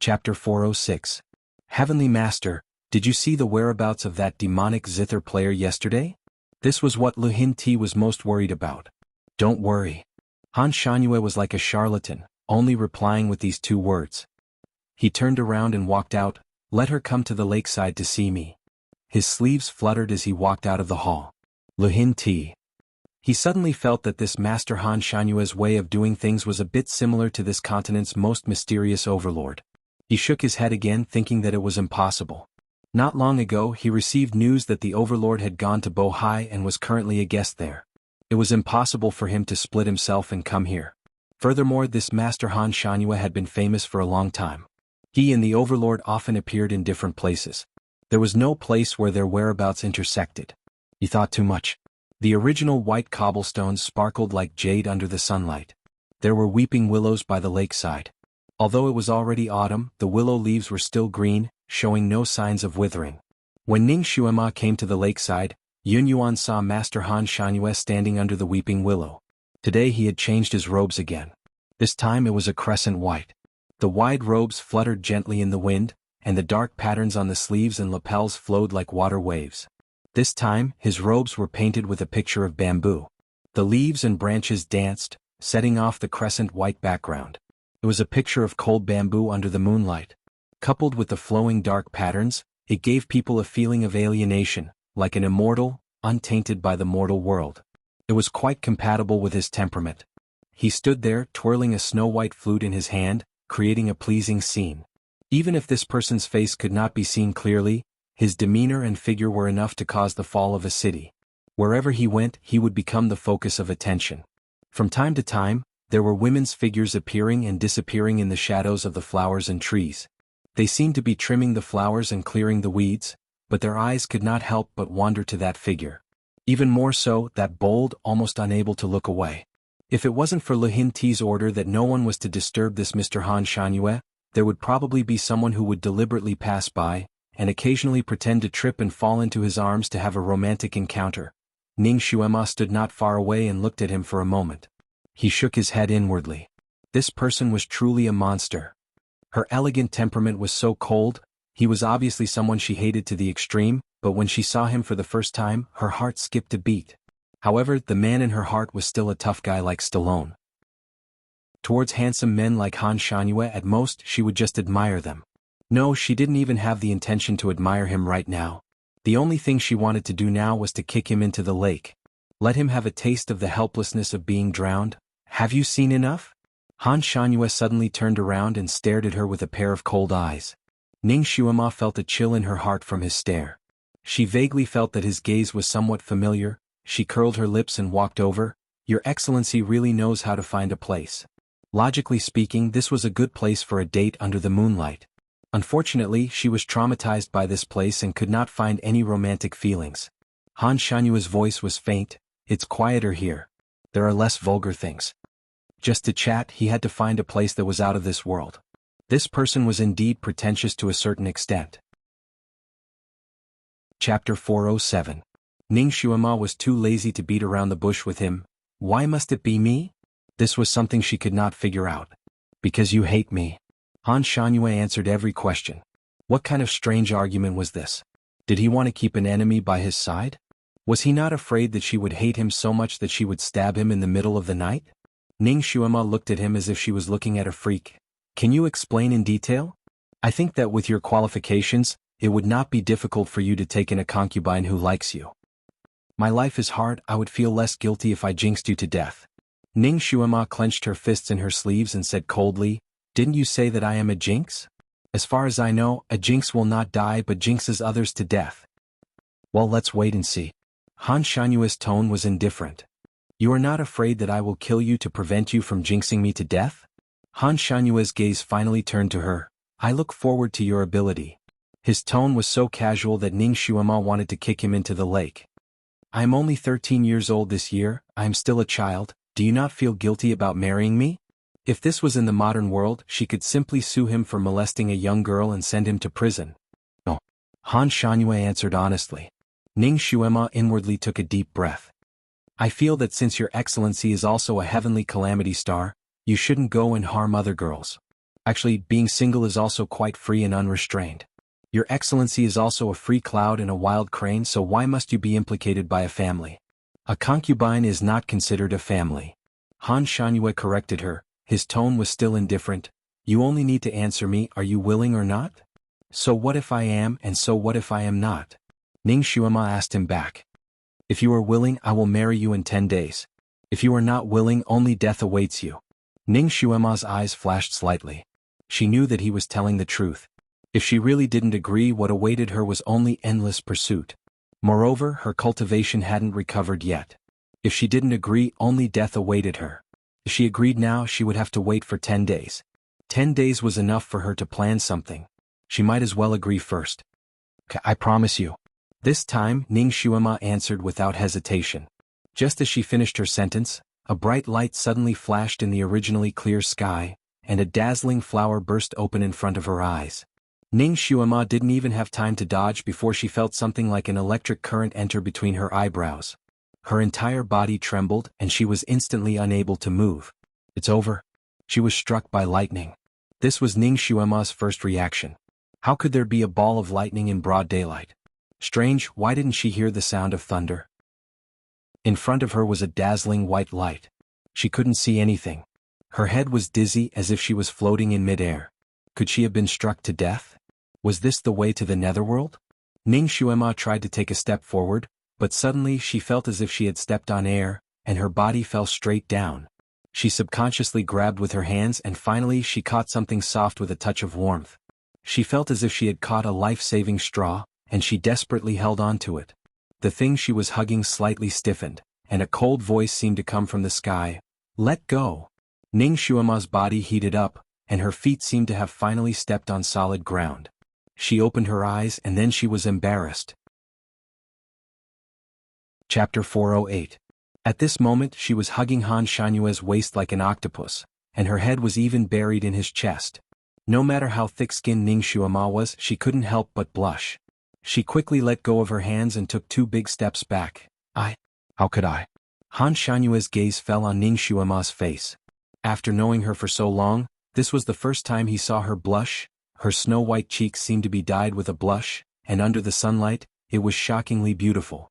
Chapter 406. Heavenly Master, did you see the whereabouts of that demonic zither player yesterday? This was what Lu Hin-Ti was most worried about. Don't worry. Han Shangyue was like a charlatan, only replying with these two words. He turned around and walked out. Let her come to the lakeside to see me. His sleeves fluttered as he walked out of the hall. Lu Hin-Ti. He suddenly felt that this Master Han Shanyue's way of doing things was a bit similar to this continent's most mysterious overlord. He shook his head again, thinking that it was impossible. Not long ago he received news that the overlord had gone to Bohai and was currently a guest there. It was impossible for him to split himself and come here. Furthermore, this Master Han Shanyue had been famous for a long time. He and the overlord often appeared in different places. There was no place where their whereabouts intersected. He thought too much. The original white cobblestones sparkled like jade under the sunlight. There were weeping willows by the lakeside. Although it was already autumn, the willow leaves were still green, showing no signs of withering. When Ning Xuema came to the lakeside, Yun Yuan saw Master Han Shanyue standing under the weeping willow. Today he had changed his robes again. This time it was a crescent white. The wide robes fluttered gently in the wind, and the dark patterns on the sleeves and lapels flowed like water waves. This time, his robes were painted with a picture of bamboo. The leaves and branches danced, setting off the crescent white background. It was a picture of cold bamboo under the moonlight. Coupled with the flowing dark patterns, it gave people a feeling of alienation, like an immortal, untainted by the mortal world. It was quite compatible with his temperament. He stood there, twirling a snow-white flute in his hand, creating a pleasing scene. Even if this person's face could not be seen clearly, his demeanor and figure were enough to cause the fall of a city. Wherever he went, he would become the focus of attention. From time to time, there were women's figures appearing and disappearing in the shadows of the flowers and trees. They seemed to be trimming the flowers and clearing the weeds, but their eyes could not help but wander to that figure. Even more so, that bold, almost unable to look away. If it wasn't for Lu Hin-Ti's order that no one was to disturb this Mr. Han Shanyue, there would probably be someone who would deliberately pass by, and occasionally pretend to trip and fall into his arms to have a romantic encounter. Ning Xuema stood not far away and looked at him for a moment. He shook his head inwardly. This person was truly a monster. Her elegant temperament was so cold. He was obviously someone she hated to the extreme, but when she saw him for the first time, her heart skipped a beat. However, the man in her heart was still a tough guy like Stallone. Towards handsome men like Han Shanyue, at most, she would just admire them. No, she didn't even have the intention to admire him right now. The only thing she wanted to do now was to kick him into the lake. Let him have a taste of the helplessness of being drowned. Have you seen enough? Han Shanyue suddenly turned around and stared at her with a pair of cold eyes. Ning Xuema felt a chill in her heart from his stare. She vaguely felt that his gaze was somewhat familiar. She curled her lips and walked over. Your Excellency really knows how to find a place. Logically speaking, this was a good place for a date under the moonlight. Unfortunately, she was traumatized by this place and could not find any romantic feelings. Han Shanyue's voice was faint. It's quieter here. There are less vulgar things. Just to chat, he had to find a place that was out of this world. This person was indeed pretentious to a certain extent. Chapter 407. Ning Xuema was too lazy to beat around the bush with him. Why must it be me? This was something she could not figure out. Because you hate me. Han Shanyue answered every question. What kind of strange argument was this? Did he want to keep an enemy by his side? Was he not afraid that she would hate him so much that she would stab him in the middle of the night? Ning Xuema looked at him as if she was looking at a freak. Can you explain in detail? I think that with your qualifications, it would not be difficult for you to take in a concubine who likes you. My life is hard. I would feel less guilty if I jinxed you to death. Ning Xuema clenched her fists in her sleeves and said coldly, Didn't you say that I am a jinx? As far as I know, a jinx will not die but jinxes others to death. Well, let's wait and see. Han Shanyue's tone was indifferent. You are not afraid that I will kill you to prevent you from jinxing me to death? Han Shanyue's gaze finally turned to her. I look forward to your ability. His tone was so casual that Ning Xuema wanted to kick him into the lake. I am only 13 years old this year. I am still a child. Do you not feel guilty about marrying me? If this was in the modern world, she could simply sue him for molesting a young girl and send him to prison. No. Han Shanyue answered honestly. Ning Xuema inwardly took a deep breath. I feel that since your excellency is also a heavenly calamity star, you shouldn't go and harm other girls. Actually, being single is also quite free and unrestrained. Your Excellency is also a free cloud and a wild crane, so why must you be implicated by a family? A concubine is not considered a family. Han Shangyue corrected her. His tone was still indifferent. You only need to answer me, are you willing or not? So what if I am, and so what if I am not? Ning Xuema asked him back. If you are willing, I will marry you in 10 days. If you are not willing, only death awaits you. Ning Xuema's eyes flashed slightly. She knew that he was telling the truth. If she really didn't agree, what awaited her was only endless pursuit. Moreover, her cultivation hadn't recovered yet. If she didn't agree, only death awaited her. If she agreed now, she would have to wait for 10 days. 10 days was enough for her to plan something. She might as well agree first. I promise you. This time, Ning Xuema answered without hesitation. Just as she finished her sentence, a bright light suddenly flashed in the originally clear sky, and a dazzling flower burst open in front of her eyes. Ning Xuema didn't even have time to dodge before she felt something like an electric current enter between her eyebrows. Her entire body trembled and she was instantly unable to move. It's over. She was struck by lightning. This was Ning Xuema's first reaction. How could there be a ball of lightning in broad daylight? Strange, why didn't she hear the sound of thunder? In front of her was a dazzling white light. She couldn't see anything. Her head was dizzy as if she was floating in midair. Could she have been struck to death? Was this the way to the netherworld? Ning Xuema tried to take a step forward, but suddenly she felt as if she had stepped on air, and her body fell straight down. She subconsciously grabbed with her hands and finally she caught something soft with a touch of warmth. She felt as if she had caught a life-saving straw, and she desperately held on to it. The thing she was hugging slightly stiffened, and a cold voice seemed to come from the sky. Let go. Ning Xuema's body heated up, and her feet seemed to have finally stepped on solid ground. She opened her eyes and then she was embarrassed. Chapter 408. At this moment she was hugging Han Shanyue's waist like an octopus, and her head was even buried in his chest. No matter how thick-skinned Ning Xuema was, she couldn't help but blush. She quickly let go of her hands and took 2 big steps back. How could I? Han Shanyue's gaze fell on Ning Xuema's face. After knowing her for so long, this was the first time he saw her blush. Her snow-white cheeks seemed to be dyed with a blush, and under the sunlight, it was shockingly beautiful.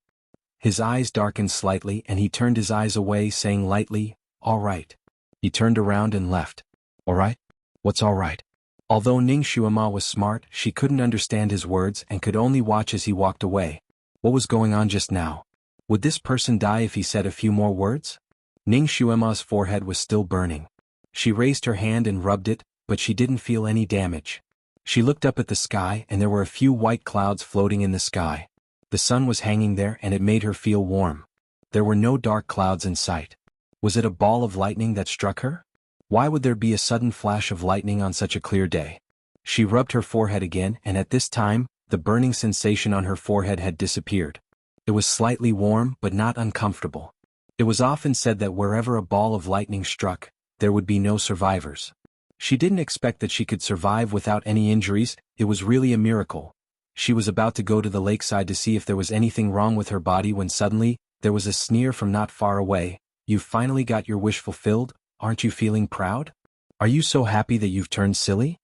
His eyes darkened slightly and he turned his eyes away saying lightly, all right. He turned around and left. All right? What's all right? Although Ning Xuema was smart, she couldn't understand his words and could only watch as he walked away. What was going on just now? Would this person die if he said a few more words? Ning Xuema's forehead was still burning. She raised her hand and rubbed it, but she didn't feel any damage. She looked up at the sky and there were a few white clouds floating in the sky. The sun was hanging there and it made her feel warm. There were no dark clouds in sight. Was it a ball of lightning that struck her? Why would there be a sudden flash of lightning on such a clear day? She rubbed her forehead again and at this time, the burning sensation on her forehead had disappeared. It was slightly warm but not uncomfortable. It was often said that wherever a ball of lightning struck, there would be no survivors. She didn't expect that she could survive without any injuries. It was really a miracle. She was about to go to the lakeside to see if there was anything wrong with her body when suddenly, there was a sneer from not far away. You've finally got your wish fulfilled, aren't you feeling proud? Are you so happy that you've turned silly?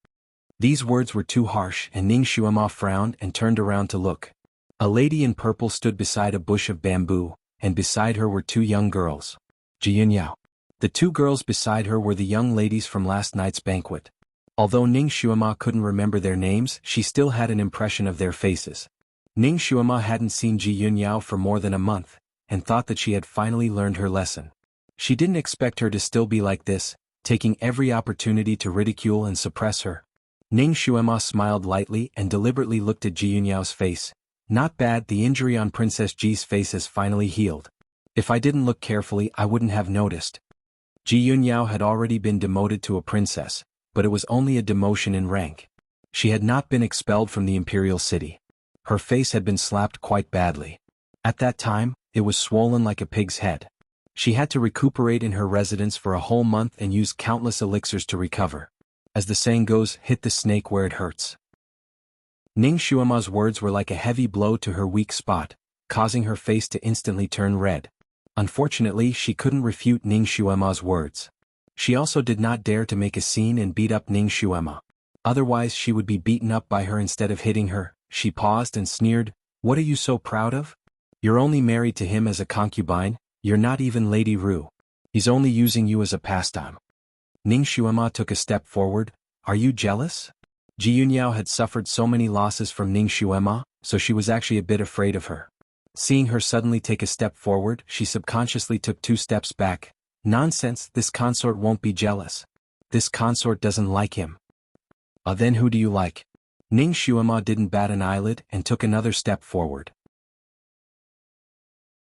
These words were too harsh and Ning Xuema frowned and turned around to look. A lady in purple stood beside a bush of bamboo, and beside her were 2 young girls. Jianyao. The 2 girls beside her were the young ladies from last night's banquet. Although Ning Xuema couldn't remember their names, she still had an impression of their faces. Ning Xuema hadn't seen Ji Yunyao for more than a month, and thought that she had finally learned her lesson. She didn't expect her to still be like this, taking every opportunity to ridicule and suppress her. Ning Xuema smiled lightly and deliberately looked at Ji Yunyao's face. Not bad, the injury on Princess Ji's face has finally healed. If I didn't look carefully, I wouldn't have noticed. Ji Yunyao had already been demoted to a princess, but it was only a demotion in rank. She had not been expelled from the imperial city. Her face had been slapped quite badly. At that time, it was swollen like a pig's head. She had to recuperate in her residence for a whole month and use countless elixirs to recover. As the saying goes, hit the snake where it hurts. Ning Xuema's words were like a heavy blow to her weak spot, causing her face to instantly turn red. Unfortunately, she couldn't refute Ning Xuema's words. She also did not dare to make a scene and beat up Ning Xuema. Otherwise she would be beaten up by her instead of hitting her. She paused and sneered, "What are you so proud of? You're only married to him as a concubine, you're not even Lady Ru. He's only using you as a pastime." Ning Xuema took a step forward. "Are you jealous?" Ji Yunyao had suffered so many losses from Ning Xuema, so she was actually a bit afraid of her. Seeing her suddenly take a step forward, she subconsciously took 2 steps back. "Nonsense, this consort won't be jealous. This consort doesn't like him." Then who do you like?" Ning Xuema didn't bat an eyelid and took another step forward.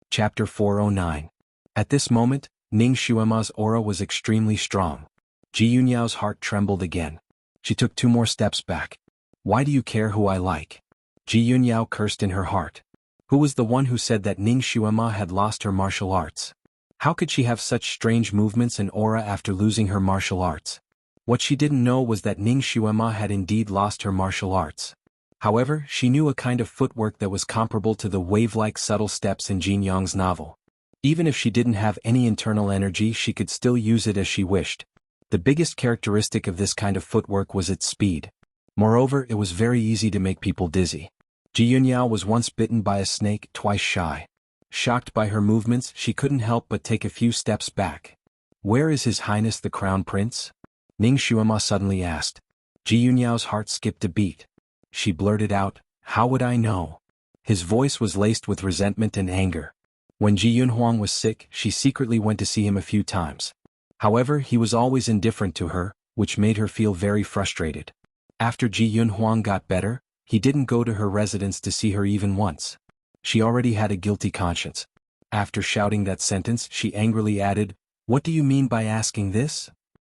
Chapter 409. At this moment, Ning Xuema's aura was extremely strong. Ji Yunyao's heart trembled again. She took 2 more steps back. "Why do you care who I like?" Ji Yunyao cursed in her heart. Who was the one who said that Ning Xuema had lost her martial arts? How could she have such strange movements and aura after losing her martial arts? What she didn't know was that Ning Xuema had indeed lost her martial arts. However, she knew a kind of footwork that was comparable to the wave-like subtle steps in Jin Yang's novel. Even if she didn't have any internal energy, she could still use it as she wished. The biggest characteristic of this kind of footwork was its speed. Moreover, it was very easy to make people dizzy. Ji Yunyao was once bitten by a snake, twice shy. Shocked by her movements, she couldn't help but take a few steps back. "Where is His Highness the Crown Prince?" Ning Xuema suddenly asked. Ji Yunyao's heart skipped a beat. She blurted out, "How would I know?" His voice was laced with resentment and anger. When Ji Yunhuang was sick, she secretly went to see him a few times. However, he was always indifferent to her, which made her feel very frustrated. After Ji Yunhuang got better, he didn't go to her residence to see her even once. She already had a guilty conscience. After shouting that sentence, she angrily added, "What do you mean by asking this?"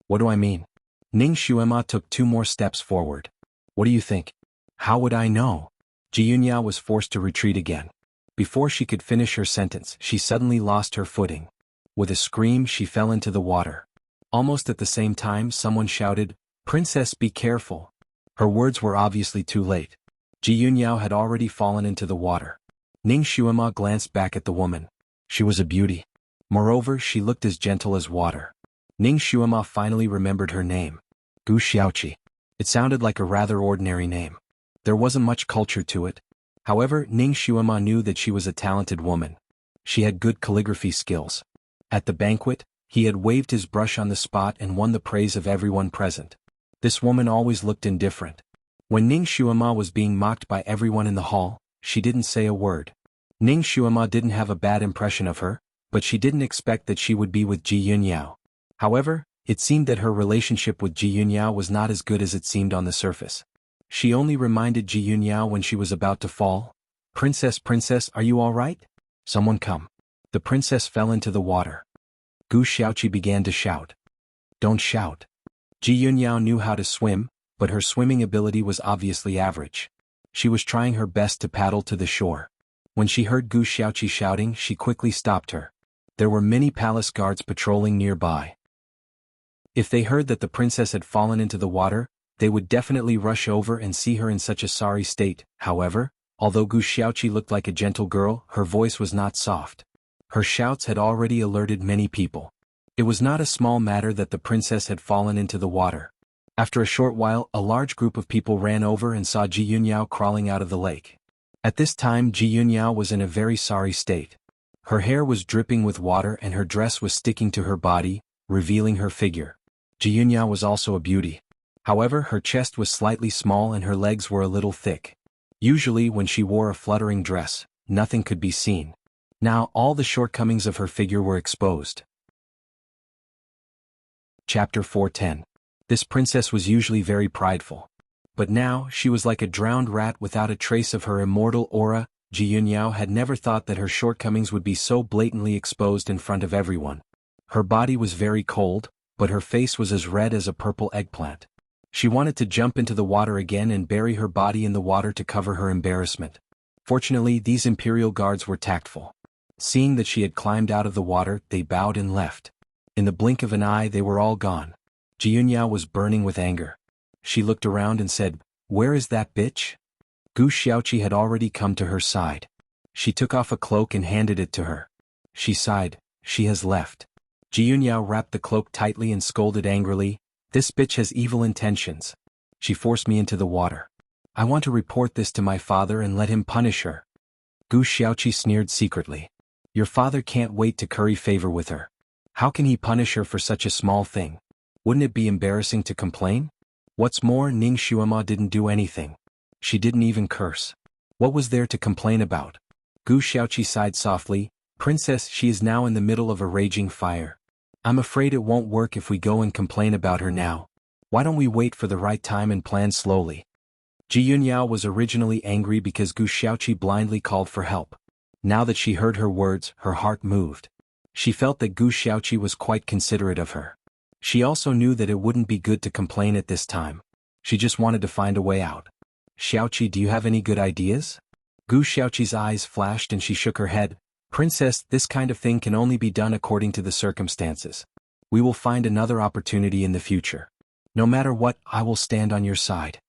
"What do I mean?" Ning Xuema took 2 more steps forward. "What do you think?" "How would I know?" Ji Yunyao was forced to retreat again. Before she could finish her sentence, she suddenly lost her footing. With a scream, she fell into the water. Almost at the same time, someone shouted, "Princess, be careful." Her words were obviously too late. Ji Yunyao had already fallen into the water. Ning Xuema glanced back at the woman. She was a beauty. Moreover, she looked as gentle as water. Ning Xuema finally remembered her name. Gu Xiaoqi. It sounded like a rather ordinary name. There wasn't much culture to it. However, Ning Xuema knew that she was a talented woman. She had good calligraphy skills. At the banquet, he had waved his brush on the spot and won the praise of everyone present. This woman always looked indifferent. When Ning Xuema was being mocked by everyone in the hall, she didn't say a word. Ning Xuema didn't have a bad impression of her, but she didn't expect that she would be with Ji Yunyao. However, it seemed that her relationship with Ji Yunyao was not as good as it seemed on the surface. She only reminded Ji Yunyao when she was about to fall. Princess, are you all right? Someone come." The princess fell into the water. Gu Xiaoqi began to shout. "Don't shout." Ji Yunyao knew how to swim, but her swimming ability was obviously average. She was trying her best to paddle to the shore. When she heard Gu Xiaoqi shouting, she quickly stopped her. There were many palace guards patrolling nearby. If they heard that the princess had fallen into the water, they would definitely rush over and see her in such a sorry state. However, although Gu Xiaoqi looked like a gentle girl, her voice was not soft. Her shouts had already alerted many people. It was not a small matter that the princess had fallen into the water. After a short while, a large group of people ran over and saw Ji Yunyao crawling out of the lake. At this time, Ji Yunyao was in a very sorry state. Her hair was dripping with water and her dress was sticking to her body, revealing her figure. Ji Yunyao was also a beauty. However, her chest was slightly small and her legs were a little thick. Usually, when she wore a fluttering dress, nothing could be seen. Now, all the shortcomings of her figure were exposed. Chapter 410. This princess was usually very prideful. But now, she was like a drowned rat without a trace of her immortal aura. Ji Yunyao had never thought that her shortcomings would be so blatantly exposed in front of everyone. Her body was very cold, but her face was as red as a purple eggplant. She wanted to jump into the water again and bury her body in the water to cover her embarrassment. Fortunately, these imperial guards were tactful. Seeing that she had climbed out of the water, they bowed and left. In the blink of an eye, they were all gone. Ji Yunyao was burning with anger. She looked around and said, "Where is that bitch?" Gu Xiaoqi had already come to her side. She took off a cloak and handed it to her. She sighed, "She has left." Ji Yunyao wrapped the cloak tightly and scolded angrily, "This bitch has evil intentions. She forced me into the water. I want to report this to my father and let him punish her." Gu Xiaoqi sneered secretly. "Your father can't wait to curry favor with her. How can he punish her for such a small thing? Wouldn't it be embarrassing to complain? What's more, Ning Xuema didn't do anything. She didn't even curse. What was there to complain about?" Gu Xiaoqi sighed softly, "Princess, she is now in the middle of a raging fire. I'm afraid it won't work if we go and complain about her now. Why don't we wait for the right time and plan slowly?" Ji Yunyao was originally angry because Gu Xiaoqi blindly called for help. Now that she heard her words, her heart moved. She felt that Gu Xiaoqi was quite considerate of her. She also knew that it wouldn't be good to complain at this time. She just wanted to find a way out. "Xiaoqi, do you have any good ideas?" Gu Xiaoqi's eyes flashed and she shook her head. "Princess, this kind of thing can only be done according to the circumstances. We will find another opportunity in the future. No matter what, I will stand on your side."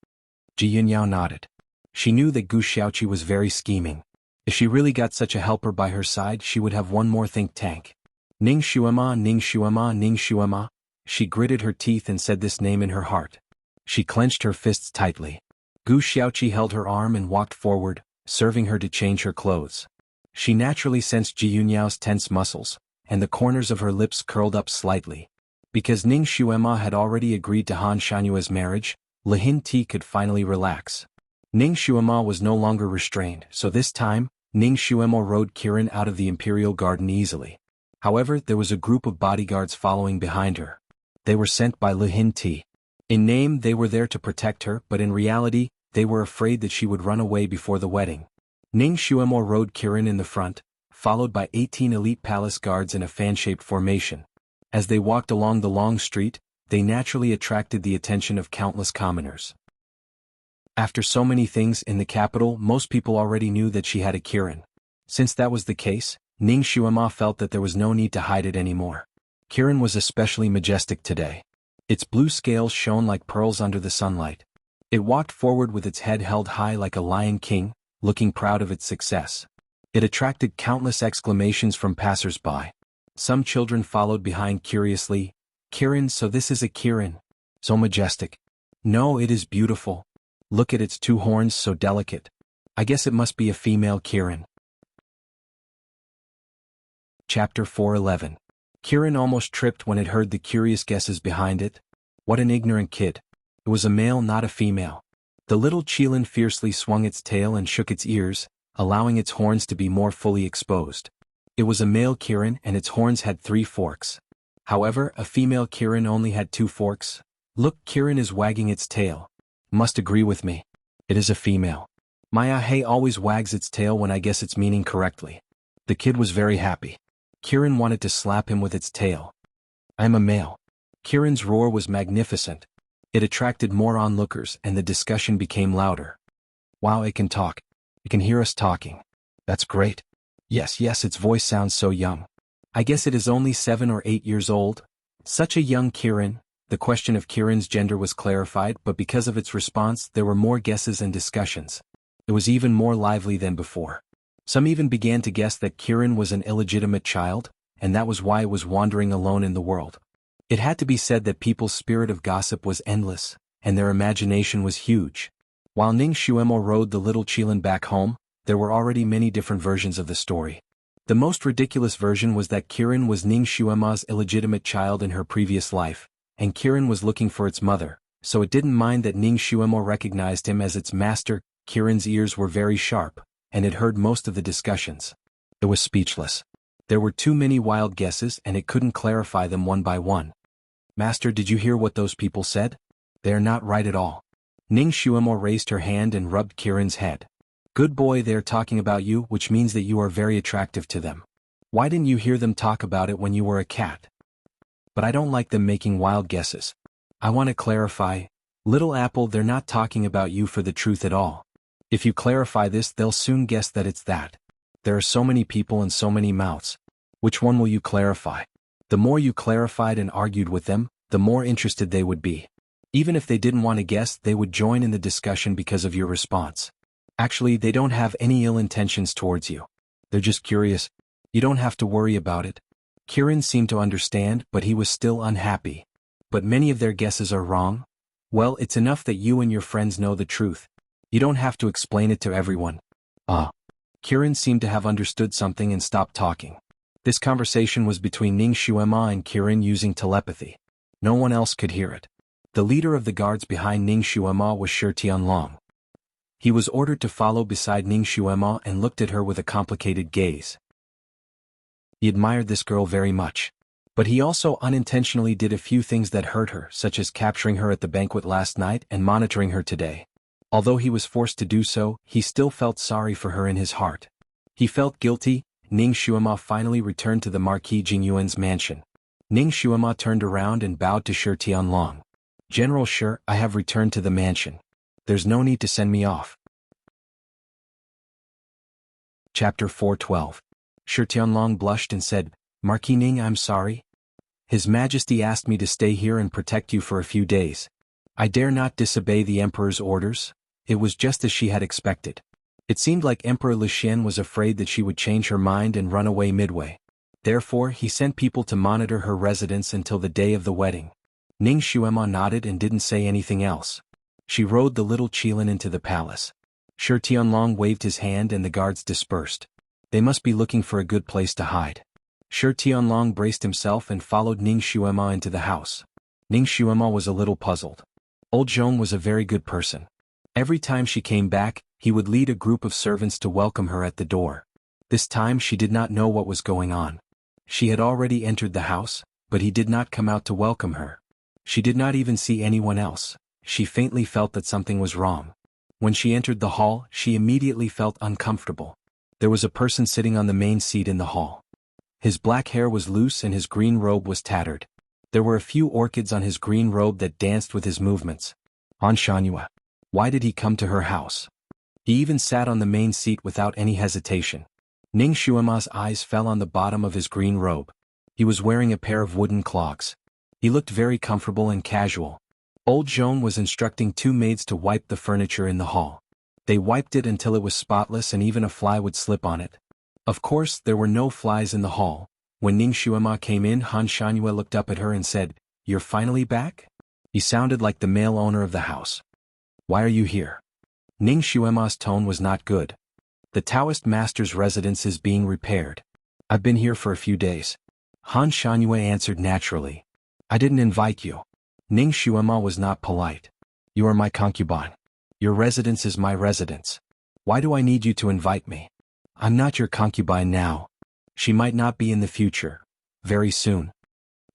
Ji Yunyao nodded. She knew that Gu Xiaoqi was very scheming. If she really got such a helper by her side, she would have one more think tank. "Ning Xuema, Ning Xuema, Ning Xuema." She gritted her teeth and said this name in her heart. She clenched her fists tightly. Gu Xiaoqi held her arm and walked forward, serving her to change her clothes. She naturally sensed Ji Yunyao's tense muscles, and the corners of her lips curled up slightly. Because Ning Xuema had already agreed to Han Shanyue's marriage, Lihin Ti could finally relax. Ning Xuema was no longer restrained, so this time, Ning Xuema rode Kirin out of the Imperial Garden easily. However, there was a group of bodyguards following behind her. They were sent by Lihin Ti. In name they were there to protect her, but in reality, they were afraid that she would run away before the wedding. Ning Xuemo rode Kirin in the front, followed by 18 elite palace guards in a fan-shaped formation. As they walked along the long street, they naturally attracted the attention of countless commoners. After so many things in the capital, most people already knew that she had a Kirin. Since that was the case, Ning Xuema felt that there was no need to hide it anymore. Kirin was especially majestic today. Its blue scales shone like pearls under the sunlight. It walked forward with its head held high like a lion king, looking proud of its success. It attracted countless exclamations from passers-by. Some children followed behind curiously. "Kirin, so this is a Kirin. So majestic. No, it is beautiful. Look at its 2 horns, so delicate. I guess it must be a female Kirin." Chapter 411. Kirin almost tripped when it heard the curious guesses behind it. What an ignorant kid. It was a male, not a female. The little Qilin fiercely swung its tail and shook its ears, allowing its horns to be more fully exposed. It was a male Kirin and its horns had 3 forks. However, a female Kirin only had 2 forks. "Look, Kirin is wagging its tail. Must agree with me. It is a female. Maya Hei always wags its tail when I guess its meaning correctly." The kid was very happy. Kirin wanted to slap him with its tail. "I'm a male." Kirin's roar was magnificent. It attracted more onlookers and the discussion became louder. "Wow, it can talk. It can hear us talking. That's great. Yes, its voice sounds so young. I guess it is only 7 or 8 years old. Such a young Kirin." The question of Kirin's gender was clarified, but because of its response, there were more guesses and discussions. It was even more lively than before. Some even began to guess that Kirin was an illegitimate child, and that was why it was wandering alone in the world. It had to be said that people's spirit of gossip was endless, and their imagination was huge. While Ning Xuemo rode the little Qilin back home, there were already many different versions of the story. The most ridiculous version was that Kirin was Ning Xuema's illegitimate child in her previous life, and Kirin was looking for its mother, so it didn't mind that Ning Xuemo recognized him as its master. Kirin's ears were very sharp, and it heard most of the discussions. It was speechless. There were too many wild guesses and it couldn't clarify them one by one. "Master, did you hear what those people said? They are not right at all." Ning Xuemo raised her hand and rubbed Kirin's head. "Good boy, they are talking about you, which means that you are very attractive to them. Why didn't you hear them talk about it when you were a cat?" "But I don't like them making wild guesses. I want to clarify. Little Apple, they're not talking about you for the truth at all. If you clarify this, they'll soon guess that it's that. There are so many people and so many mouths. Which one will you clarify?" The more you clarified and argued with them, the more interested they would be. Even if they didn't want to guess, they would join in the discussion because of your response. Actually, they don't have any ill intentions towards you. They're just curious. You don't have to worry about it. Kirin seemed to understand, but he was still unhappy. But many of their guesses are wrong? Well, it's enough that you and your friends know the truth. You don't have to explain it to everyone. Kirin seemed to have understood something and stopped talking. This conversation was between Ning Xuema and Kirin using telepathy. No one else could hear it. The leader of the guards behind Ning Xuema was Shi Tianlong. He was ordered to follow beside Ning Xuema and looked at her with a complicated gaze. He admired this girl very much. But he also unintentionally did a few things that hurt her, such as capturing her at the banquet last night and monitoring her today. Although he was forced to do so, he still felt sorry for her in his heart. He felt guilty. Ning Xuema finally returned to the Marquis Jingyuan's mansion. Ning Xuema turned around and bowed to Shi Tianlong. General Shi, I have returned to the mansion. There's no need to send me off. Chapter 412. Shi Tianlong blushed and said, Marquis Ning, I'm sorry. His Majesty asked me to stay here and protect you for a few days. I dare not disobey the Emperor's orders. It was just as she had expected. It seemed like Emperor Luxian was afraid that she would change her mind and run away midway. Therefore, he sent people to monitor her residence until the day of the wedding. Ning Xuema nodded and didn't say anything else. She rode the little Qilin into the palace. Shi Tianlong waved his hand and the guards dispersed. They must be looking for a good place to hide. Shi Tianlong braced himself and followed Ning Xuema into the house. Ning Xuema was a little puzzled. Old Zhong was a very good person. Every time she came back, he would lead a group of servants to welcome her at the door. This time she did not know what was going on. She had already entered the house, but he did not come out to welcome her. She did not even see anyone else. She faintly felt that something was wrong. When she entered the hall, she immediately felt uncomfortable. There was a person sitting on the main seat in the hall. His black hair was loose and his green robe was tattered. There were a few orchids on his green robe that danced with his movements. Han Shanhua. Why did he come to her house? He even sat on the main seat without any hesitation. Ning Xuema's eyes fell on the bottom of his green robe. He was wearing a pair of wooden clogs. He looked very comfortable and casual. Old Zhong was instructing two maids to wipe the furniture in the hall. They wiped it until it was spotless and even a fly would slip on it. Of course, there were no flies in the hall. When Ning Xuema came in, Han Shanhua looked up at her and said, You're finally back? He sounded like the male owner of the house. Why are you here? Ning Xuema's tone was not good. The Taoist master's residence is being repaired. I've been here for a few days. Han Shanhua answered naturally. I didn't invite you. Ning Xuema was not polite. You are my concubine. Your residence is my residence. Why do I need you to invite me? I'm not your concubine now. She might not be in the future. Very soon.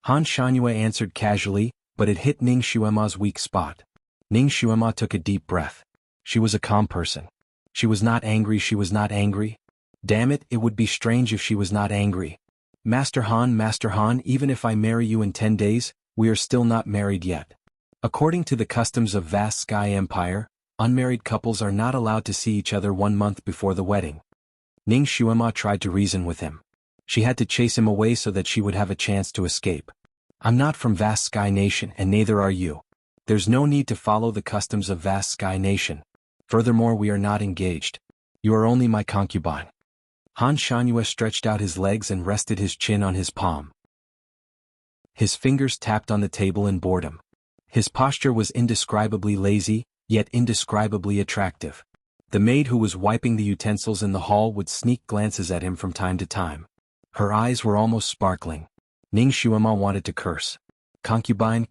Han Shanhua answered casually, but it hit Ning Xuema's weak spot. Ning Xuema took a deep breath. She was a calm person. She was not angry. She was not angry. Damn it, it would be strange if she was not angry. Master Han, even if I marry you in 10 days, we are still not married yet. According to the customs of Vast Sky Empire, unmarried couples are not allowed to see each other 1 month before the wedding. Ning Xuema tried to reason with him. She had to chase him away so that she would have a chance to escape. I'm not from Vast Sky Nation and neither are you. There's no need to follow the customs of Vast Sky Nation. Furthermore, we are not engaged. You are only my concubine. Han Shanhua stretched out his legs and rested his chin on his palm. His fingers tapped on the table in boredom. His posture was indescribably lazy, yet indescribably attractive. The maid who was wiping the utensils in the hall would sneak glances at him from time to time. Her eyes were almost sparkling. Ning Xuema wanted to curse. Concubine,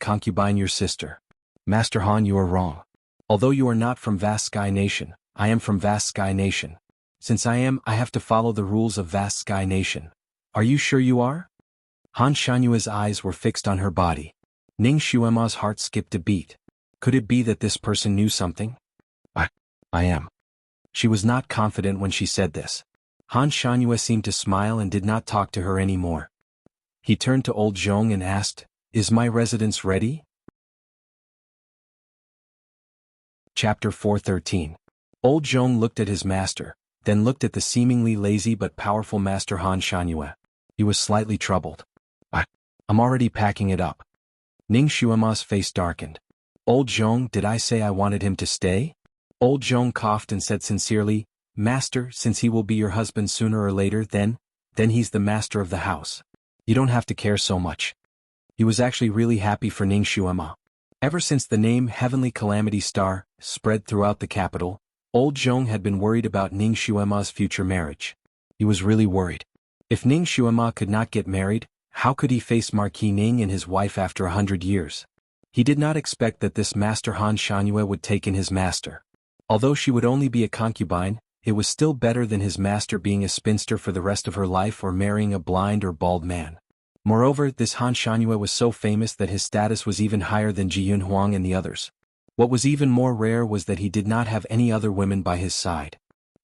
your sister. Master Han, you are wrong. Although you are not from Vast Sky Nation, I am from Vast Sky Nation. Since I have to follow the rules of Vast Sky Nation. Are you sure you are? Han Shanhua's eyes were fixed on her body. Ning Xuema's heart skipped a beat. Could it be that this person knew something? I am. She was not confident when she said this. Han Shanhua seemed to smile and did not talk to her anymore. He turned to old Zhong and asked, Is my residence ready? Chapter 413. Old Zhong looked at his master, then looked at the seemingly lazy but powerful master Han Shanhua. He was slightly troubled. I'm already packing it up. Ning Xuema's face darkened. Old Zhong, did I say I wanted him to stay? Old Zhong coughed and said sincerely, Master, since he will be your husband sooner or later, then he's the master of the house. You don't have to care so much. He was actually really happy for Ning Xuema. Ever since the name Heavenly Calamity Star spread throughout the capital, old Zhong had been worried about Ning Xuema's future marriage. He was really worried. If Ning Xuema could not get married, how could he face Marquis Ning and his wife after 100 years? He did not expect that this Master Han Shanyue would take in his master. Although she would only be a concubine, it was still better than his master being a spinster for the rest of her life or marrying a blind or bald man. Moreover, this Han Shanyue was so famous that his status was even higher than Ji Yunhuang and the others. What was even more rare was that he did not have any other women by his side.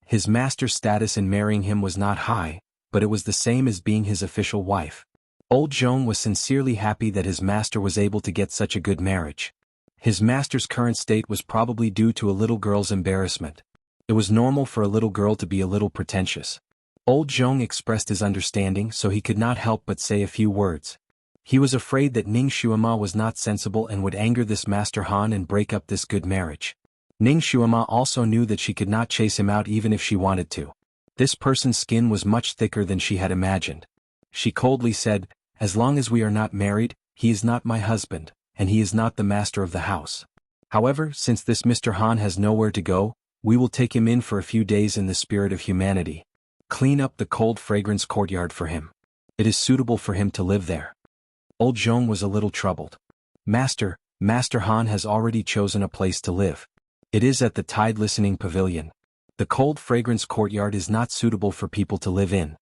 His master's status in marrying him was not high, but it was the same as being his official wife. Old Zhong was sincerely happy that his master was able to get such a good marriage. His master's current state was probably due to a little girl's embarrassment. It was normal for a little girl to be a little pretentious. Old Zhong expressed his understanding, so he could not help but say a few words. He was afraid that Ning Xuema was not sensible and would anger this Master Han and break up this good marriage. Ning Xuema also knew that she could not chase him out even if she wanted to. This person's skin was much thicker than she had imagined. She coldly said, "As long as we are not married, he is not my husband, and he is not the master of the house. However, since this Mr. Han has nowhere to go, we will take him in for a few days in the spirit of humanity. Clean up the cold fragrance courtyard for him. It is suitable for him to live there." Old Zhong was a little troubled. Master Han has already chosen a place to live. It is at the Tide Listening Pavilion. The cold fragrance courtyard is not suitable for people to live in.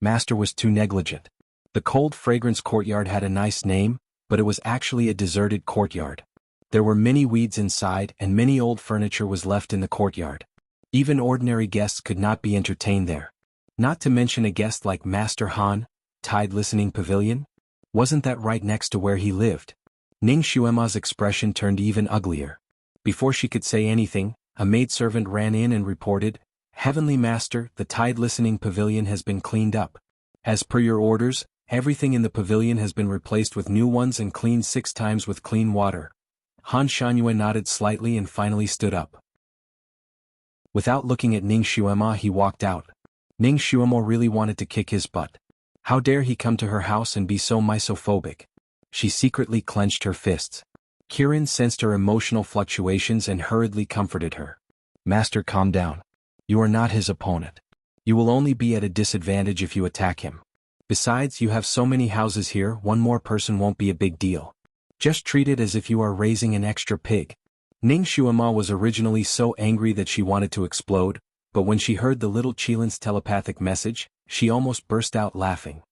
Master was too negligent. The cold fragrance courtyard had a nice name, but it was actually a deserted courtyard. There were many weeds inside and many old furniture was left in the courtyard. Even ordinary guests could not be entertained there. Not to mention a guest like Master Han, Tide Listening Pavilion? Wasn't that right next to where he lived? Ning Xuema's expression turned even uglier. Before she could say anything, a maidservant ran in and reported, "Heavenly Master, the Tide Listening Pavilion has been cleaned up. As per your orders, everything in the pavilion has been replaced with new ones and cleaned 6 times with clean water." Han Shanyue nodded slightly and finally stood up. Without looking at Ning Xuema, he walked out. Ning Xuema really wanted to kick his butt. How dare he come to her house and be so misophobic? She secretly clenched her fists. Kirin sensed her emotional fluctuations and hurriedly comforted her. "Master, calm down. You are not his opponent. You will only be at a disadvantage if you attack him. Besides, you have so many houses here, one more person won't be a big deal. Just treat it as if you are raising an extra pig." Ning Xuema was originally so angry that she wanted to explode, but when she heard the little Qilin's telepathic message, she almost burst out laughing.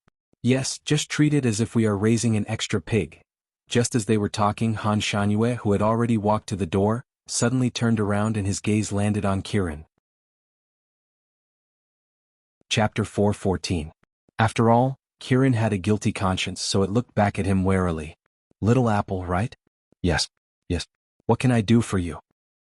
"Yes, just treat it as if we are raising an extra pig." Just as they were talking, Han Shanyue, who had already walked to the door, suddenly turned around and his gaze landed on Kirin. Chapter 4:14. After all, Kirin had a guilty conscience, so it looked back at him warily. "Little apple, right?" Yes. "What can I do for you?"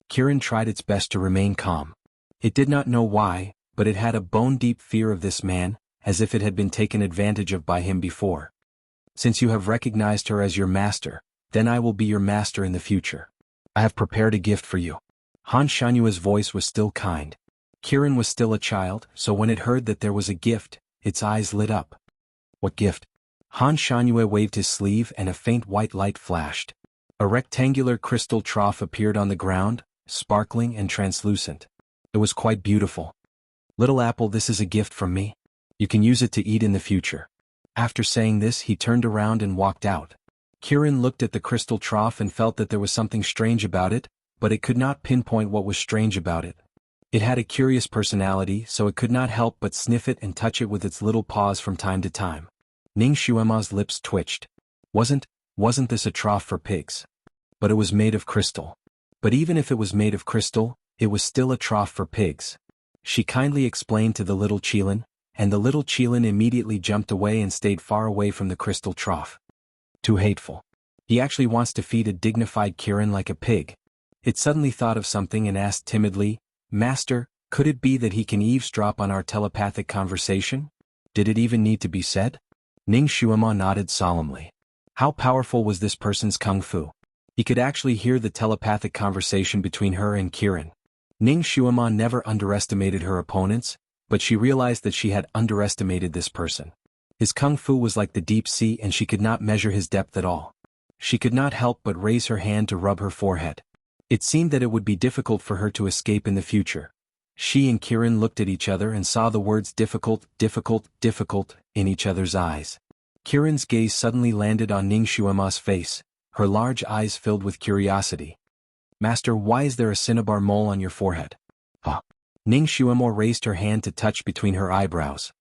Kirin tried its best to remain calm. It did not know why, but it had a bone-deep fear of this man, as if it had been taken advantage of by him before. "Since you have recognized her as your master, then I will be your master in the future. I have prepared a gift for you." Han Shanyue's voice was still kind. Kirin was still a child, so when it heard that there was a gift, its eyes lit up. "What gift?" Han Shanyue waved his sleeve and a faint white light flashed. A rectangular crystal trough appeared on the ground, sparkling and translucent. It was quite beautiful. "Little apple, this is a gift from me. You can use it to eat in the future." After saying this, he turned around and walked out. Kirin looked at the crystal trough and felt that there was something strange about it, but it could not pinpoint what was strange about it. It had a curious personality, so it could not help but sniff it and touch it with its little paws from time to time. Ning Xuema's lips twitched. Wasn't this a trough for pigs? But it was made of crystal. But even if it was made of crystal, it was still a trough for pigs. She kindly explained to the little Qilin, and the little Qilin immediately jumped away and stayed far away from the crystal trough. Too hateful. He actually wants to feed a dignified Kirin like a pig. It suddenly thought of something and asked timidly, "Master, could it be that he can eavesdrop on our telepathic conversation? Did it even need to be said?" Ning Xuema nodded solemnly. How powerful was this person's kung fu? He could actually hear the telepathic conversation between her and Kirin. Ning Xuema never underestimated her opponents, but she realized that she had underestimated this person. His kung fu was like the deep sea and she could not measure his depth at all. She could not help but raise her hand to rub her forehead. It seemed that it would be difficult for her to escape in the future. She and Kirin looked at each other and saw the words difficult, difficult, difficult in each other's eyes. Kirin's gaze suddenly landed on Ning Xuema's face, her large eyes filled with curiosity. Master, why is there a cinnabar mole on your forehead? Huh. Ning Xuema raised her hand to touch between her eyebrows.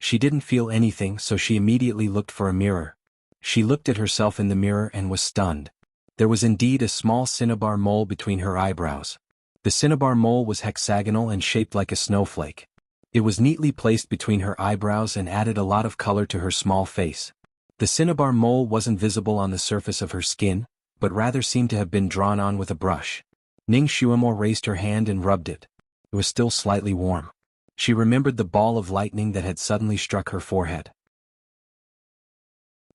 She didn't feel anything, so she immediately looked for a mirror. She looked at herself in the mirror and was stunned. There was indeed a small cinnabar mole between her eyebrows. The cinnabar mole was hexagonal and shaped like a snowflake. It was neatly placed between her eyebrows and added a lot of color to her small face. The cinnabar mole wasn't visible on the surface of her skin, but rather seemed to have been drawn on with a brush. Ning Xuemo raised her hand and rubbed it. It was still slightly warm. She remembered the ball of lightning that had suddenly struck her forehead.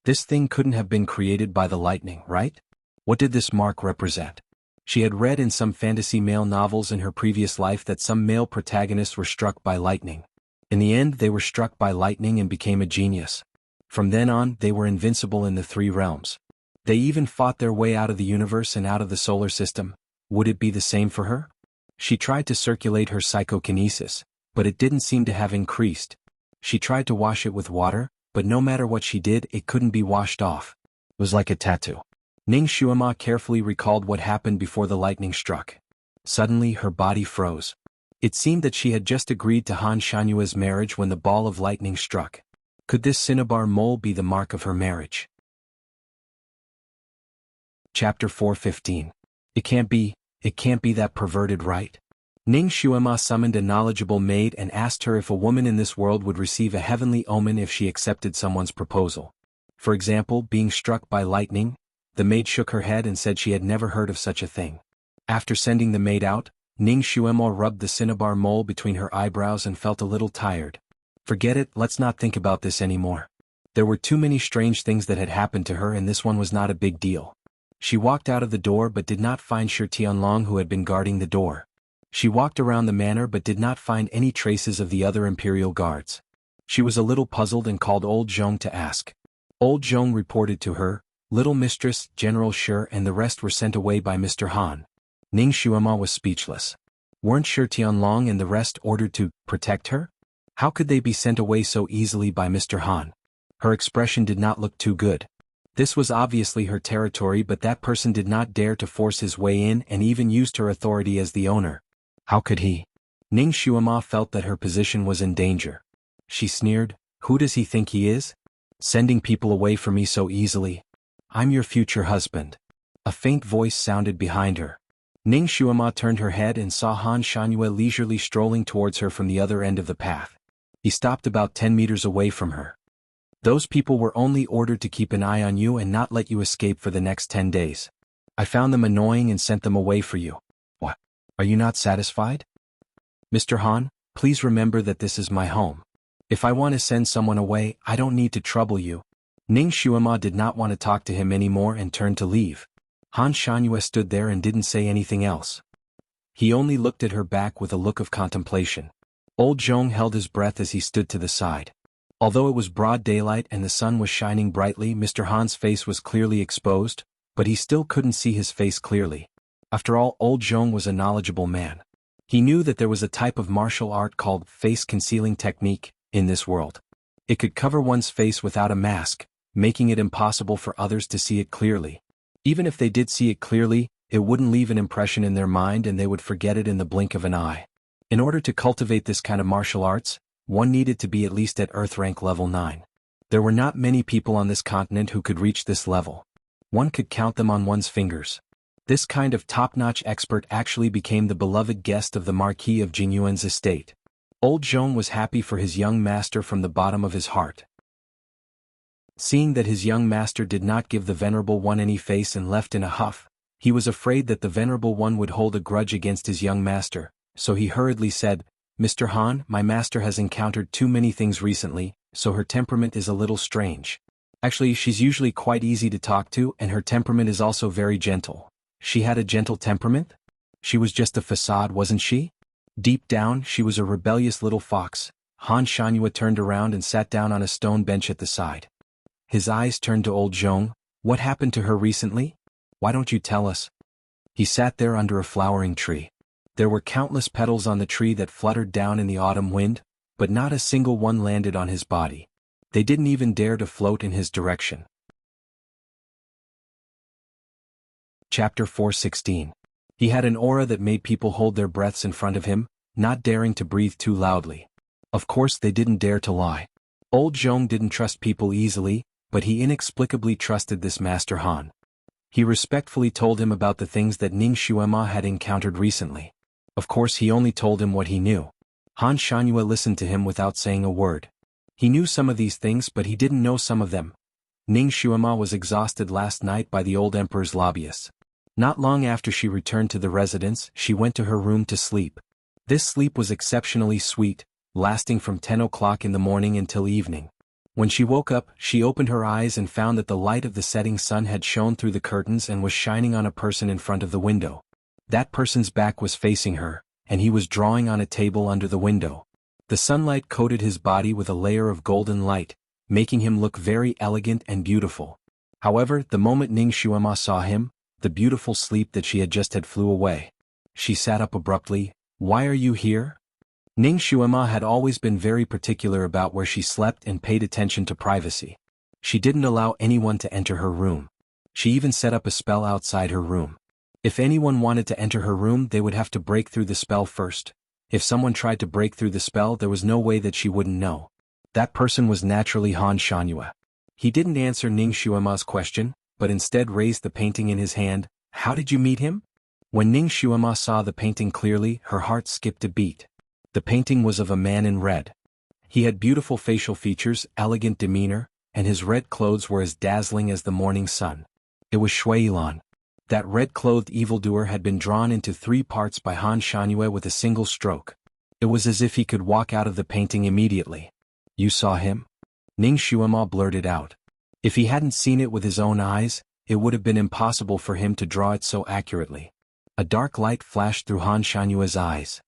This thing couldn't have been created by the lightning, right? What did this mark represent? She had read in some fantasy male novels in her previous life that some male protagonists were struck by lightning. In the end, they were struck by lightning and became a genius. From then on, they were invincible in the three realms. They even fought their way out of the universe and out of the solar system. Would it be the same for her? She tried to circulate her psychokinesis, but it didn't seem to have increased. She tried to wash it with water, but no matter what she did, it couldn't be washed off. It was like a tattoo. Ning Xuema carefully recalled what happened before the lightning struck. Suddenly, her body froze. It seemed that she had just agreed to Han Shanyue's marriage when the ball of lightning struck. Could this cinnabar mole be the mark of her marriage? Chapter 4:15. It can't be that perverted, right? Ning Xuema summoned a knowledgeable maid and asked her if a woman in this world would receive a heavenly omen if she accepted someone's proposal. For example, being struck by lightning. The maid shook her head and said she had never heard of such a thing. After sending the maid out, Ning Xuemo rubbed the cinnabar mole between her eyebrows and felt a little tired. Forget it, let's not think about this anymore. There were too many strange things that had happened to her and this one was not a big deal. She walked out of the door but did not find Shi Tianlong, who had been guarding the door. She walked around the manor but did not find any traces of the other imperial guards. She was a little puzzled and called Old Zhong to ask. Old Zhong reported to her, Little Mistress, General Shi and the rest were sent away by Mr. Han. Ning Xuema was speechless. Weren't Shi Tianlong and the rest ordered to protect her? How could they be sent away so easily by Mr. Han? Her expression did not look too good. This was obviously her territory, but that person did not dare to force his way in and even used her authority as the owner. How could he? Ning Xuema felt that her position was in danger. She sneered, Who does he think he is? Sending people away from me so easily? I'm your future husband. A faint voice sounded behind her. Ning Xuema turned her head and saw Han Shanyue leisurely strolling towards her from the other end of the path. He stopped about 10 meters away from her. Those people were only ordered to keep an eye on you and not let you escape for the next 10 days. I found them annoying and sent them away for you. What? Are you not satisfied? Mr. Han, please remember that this is my home. If I want to send someone away, I don't need to trouble you. Ning Xuema did not want to talk to him anymore and turned to leave. Han Shanyue stood there and didn't say anything else. He only looked at her back with a look of contemplation. Old Zhong held his breath as he stood to the side. Although it was broad daylight and the sun was shining brightly, Mr. Han's face was clearly exposed, but he still couldn't see his face clearly. After all, Old Zhong was a knowledgeable man. He knew that there was a type of martial art called face-concealing technique in this world. It could cover one's face without a mask, making it impossible for others to see it clearly. Even if they did see it clearly, it wouldn't leave an impression in their mind and they would forget it in the blink of an eye. In order to cultivate this kind of martial arts, one needed to be at least at Earth rank level 9. There were not many people on this continent who could reach this level. One could count them on one's fingers. This kind of top-notch expert actually became the beloved guest of the Marquis of Jingyuan's estate. Old Zhong was happy for his young master from the bottom of his heart. Seeing that his young master did not give the Venerable One any face and left in a huff, he was afraid that the Venerable One would hold a grudge against his young master, so he hurriedly said, Mr. Han, my master has encountered too many things recently, so her temperament is a little strange. Actually, she's usually quite easy to talk to and her temperament is also very gentle. She had a gentle temperament? She was just a facade, wasn't she? Deep down, she was a rebellious little fox, Han Shanhua turned around and sat down on a stone bench at the side. His eyes turned to old Zhong. What happened to her recently? Why don't you tell us? He sat there under a flowering tree. There were countless petals on the tree that fluttered down in the autumn wind, but not a single one landed on his body. They didn't even dare to float in his direction. Chapter 4:16. He had an aura that made people hold their breaths in front of him, not daring to breathe too loudly. Of course they didn't dare to lie. Old Zhong didn't trust people easily, but he inexplicably trusted this Master Han. He respectfully told him about the things that Ning Xuema had encountered recently. Of course he only told him what he knew. Han Shanhua listened to him without saying a word. He knew some of these things but he didn't know some of them. Ning Xuema was exhausted last night by the old emperor's lobbyists. Not long after she returned to the residence, she went to her room to sleep. This sleep was exceptionally sweet, lasting from 10 o'clock in the morning until evening. When she woke up, she opened her eyes and found that the light of the setting sun had shone through the curtains and was shining on a person in front of the window. That person's back was facing her, and he was drawing on a table under the window. The sunlight coated his body with a layer of golden light, making him look very elegant and beautiful. However, the moment Ning Xuema saw him, the beautiful sleep that she had just had flew away. She sat up abruptly. Why are you here? Ning Xuema had always been very particular about where she slept and paid attention to privacy. She didn't allow anyone to enter her room. She even set up a spell outside her room. If anyone wanted to enter her room, they would have to break through the spell first. If someone tried to break through the spell, there was no way that she wouldn't know. That person was naturally Han Shanhua. He didn't answer Ning Xuema's question, but instead raised the painting in his hand. How did you meet him? When Ning Xuema saw the painting clearly, her heart skipped a beat. The painting was of a man in red. He had beautiful facial features, elegant demeanor, and his red clothes were as dazzling as the morning sun. It was Shui Yilan. That red-clothed evildoer had been drawn into 3 parts by Han Shanhua with a single stroke. It was as if he could walk out of the painting immediately. You saw him? Ning Xuema blurted out. If he hadn't seen it with his own eyes, it would have been impossible for him to draw it so accurately. A dark light flashed through Han Shanhua's eyes.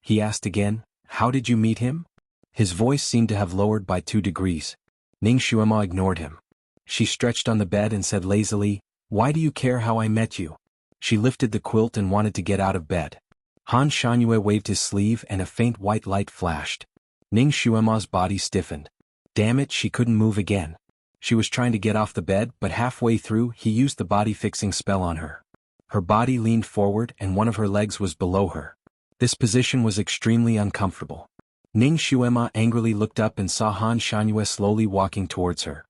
He asked again, how did you meet him? His voice seemed to have lowered by 2 degrees. Ning Xuema ignored him. She stretched on the bed and said lazily, why do you care how I met you? She lifted the quilt and wanted to get out of bed. Han Shanhua waved his sleeve and a faint white light flashed. Ning Xuema's body stiffened. Damn it, she couldn't move again. She was trying to get off the bed, but halfway through he used the body-fixing spell on her. Her body leaned forward and one of her legs was below her. This position was extremely uncomfortable. Ning Xuema angrily looked up and saw Han Shanhua slowly walking towards her.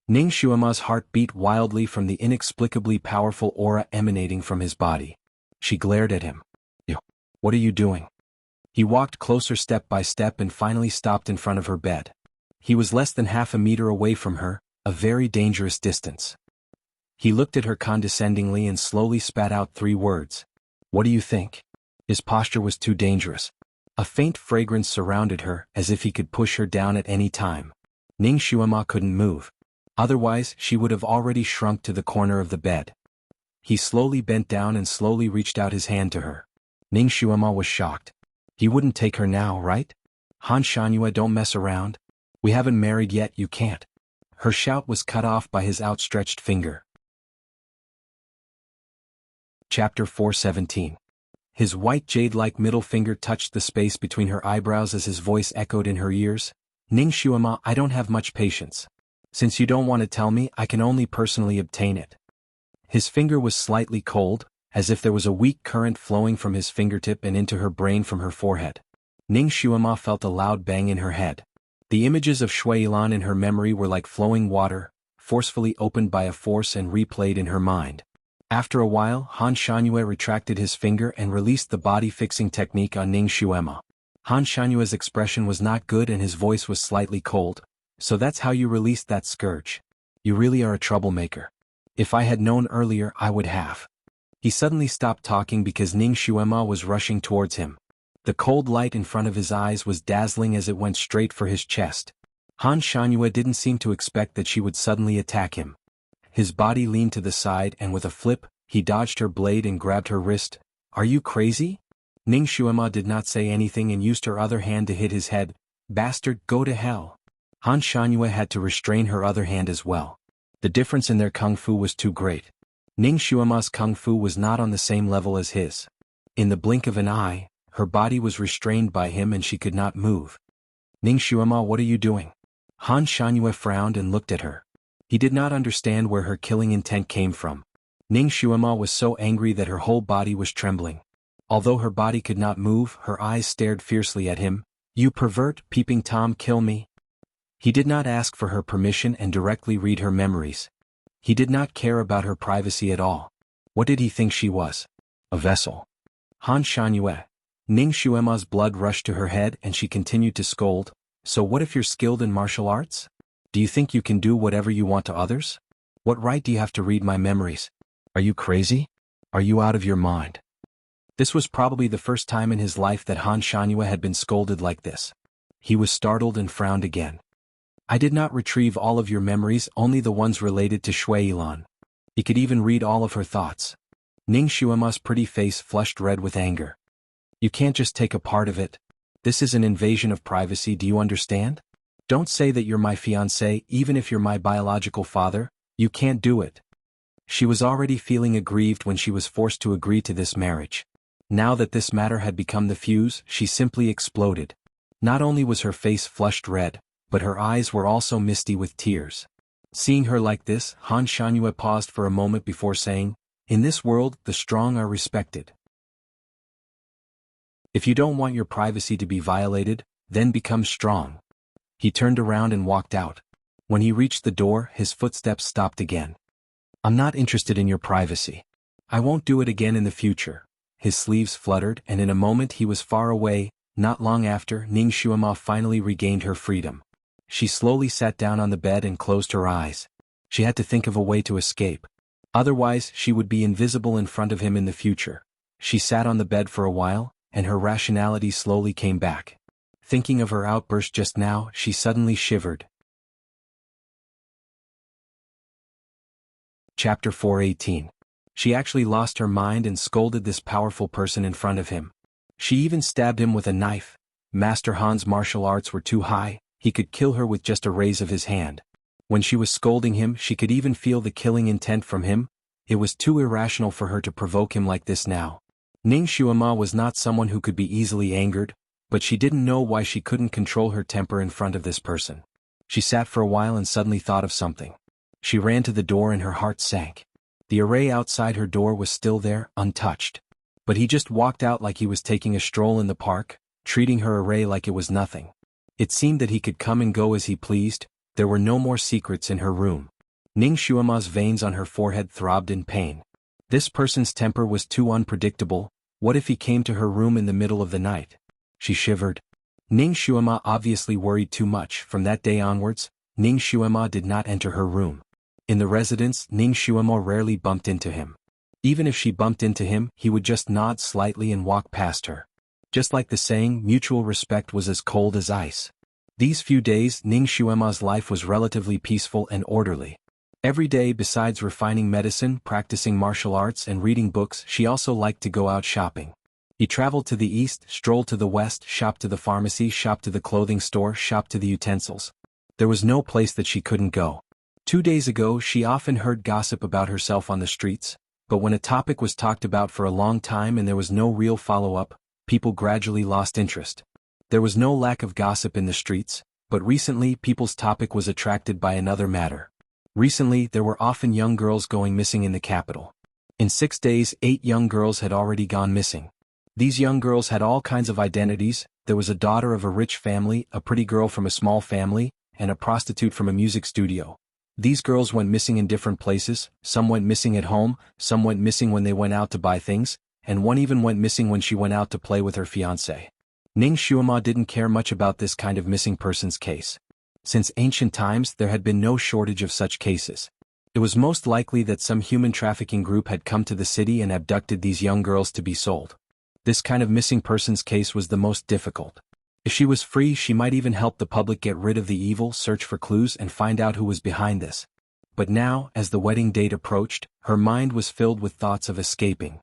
Ning Xuema's heart beat wildly from the inexplicably powerful aura emanating from his body. She glared at him. What are you doing? He walked closer step by step and finally stopped in front of her bed. He was less than half a meter away from her, a very dangerous distance. He looked at her condescendingly and slowly spat out 3 words. What do you think? His posture was too dangerous. A faint fragrance surrounded her, as if he could push her down at any time. Ning Xuema couldn't move. Otherwise, she would have already shrunk to the corner of the bed. He slowly bent down and slowly reached out his hand to her. Ning Xuema was shocked. He wouldn't take her now, right? Han Shanhua, don't mess around. We haven't married yet, you can't. Her shout was cut off by his outstretched finger. Chapter 4:17. His white jade-like middle finger touched the space between her eyebrows as his voice echoed in her ears. Ning Xuema, I don't have much patience. Since you don't want to tell me, I can only personally obtain it. His finger was slightly cold, as if there was a weak current flowing from his fingertip and into her brain from her forehead. Ning Xuema felt a loud bang in her head. The images of Shui Yilan in her memory were like flowing water, forcefully opened by a force and replayed in her mind. After a while, Han Shanhua retracted his finger and released the body-fixing technique on Ning Xuema. Han Shanhua's expression was not good and his voice was slightly cold. So that's how you released that scourge. You really are a troublemaker. If I had known earlier, I would have. He suddenly stopped talking because Ning Xuema was rushing towards him. The cold light in front of his eyes was dazzling as it went straight for his chest. Han Shanhua didn't seem to expect that she would suddenly attack him. His body leaned to the side and with a flip, he dodged her blade and grabbed her wrist. Are you crazy? Ning Xuema did not say anything and used her other hand to hit his head. Bastard, go to hell. Han Shangyue had to restrain her other hand as well. The difference in their kung fu was too great. Ning Xuema's kung fu was not on the same level as his. In the blink of an eye, her body was restrained by him and she could not move. Ning Xuema, what are you doing? Han Shangyue frowned and looked at her. He did not understand where her killing intent came from. Ning Xuema was so angry that her whole body was trembling. Although her body could not move, her eyes stared fiercely at him. You pervert, peeping Tom, kill me. He did not ask for her permission and directly read her memories. He did not care about her privacy at all. What did he think she was? A vessel. Han Shangyue. Ning Xuema's blood rushed to her head and she continued to scold. So what if you're skilled in martial arts? Do you think you can do whatever you want to others? What right do you have to read my memories? Are you crazy? Are you out of your mind? This was probably the first time in his life that Han Shangyue had been scolded like this. He was startled and frowned again. I did not retrieve all of your memories, only the ones related to Shui Yilan. He could even read all of her thoughts. Ning Xuema's pretty face flushed red with anger. You can't just take a part of it. This is an invasion of privacy, do you understand? Don't say that you're my fiancé, even if you're my biological father. You can't do it. She was already feeling aggrieved when she was forced to agree to this marriage. Now that this matter had become the fuse, she simply exploded. Not only was her face flushed red, but her eyes were also misty with tears. Seeing her like this, Han Shangyue paused for a moment before saying, in this world, the strong are respected. If you don't want your privacy to be violated, then become strong. He turned around and walked out. When he reached the door, his footsteps stopped again. I'm not interested in your privacy. I won't do it again in the future. His sleeves fluttered and in a moment he was far away. Not long after, Ning Xuema finally regained her freedom. She slowly sat down on the bed and closed her eyes. She had to think of a way to escape. Otherwise, she would be invisible in front of him in the future. She sat on the bed for a while, and her rationality slowly came back. Thinking of her outburst just now, she suddenly shivered. Chapter 418. She actually lost her mind and scolded this powerful person in front of him. She even stabbed him with a knife. Master Han's martial arts were too high, he could kill her with just a raise of his hand. When she was scolding him, she could even feel the killing intent from him. It was too irrational for her to provoke him like this now. Ning Xuema was not someone who could be easily angered, but she didn't know why she couldn't control her temper in front of this person. She sat for a while and suddenly thought of something. She ran to the door and her heart sank. The array outside her door was still there, untouched. But he just walked out like he was taking a stroll in the park, treating her array like it was nothing. It seemed that he could come and go as he pleased. There were no more secrets in her room. Ning Xuema's veins on her forehead throbbed in pain. This person's temper was too unpredictable. What if he came to her room in the middle of the night? She shivered. Ning Xuema obviously worried too much. From that day onwards, Ning Xuema did not enter her room. In the residence, Ning Xuema rarely bumped into him. Even if she bumped into him, he would just nod slightly and walk past her. Just like the saying, mutual respect was as cold as ice. These few days, Ning Xuema's life was relatively peaceful and orderly. Every day, besides refining medicine, practicing martial arts and reading books, she also liked to go out shopping. He traveled to the east, strolled to the west, shopped to the pharmacy, shopped to the clothing store, shopped to the utensils. There was no place that she couldn't go. 2 days ago, she often heard gossip about herself on the streets, but when a topic was talked about for a long time and there was no real follow-up, people gradually lost interest. There was no lack of gossip in the streets, but recently people's topic was attracted by another matter. Recently, there were often young girls going missing in the capital. In 6 days, 8 young girls had already gone missing. These young girls had all kinds of identities. There was a daughter of a rich family, a pretty girl from a small family, and a prostitute from a music studio. These girls went missing in different places. Some went missing at home, some went missing when they went out to buy things, and one even went missing when she went out to play with her fiancé. Ning Xuema didn't care much about this kind of missing persons case. Since ancient times, there had been no shortage of such cases. It was most likely that some human trafficking group had come to the city and abducted these young girls to be sold. This kind of missing persons case was the most difficult. If she was free, she might even help the public get rid of the evil, search for clues and find out who was behind this. But now, as the wedding date approached, her mind was filled with thoughts of escaping.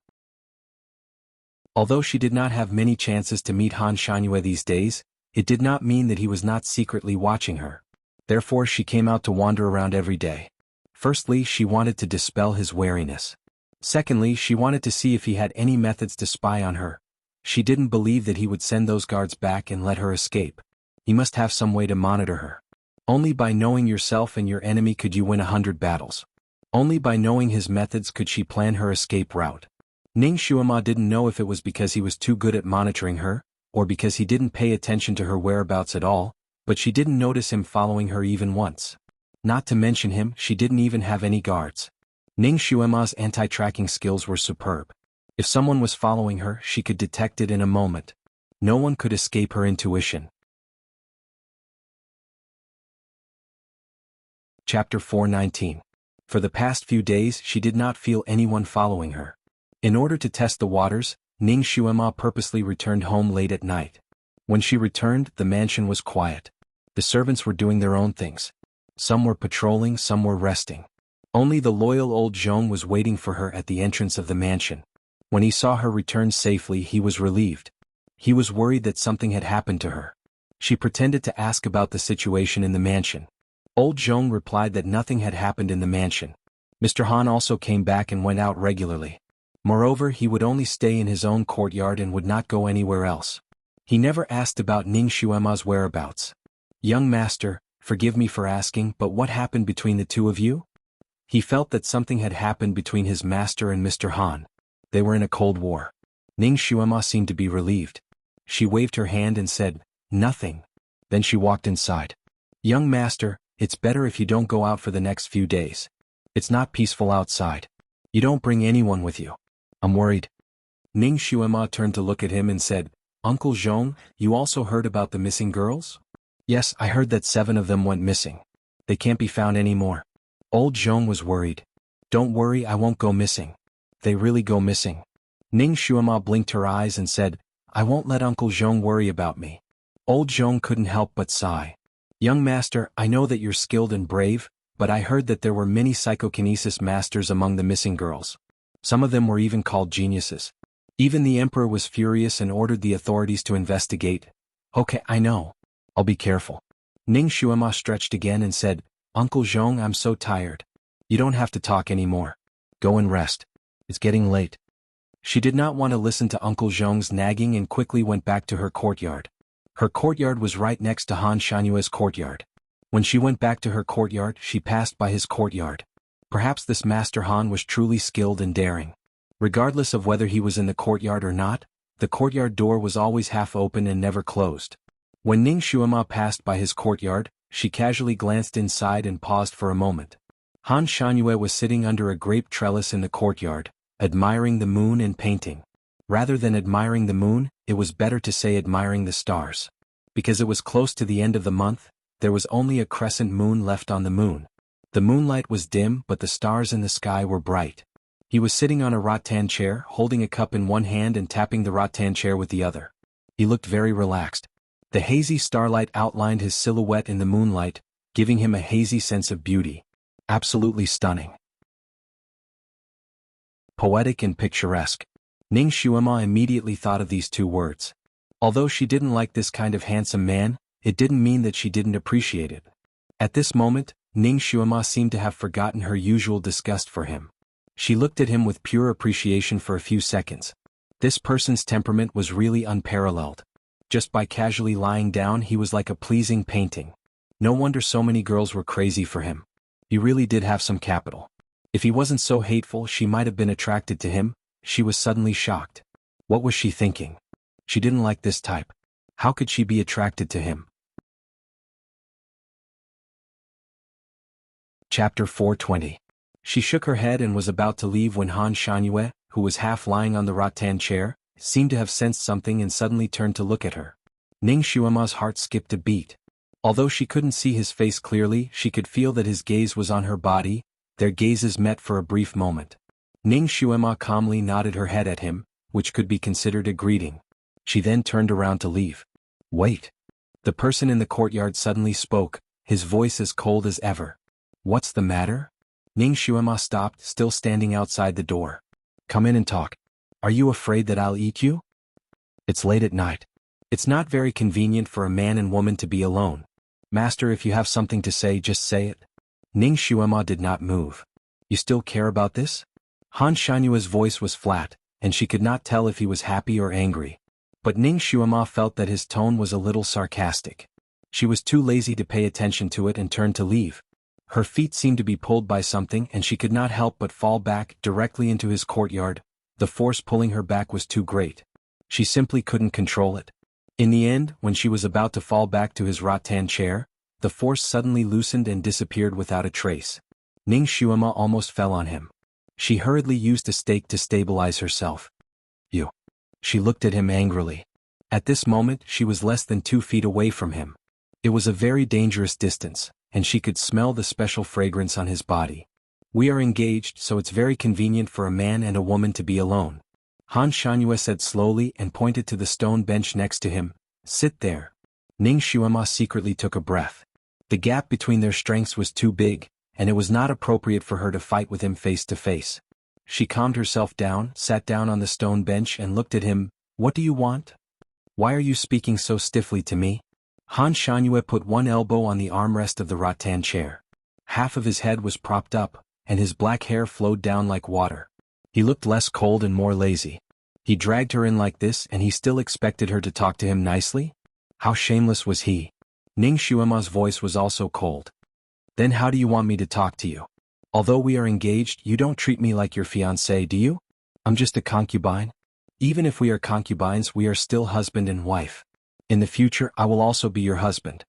Although she did not have many chances to meet Han Shangyue these days, it did not mean that he was not secretly watching her. Therefore she came out to wander around every day. Firstly, she wanted to dispel his wariness. Secondly, she wanted to see if he had any methods to spy on her. She didn't believe that he would send those guards back and let her escape. He must have some way to monitor her. Only by knowing yourself and your enemy could you win 100 battles. Only by knowing his methods could she plan her escape route. Ning Xuema didn't know if it was because he was too good at monitoring her, or because he didn't pay attention to her whereabouts at all, but she didn't notice him following her even once. Not to mention him, she didn't even have any guards. Ning Xuema's anti-tracking skills were superb. If someone was following her, she could detect it in a moment. No one could escape her intuition. Chapter 419. For the past few days she did not feel anyone following her. In order to test the waters, Ning Xuema purposely returned home late at night. When she returned, the mansion was quiet. The servants were doing their own things. Some were patrolling, some were resting. Only the loyal old Zhong was waiting for her at the entrance of the mansion. When he saw her return safely, he was relieved. He was worried that something had happened to her. She pretended to ask about the situation in the mansion. Old Zhong replied that nothing had happened in the mansion. Mr. Han also came back and went out regularly. Moreover, he would only stay in his own courtyard and would not go anywhere else. He never asked about Ning Xuema's whereabouts. Young master, forgive me for asking, but what happened between the two of you? He felt that something had happened between his master and Mr. Han. They were in a cold war. Ning Xuema seemed to be relieved. She waved her hand and said, "Nothing." Then she walked inside. "Young master, it's better if you don't go out for the next few days. It's not peaceful outside. You don't bring anyone with you. I'm worried." Ning Xuema turned to look at him and said, "Uncle Zhong, you also heard about the missing girls?" "Yes, I heard that 7 of them went missing. They can't be found anymore." Old Zhong was worried. "Don't worry, I won't go missing." "They really go missing?" Ning Xuema blinked her eyes and said, "I won't let Uncle Zhong worry about me." Old Zhong couldn't help but sigh. "Young master, I know that you're skilled and brave, but I heard that there were many psychokinesis masters among the missing girls. Some of them were even called geniuses. Even the emperor was furious and ordered the authorities to investigate." "Okay, I know. I'll be careful." Ning Xuema stretched again and said, "Uncle Zhong, I'm so tired. You don't have to talk anymore. Go and rest. It's getting late." She did not want to listen to Uncle Zhong's nagging and quickly went back to her courtyard. Her courtyard was right next to Han Shanyue's courtyard. When she went back to her courtyard, she passed by his courtyard. Perhaps this Master Han was truly skilled and daring. Regardless of whether he was in the courtyard or not, the courtyard door was always half open and never closed. When Ning Xuema passed by his courtyard, she casually glanced inside and paused for a moment. Han Shanyue was sitting under a grape trellis in the courtyard, admiring the moon and painting. Rather than admiring the moon, it was better to say admiring the stars. Because it was close to the end of the month, there was only a crescent moon left on the moon. The moonlight was dim, but the stars in the sky were bright. He was sitting on a rattan chair, holding a cup in one hand and tapping the rattan chair with the other. He looked very relaxed. The hazy starlight outlined his silhouette in the moonlight, giving him a hazy sense of beauty. Absolutely stunning. Poetic and picturesque. Ning Xuema immediately thought of these 2 words. Although she didn't like this kind of handsome man, it didn't mean that she didn't appreciate it. At this moment, Ning Xuema seemed to have forgotten her usual disgust for him. She looked at him with pure appreciation for a few seconds. This person's temperament was really unparalleled. Just by casually lying down, he was like a pleasing painting. No wonder so many girls were crazy for him. He really did have some capital. If he wasn't so hateful, she might have been attracted to him. She was suddenly shocked. What was she thinking? She didn't like this type. How could she be attracted to him? Chapter 420. She shook her head and was about to leave when Han Shanyue, who was half lying on the rattan chair, seemed to have sensed something and suddenly turned to look at her. Ning Xuema's heart skipped a beat. Although she couldn't see his face clearly, she could feel that his gaze was on her body. Their gazes met for a brief moment. Ning Xuema calmly nodded her head at him, which could be considered a greeting. She then turned around to leave. "Wait." The person in the courtyard suddenly spoke, his voice as cold as ever. "What's the matter?" Ning Xuema stopped, still standing outside the door. "Come in and talk. Are you afraid that I'll eat you?" It's late at night. It's not very convenient for a man and woman to be alone. Master, if you have something to say, just say it. Ning Xuema did not move. You still care about this? Han Shanhua's voice was flat, and she could not tell if he was happy or angry. But Ning Xuema felt that his tone was a little sarcastic. She was too lazy to pay attention to it and turned to leave. Her feet seemed to be pulled by something and she could not help but fall back directly into his courtyard. The force pulling her back was too great. She simply couldn't control it. In the end, when she was about to fall back to his rattan chair, the force suddenly loosened and disappeared without a trace. Ning Xuema almost fell on him. She hurriedly used a stake to stabilize herself. You. She looked at him angrily. At this moment she was less than 2 feet away from him. It was a very dangerous distance, and she could smell the special fragrance on his body. We are engaged, so it's very convenient for a man and a woman to be alone. Han Shanhua said slowly and pointed to the stone bench next to him. Sit there. Ning Xuema secretly took a breath. The gap between their strengths was too big, and it was not appropriate for her to fight with him face to face. She calmed herself down, sat down on the stone bench and looked at him. What do you want? Why are you speaking so stiffly to me? Han Shanhua put one elbow on the armrest of the rattan chair. Half of his head was propped up, and his black hair flowed down like water. He looked less cold and more lazy. He dragged her in like this and he still expected her to talk to him nicely? How shameless was he? Ning Xuema's voice was also cold. Then how do you want me to talk to you? Although we are engaged, you don't treat me like your fiancé, do you? I'm just a concubine. Even if we are concubines, we are still husband and wife. In the future, I will also be your husband.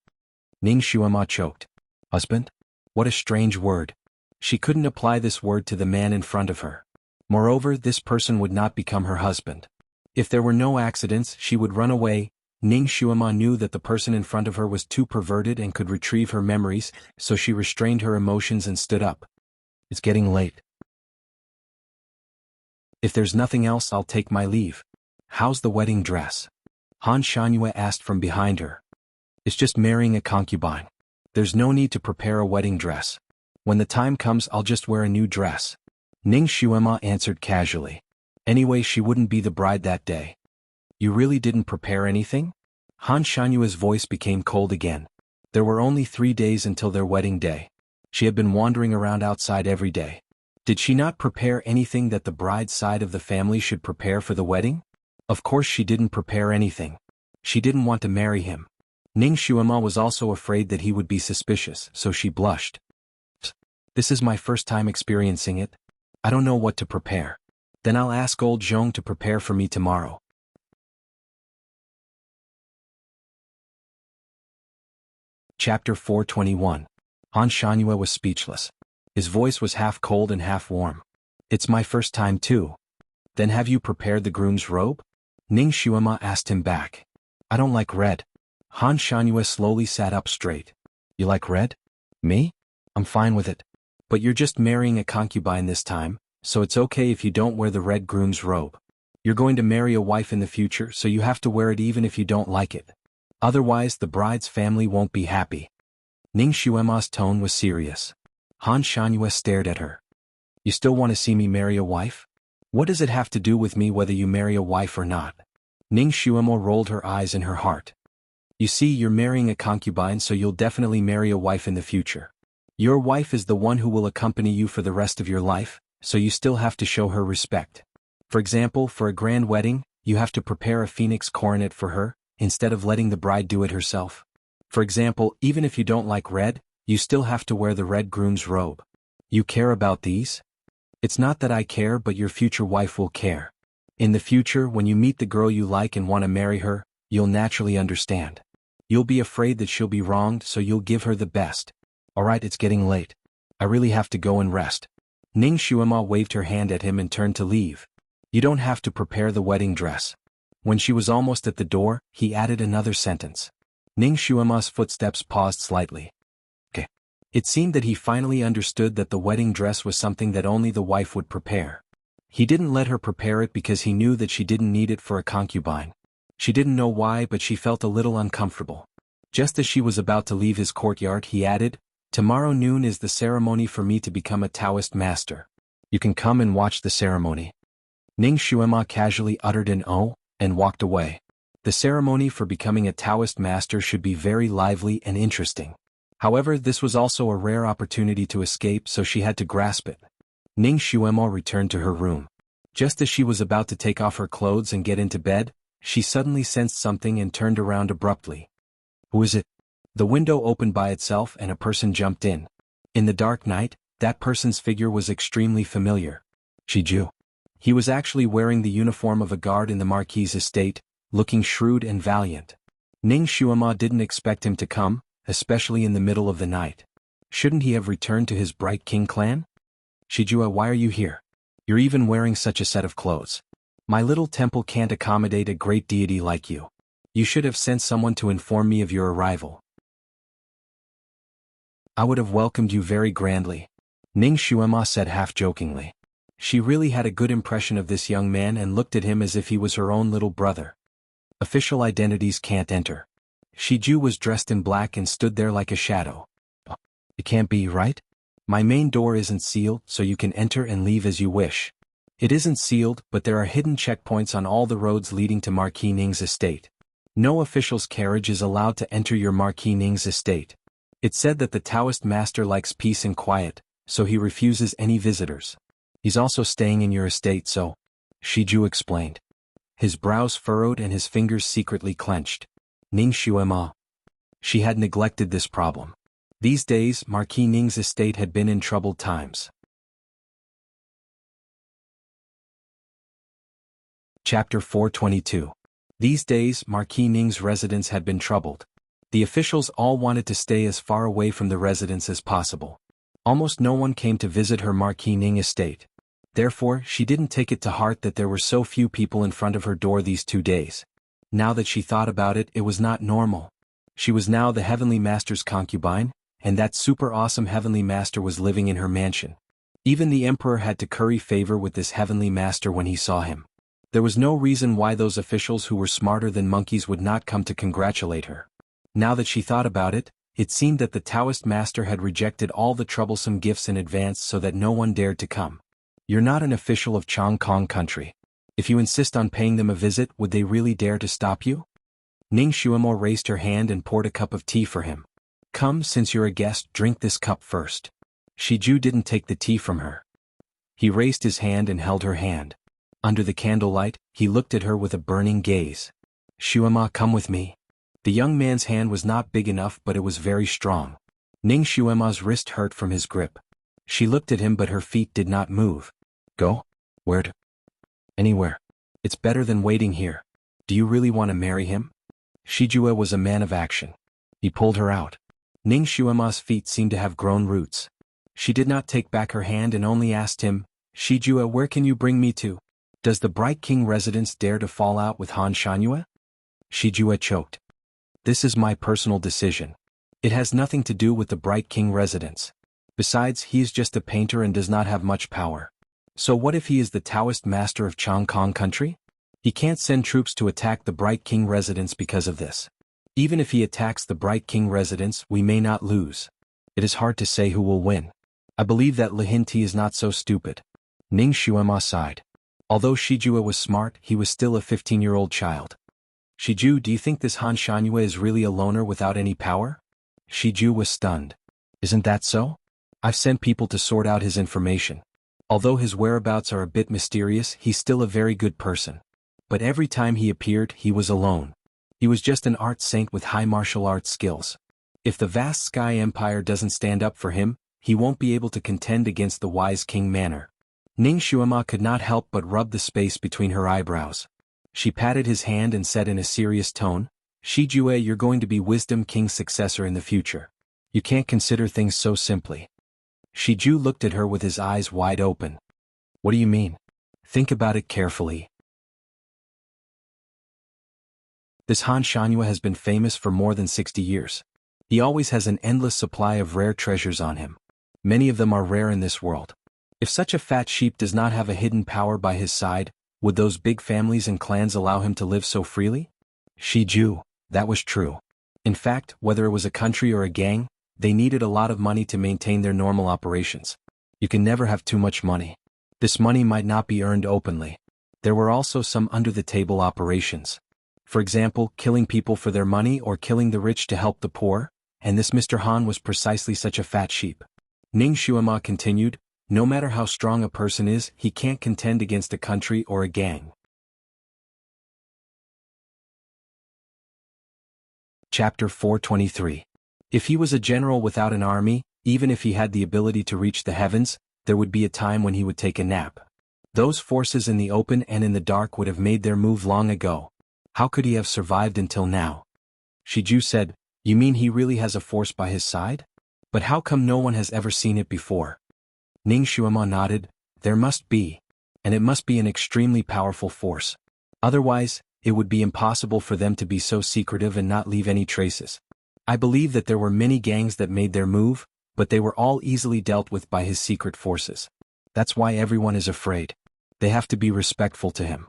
Ning Xuema choked. Husband? What a strange word. She couldn't apply this word to the man in front of her. Moreover, this person would not become her husband. If there were no accidents, she would run away. Ning Xuema knew that the person in front of her was too perverted and could retrieve her memories, so she restrained her emotions and stood up. It's getting late. If there's nothing else, I'll take my leave. How's the wedding dress? Han Shanhua asked from behind her. It's just marrying a concubine. There's no need to prepare a wedding dress. When the time comes, I'll just wear a new dress. Ning Xuema answered casually. Anyway, she wouldn't be the bride that day. You really didn't prepare anything? Han Shanhua's voice became cold again. There were only 3 days until their wedding day. She had been wandering around outside every day. Did she not prepare anything that the bride's side of the family should prepare for the wedding? Of course she didn't prepare anything. She didn't want to marry him. Ning Xuema was also afraid that he would be suspicious, so she blushed. This is my first time experiencing it. I don't know what to prepare. Then I'll ask old Zhong to prepare for me tomorrow. Chapter 421. Han Shanhua was speechless. His voice was half cold and half warm. It's my first time too. Then have you prepared the groom's robe? Ning Xuema asked him back. I don't like red. Han Shanhua slowly sat up straight. You like red? Me? I'm fine with it. But you're just marrying a concubine this time, so it's okay if you don't wear the red groom's robe. You're going to marry a wife in the future, so you have to wear it even if you don't like it. Otherwise, the bride's family won't be happy. Ning Xuema's tone was serious. Han Shanhua stared at her. You still want to see me marry a wife? What does it have to do with me whether you marry a wife or not? Ning Xuema rolled her eyes in her heart. You see, you're marrying a concubine, so you'll definitely marry a wife in the future. Your wife is the one who will accompany you for the rest of your life, so you still have to show her respect. For example, for a grand wedding, you have to prepare a phoenix coronet for her, instead of letting the bride do it herself. For example, even if you don't like red, you still have to wear the red groom's robe. You care about these? It's not that I care, but your future wife will care. In the future, when you meet the girl you like and want to marry her, you'll naturally understand. You'll be afraid that she'll be wronged, so you'll give her the best. Alright, it's getting late. I really have to go and rest. Ning Xuema waved her hand at him and turned to leave. You don't have to prepare the wedding dress. When she was almost at the door, he added another sentence. Ning Xuema's footsteps paused slightly. Okay. It seemed that he finally understood that the wedding dress was something that only the wife would prepare. He didn't let her prepare it because he knew that she didn't need it for a concubine. She didn't know why, but she felt a little uncomfortable. Just as she was about to leave his courtyard, he added, Tomorrow noon is the ceremony for me to become a Taoist master. You can come and watch the ceremony. Ning Xuema casually uttered an "oh," and walked away. The ceremony for becoming a Taoist master should be very lively and interesting. However, this was also a rare opportunity to escape, so she had to grasp it. Ning Xuemo returned to her room. Just as she was about to take off her clothes and get into bed, she suddenly sensed something and turned around abruptly. Who is it? The window opened by itself and a person jumped in. In the dark night, that person's figure was extremely familiar. Shiju. He was actually wearing the uniform of a guard in the Marquis's estate, looking shrewd and valiant. Ning Xuemo didn't expect him to come, especially in the middle of the night. Shouldn't he have returned to his Bright King clan? Shijua, why are you here? You're even wearing such a set of clothes. My little temple can't accommodate a great deity like you. You should have sent someone to inform me of your arrival. I would have welcomed you very grandly, Ning Xuemo said half-jokingly. She really had a good impression of this young man and looked at him as if he was her own little brother. Official identities can't enter. Shiju was dressed in black and stood there like a shadow. It can't be, right? My main door isn't sealed, so you can enter and leave as you wish. It isn't sealed, but there are hidden checkpoints on all the roads leading to Marquis Ning's estate. No official's carriage is allowed to enter your Marquis Ning's estate. It's said that the Taoist master likes peace and quiet, so he refuses any visitors. He's also staying in your estate, so, Shiju explained. His brows furrowed and his fingers secretly clenched. Ning Xuemo. She had neglected this problem. These days, Marquis Ning's estate had been in troubled times. Chapter 422. These days, Marquis Ning's residence had been troubled. The officials all wanted to stay as far away from the residence as possible. Almost no one came to visit her Marquis Ning estate. Therefore, she didn't take it to heart that there were so few people in front of her door these 2 days. Now that she thought about it, it was not normal. She was now the Heavenly Master's concubine, and that super awesome Heavenly Master was living in her mansion. Even the Emperor had to curry favor with this Heavenly Master when he saw him. There was no reason why those officials who were smarter than monkeys would not come to congratulate her. Now that she thought about it, it seemed that the Taoist master had rejected all the troublesome gifts in advance so that no one dared to come. You're not an official of Changkong country. If you insist on paying them a visit, would they really dare to stop you? Ning Xuemo raised her hand and poured a cup of tea for him. Come, since you're a guest, drink this cup first. Shiju didn't take the tea from her. He raised his hand and held her hand. Under the candlelight, he looked at her with a burning gaze. Xuemo, come with me. The young man's hand was not big enough, but it was very strong. Ning Xuemo's wrist hurt from his grip. She looked at him, but her feet did not move. Go? Where to? Anywhere. It's better than waiting here. Do you really want to marry him? Shijue was a man of action. He pulled her out. Ning Xuemo's feet seemed to have grown roots. She did not take back her hand and only asked him, Shijue, where can you bring me to? Does the Bright King residence dare to fall out with Han Shanyue? Shijue choked. This is my personal decision. It has nothing to do with the Bright King residence. Besides, he is just a painter and does not have much power. So what if he is the Taoist master of Changkong country? He can't send troops to attack the Bright King residence because of this. Even if he attacks the Bright King residence, we may not lose. It is hard to say who will win. I believe that Lihinti is not so stupid. Ning Xuemo sighed. Although Shijue was smart, he was still a 15-year-old child. Shiju, do you think this Han Shanyue is really a loner without any power? Shiju was stunned. Isn't that so? I've sent people to sort out his information. Although his whereabouts are a bit mysterious, he's still a very good person. But every time he appeared, he was alone. He was just an art saint with high martial arts skills. If the vast Sky Empire doesn't stand up for him, he won't be able to contend against the wise King Manor. Ning Xuemo could not help but rub the space between her eyebrows. She patted his hand and said in a serious tone, Shijue, you're going to be Wisdom King's successor in the future. You can't consider things so simply. Shiju looked at her with his eyes wide open. What do you mean? Think about it carefully. This Han Shanyue has been famous for more than 60 years. He always has an endless supply of rare treasures on him. Many of them are rare in this world. If such a fat sheep does not have a hidden power by his side, would those big families and clans allow him to live so freely? Shiju, that was true. In fact, whether it was a country or a gang, they needed a lot of money to maintain their normal operations. You can never have too much money. This money might not be earned openly. There were also some under-the-table operations. For example, killing people for their money or killing the rich to help the poor, and this Mr. Han was precisely such a fat sheep. Ning Xuema continued, no matter how strong a person is, he can't contend against a country or a gang. Chapter 423. If he was a general without an army, even if he had the ability to reach the heavens, there would be a time when he would take a nap. Those forces in the open and in the dark would have made their move long ago. How could he have survived until now? Shiju said, you mean he really has a force by his side? But how come no one has ever seen it before? Ning Xuema nodded, there must be. And it must be an extremely powerful force. Otherwise, it would be impossible for them to be so secretive and not leave any traces. I believe that there were many gangs that made their move, but they were all easily dealt with by his secret forces. That's why everyone is afraid. They have to be respectful to him.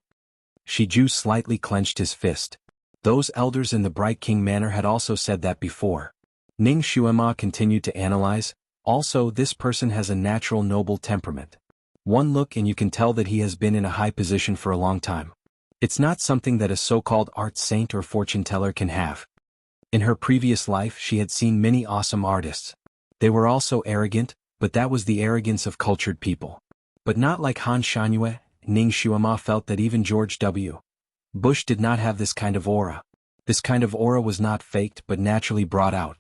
Shiju slightly clenched his fist. Those elders in the Bright King Manor had also said that before. Ning Xuema continued to analyze, also this person has a natural noble temperament. One look and you can tell that he has been in a high position for a long time. It's not something that a so-called art saint or fortune teller can have. In her previous life she had seen many awesome artists. They were also arrogant, but that was the arrogance of cultured people. But not like Han Shangyue. Ning Xuema felt that even George W. Bush did not have this kind of aura. This kind of aura was not faked but naturally brought out.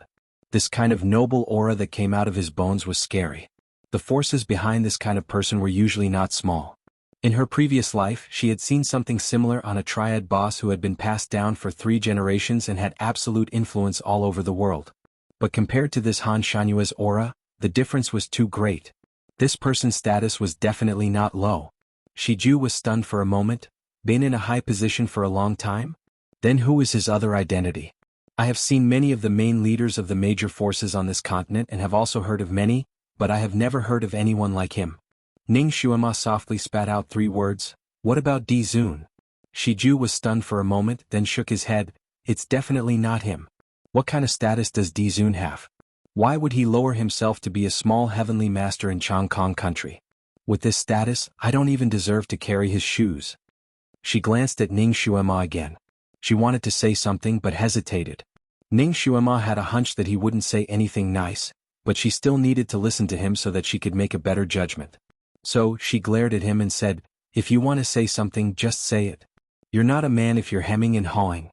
This kind of noble aura that came out of his bones was scary. The forces behind this kind of person were usually not small. In her previous life, she had seen something similar on a triad boss who had been passed down for 3 generations and had absolute influence all over the world. But compared to this Han Shanyue's aura, the difference was too great. This person's status was definitely not low. Shiju was stunned for a moment. Been in a high position for a long time? Then who is his other identity? I have seen many of the main leaders of the major forces on this continent and have also heard of many, but I have never heard of anyone like him. Ning Xuema softly spat out 3 words, what about Di Zun? Shiju was stunned for a moment, then shook his head, it's definitely not him. What kind of status does Di Zun have? Why would he lower himself to be a small heavenly master in Changkong country? With this status, I don't even deserve to carry his shoes. She glanced at Ning Xuema again. She wanted to say something but hesitated. Ning Xuema had a hunch that he wouldn't say anything nice, but she still needed to listen to him so that she could make a better judgment. So, she glared at him and said, if you want to say something, just say it. You're not a man if you're hemming and hawing.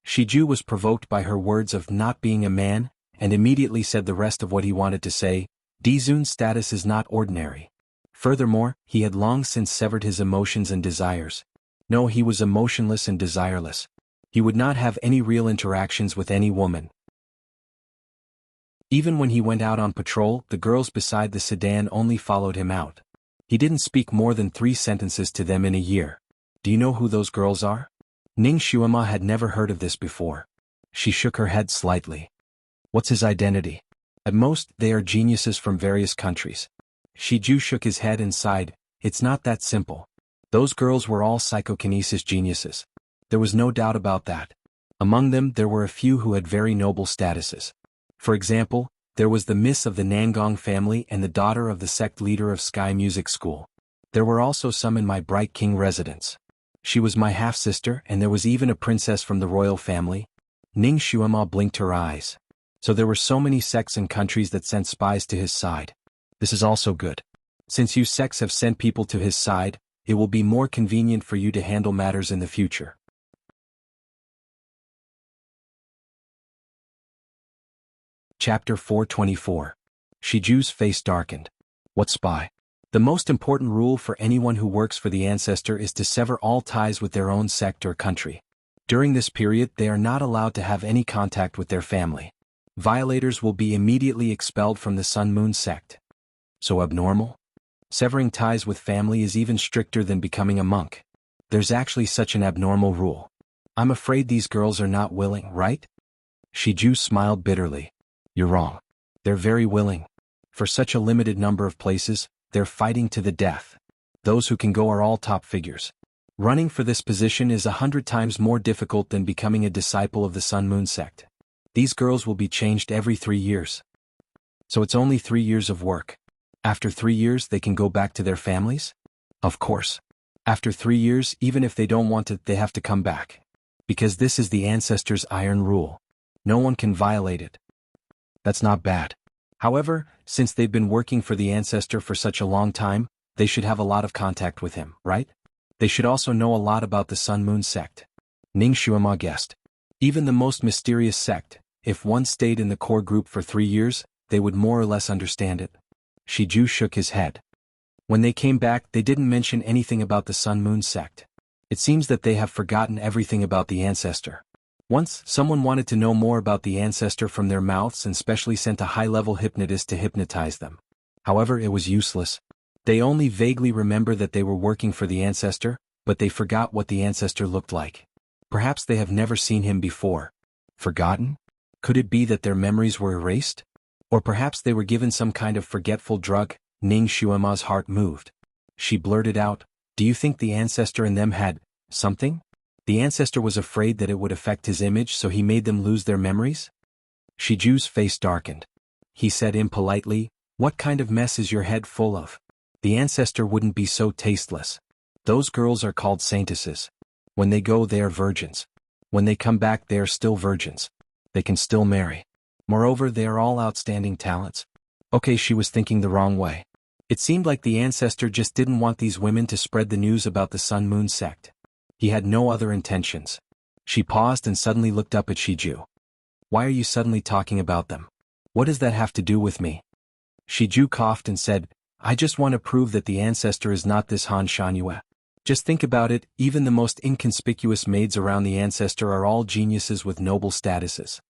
Shiju was provoked by her words of not being a man, and immediately said the rest of what he wanted to say, Di Zun's status is not ordinary. Furthermore, he had long since severed his emotions and desires. No, he was emotionless and desireless. He would not have any real interactions with any woman. Even when he went out on patrol, the girls beside the sedan only followed him out. He didn't speak more than 3 sentences to them in a year. Do you know who those girls are? Ning Xuema had never heard of this before. She shook her head slightly. What's his identity? At most, they are geniuses from various countries. Shiju shook his head and sighed, it's not that simple. Those girls were all psychokinesis geniuses. There was no doubt about that. Among them there were a few who had very noble statuses. For example, there was the miss of the Nangong family and the daughter of the sect leader of Sky Music School. There were also some in my Bright King residence. She was my half-sister and there was even a princess from the royal family. Ning Xuema blinked her eyes. So there were so many sects and countries that sent spies to his side. This is also good. Since you sects have sent people to his side, it will be more convenient for you to handle matters in the future. Chapter 424. Shiju's face darkened. What spy? The most important rule for anyone who works for the ancestor is to sever all ties with their own sect or country. During this period they are not allowed to have any contact with their family. Violators will be immediately expelled from the Sun Moon sect. So abnormal? Severing ties with family is even stricter than becoming a monk. There's actually such an abnormal rule. I'm afraid these girls are not willing, right? Shiju smiled bitterly. You're wrong. They're very willing. For such a limited number of places, they're fighting to the death. Those who can go are all top figures. Running for this position is 100 times more difficult than becoming a disciple of the Sun Moon sect. These girls will be changed every 3 years. So it's only 3 years of work. After 3 years they can go back to their families? Of course. After 3 years, even if they don't want it, they have to come back. Because this is the ancestors' iron rule. No one can violate it. That's not bad. However, since they've been working for the ancestor for such a long time, they should have a lot of contact with him, right? They should also know a lot about the Sun Moon sect. Ning Xuema guessed. Even the most mysterious sect, if one stayed in the core group for 3 years, they would more or less understand it. Shiju shook his head. When they came back, they didn't mention anything about the Sun Moon sect. It seems that they have forgotten everything about the ancestor. Once, someone wanted to know more about the ancestor from their mouths and specially sent a high-level hypnotist to hypnotize them. However, it was useless. They only vaguely remember that they were working for the ancestor, but they forgot what the ancestor looked like. Perhaps they have never seen him before. Forgotten? Could it be that their memories were erased? Or perhaps they were given some kind of forgetful drug? Ning Xuema's heart moved. She blurted out, "Do you think the ancestor and them had something? The ancestor was afraid that it would affect his image, so he made them lose their memories?" Shiju's face darkened. He said impolitely, "What kind of mess is your head full of? The ancestor wouldn't be so tasteless. Those girls are called saintesses. When they go, they are virgins. When they come back, they are still virgins. They can still marry. Moreover, they are all outstanding talents." Okay, she was thinking the wrong way. It seemed like the ancestor just didn't want these women to spread the news about the Sun Moon sect. He had no other intentions. She paused and suddenly looked up at Shiju. "Why are you suddenly talking about them? What does that have to do with me?" Shiju coughed and said, "I just want to prove that the ancestor is not this Han Shanyue. Just think about it, even the most inconspicuous maids around the ancestor are all geniuses with noble statuses.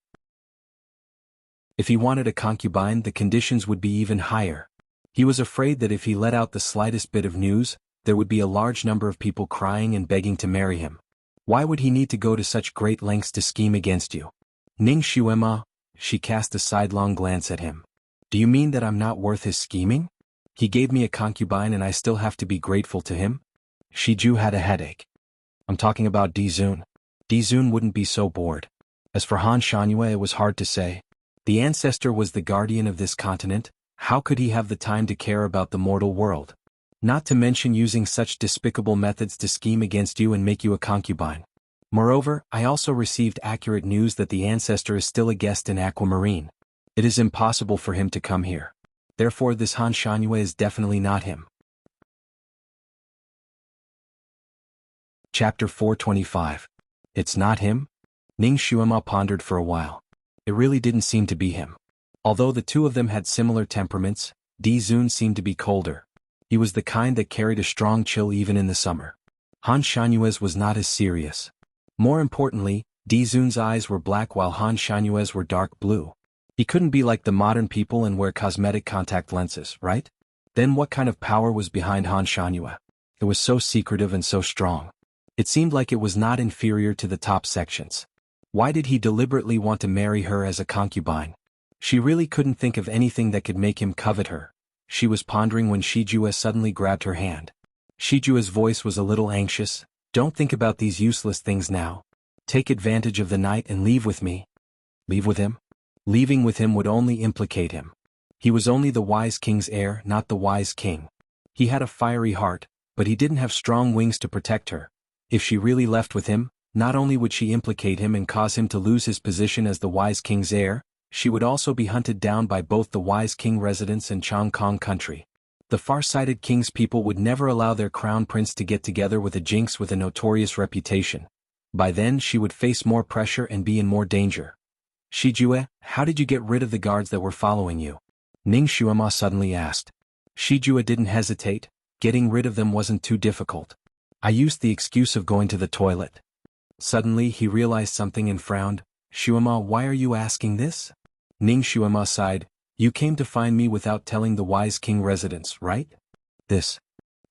If he wanted a concubine, the conditions would be even higher. He was afraid that if he let out the slightest bit of news, there would be a large number of people crying and begging to marry him. Why would he need to go to such great lengths to scheme against you?" Ning Xuema, she cast a sidelong glance at him. "Do you mean that I'm not worth his scheming? He gave me a concubine and I still have to be grateful to him?" Shiju had a headache. "I'm talking about Dizun. Dizun wouldn't be so bored. As for Han Shanyue, it was hard to say. The ancestor was the guardian of this continent. How could he have the time to care about the mortal world? Not to mention using such despicable methods to scheme against you and make you a concubine. Moreover, I also received accurate news that the ancestor is still a guest in Aquamarine. It is impossible for him to come here. Therefore this Han Shanyue is definitely not him." Chapter 425. It's not him? Ning Xuema pondered for a while. It really didn't seem to be him. Although the two of them had similar temperaments, Dizun seemed to be colder. He was the kind that carried a strong chill even in the summer. Han Shanyue's was not as serious. More importantly, Dizun's eyes were black while Han Shanyue's were dark blue. He couldn't be like the modern people and wear cosmetic contact lenses, right? Then what kind of power was behind Han Shanyue? It was so secretive and so strong. It seemed like it was not inferior to the top sections. Why did he deliberately want to marry her as a concubine? She really couldn't think of anything that could make him covet her. She was pondering when Shijue suddenly grabbed her hand. Shijue's voice was a little anxious. "Don't think about these useless things now. Take advantage of the night and leave with me." Leave with him? Leaving with him would only implicate him. He was only the wise king's heir, not the wise king. He had a fiery heart, but he didn't have strong wings to protect her. If she really left with him, not only would she implicate him and cause him to lose his position as the wise king's heir, she would also be hunted down by both the wise king residents and Chong Kong country. The far-sighted king's people would never allow their crown prince to get together with a jinx with a notorious reputation. By then she would face more pressure and be in more danger. "Shijue, how did you get rid of the guards that were following you?" Ning Xuema suddenly asked. Shijue didn't hesitate. Getting rid of them wasn't too difficult. "I used the excuse of going to the toilet." Suddenly he realized something and frowned. "Xuema, why are you asking this?" Ning Xuema sighed. "You came to find me without telling the wise king residents, right?" "This."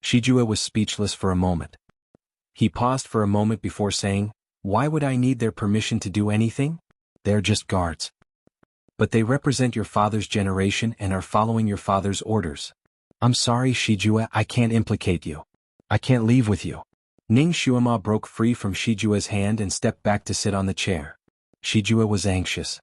Shijue was speechless for a moment. He paused for a moment before saying, "Why would I need their permission to do anything? They're just guards." "But they represent your father's generation and are following your father's orders." "I'm sorry, Shijue, I can't implicate you. I can't leave with you." Ning Xuema broke free from Shijue's hand and stepped back to sit on the chair. Shijue was anxious.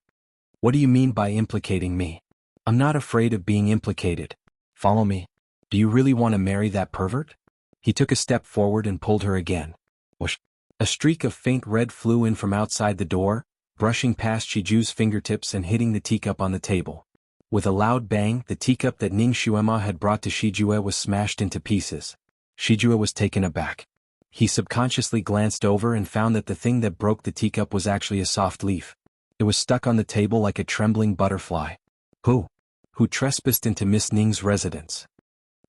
"What do you mean by implicating me?" "I'm not afraid of being implicated. Follow me. Do you really want to marry that pervert?" He took a step forward and pulled her again. Whoosh. A streak of faint red flew in from outside the door, brushing past Shiju's fingertips and hitting the teacup on the table. With a loud bang, the teacup that Ning Xuema had brought to Shijue was smashed into pieces. Shijue was taken aback. He subconsciously glanced over and found that the thing that broke the teacup was actually a soft leaf. It was stuck on the table like a trembling butterfly. Who trespassed into Miss Ning's residence?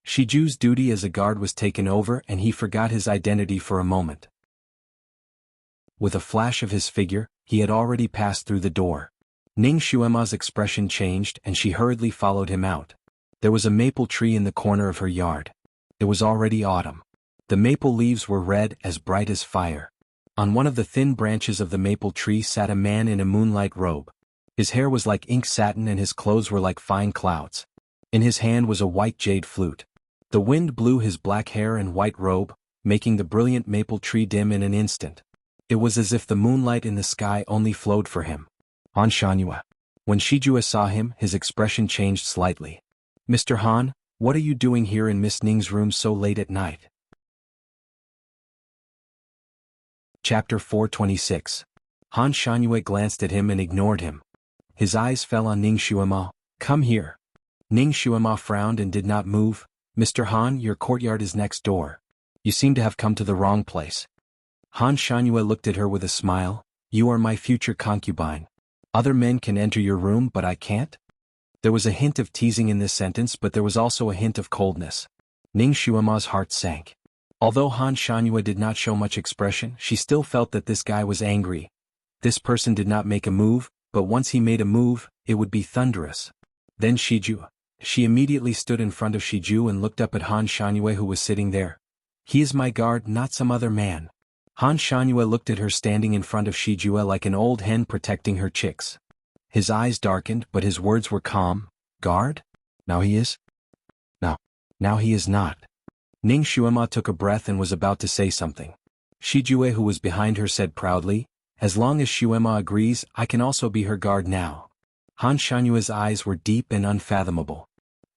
Shiju's duty as a guard was taken over and he forgot his identity for a moment. With a flash of his figure, he had already passed through the door. Ning Xuema's expression changed and she hurriedly followed him out. There was a maple tree in the corner of her yard. It was already autumn. The maple leaves were red, as bright as fire. On one of the thin branches of the maple tree sat a man in a moonlight robe. His hair was like ink satin and his clothes were like fine clouds. In his hand was a white jade flute. The wind blew his black hair and white robe, making the brilliant maple tree dim in an instant. It was as if the moonlight in the sky only flowed for him. Han Shanhua. When Shijue saw him, his expression changed slightly. Mr. Han, what are you doing here in Miss Ning's room so late at night? Chapter 426. Han Shanhua glanced at him and ignored him. His eyes fell on Ning Xuema. Come here. Ning Xuema frowned and did not move. Mr. Han, your courtyard is next door. You seem to have come to the wrong place. Han Shanhua looked at her with a smile. You are my future concubine. Other men can enter your room but I can't? There was a hint of teasing in this sentence but there was also a hint of coldness. Ning Xuema's heart sank. Although Han Shanhua did not show much expression, she still felt that this guy was angry. This person did not make a move, but once he made a move, it would be thunderous. Then Shiju. She immediately stood in front of Shiju and looked up at Han Shanhua who was sitting there. He is my guard, not some other man. Han Shanhua looked at her standing in front of Shiju like an old hen protecting her chicks. His eyes darkened but his words were calm. Guard? Now he is? Now he is not. Ning Xuema took a breath and was about to say something. Shijue who was behind her said proudly, as long as Xuema agrees, I can also be her guard now. Han Shanhua's eyes were deep and unfathomable.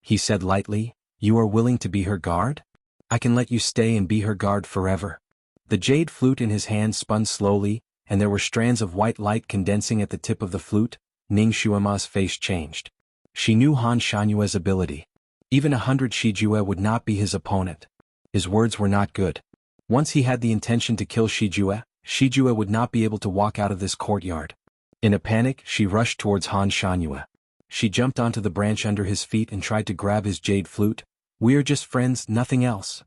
He said lightly, you are willing to be her guard? I can let you stay and be her guard forever. The jade flute in his hand spun slowly, and there were strands of white light condensing at the tip of the flute. Ning Xuema's face changed. She knew Han Shanhua's ability. Even 100 Shijue would not be his opponent. His words were not good. Once he had the intention to kill Shijue, Shijue would not be able to walk out of this courtyard. In a panic, she rushed towards Han Shanhua. She jumped onto the branch under his feet and tried to grab his jade flute. We are just friends, nothing else.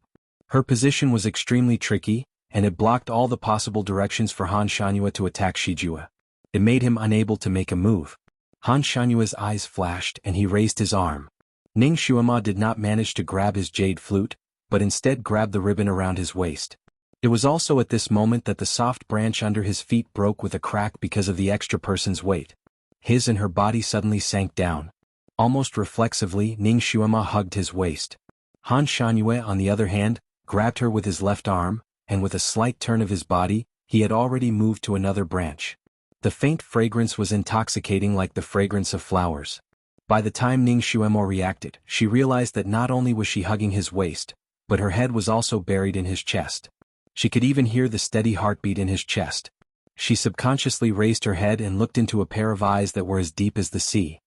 Her position was extremely tricky, and it blocked all the possible directions for Han Shanhua to attack Shijue. It made him unable to make a move. Han Shanhua's eyes flashed and he raised his arm. Ning Xuema did not manage to grab his jade flute, but instead grabbed the ribbon around his waist. It was also at this moment that the soft branch under his feet broke with a crack because of the extra person's weight. His and her body suddenly sank down. Almost reflexively, Ning Xuema hugged his waist. Han Shanhua, on the other hand, grabbed her with his left arm, and with a slight turn of his body, he had already moved to another branch. The faint fragrance was intoxicating like the fragrance of flowers. By the time Ning Xuema reacted, she realized that not only was she hugging his waist, but her head was also buried in his chest. She could even hear the steady heartbeat in his chest. She subconsciously raised her head and looked into a pair of eyes that were as deep as the sea.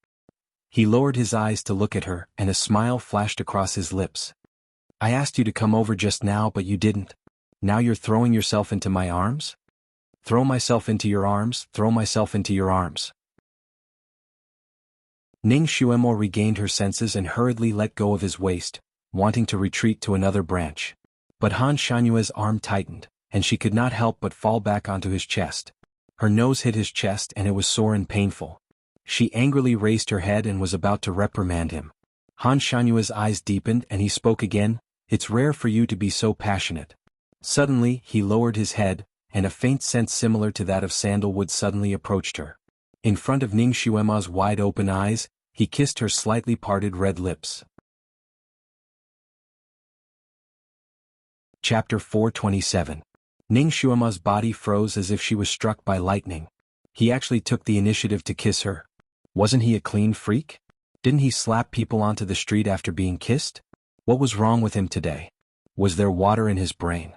He lowered his eyes to look at her, and a smile flashed across his lips. I asked you to come over just now but you didn't. Now you're throwing yourself into my arms? Throw myself into your arms, throw myself into your arms. Ning Xuemo regained her senses and hurriedly let go of his waist, wanting to retreat to another branch. But Han Shanhua's arm tightened, and she could not help but fall back onto his chest. Her nose hit his chest and it was sore and painful. She angrily raised her head and was about to reprimand him. Han Shanhua's eyes deepened and he spoke again, It's rare for you to be so passionate. Suddenly, he lowered his head, and a faint scent similar to that of sandalwood suddenly approached her. In front of Ning Xuema's wide-open eyes, he kissed her slightly parted red lips. Chapter 427. Ning Xuema's body froze as if she was struck by lightning. He actually took the initiative to kiss her. Wasn't he a clean freak? Didn't he slap people onto the street after being kissed? What was wrong with him today? Was there water in his brain?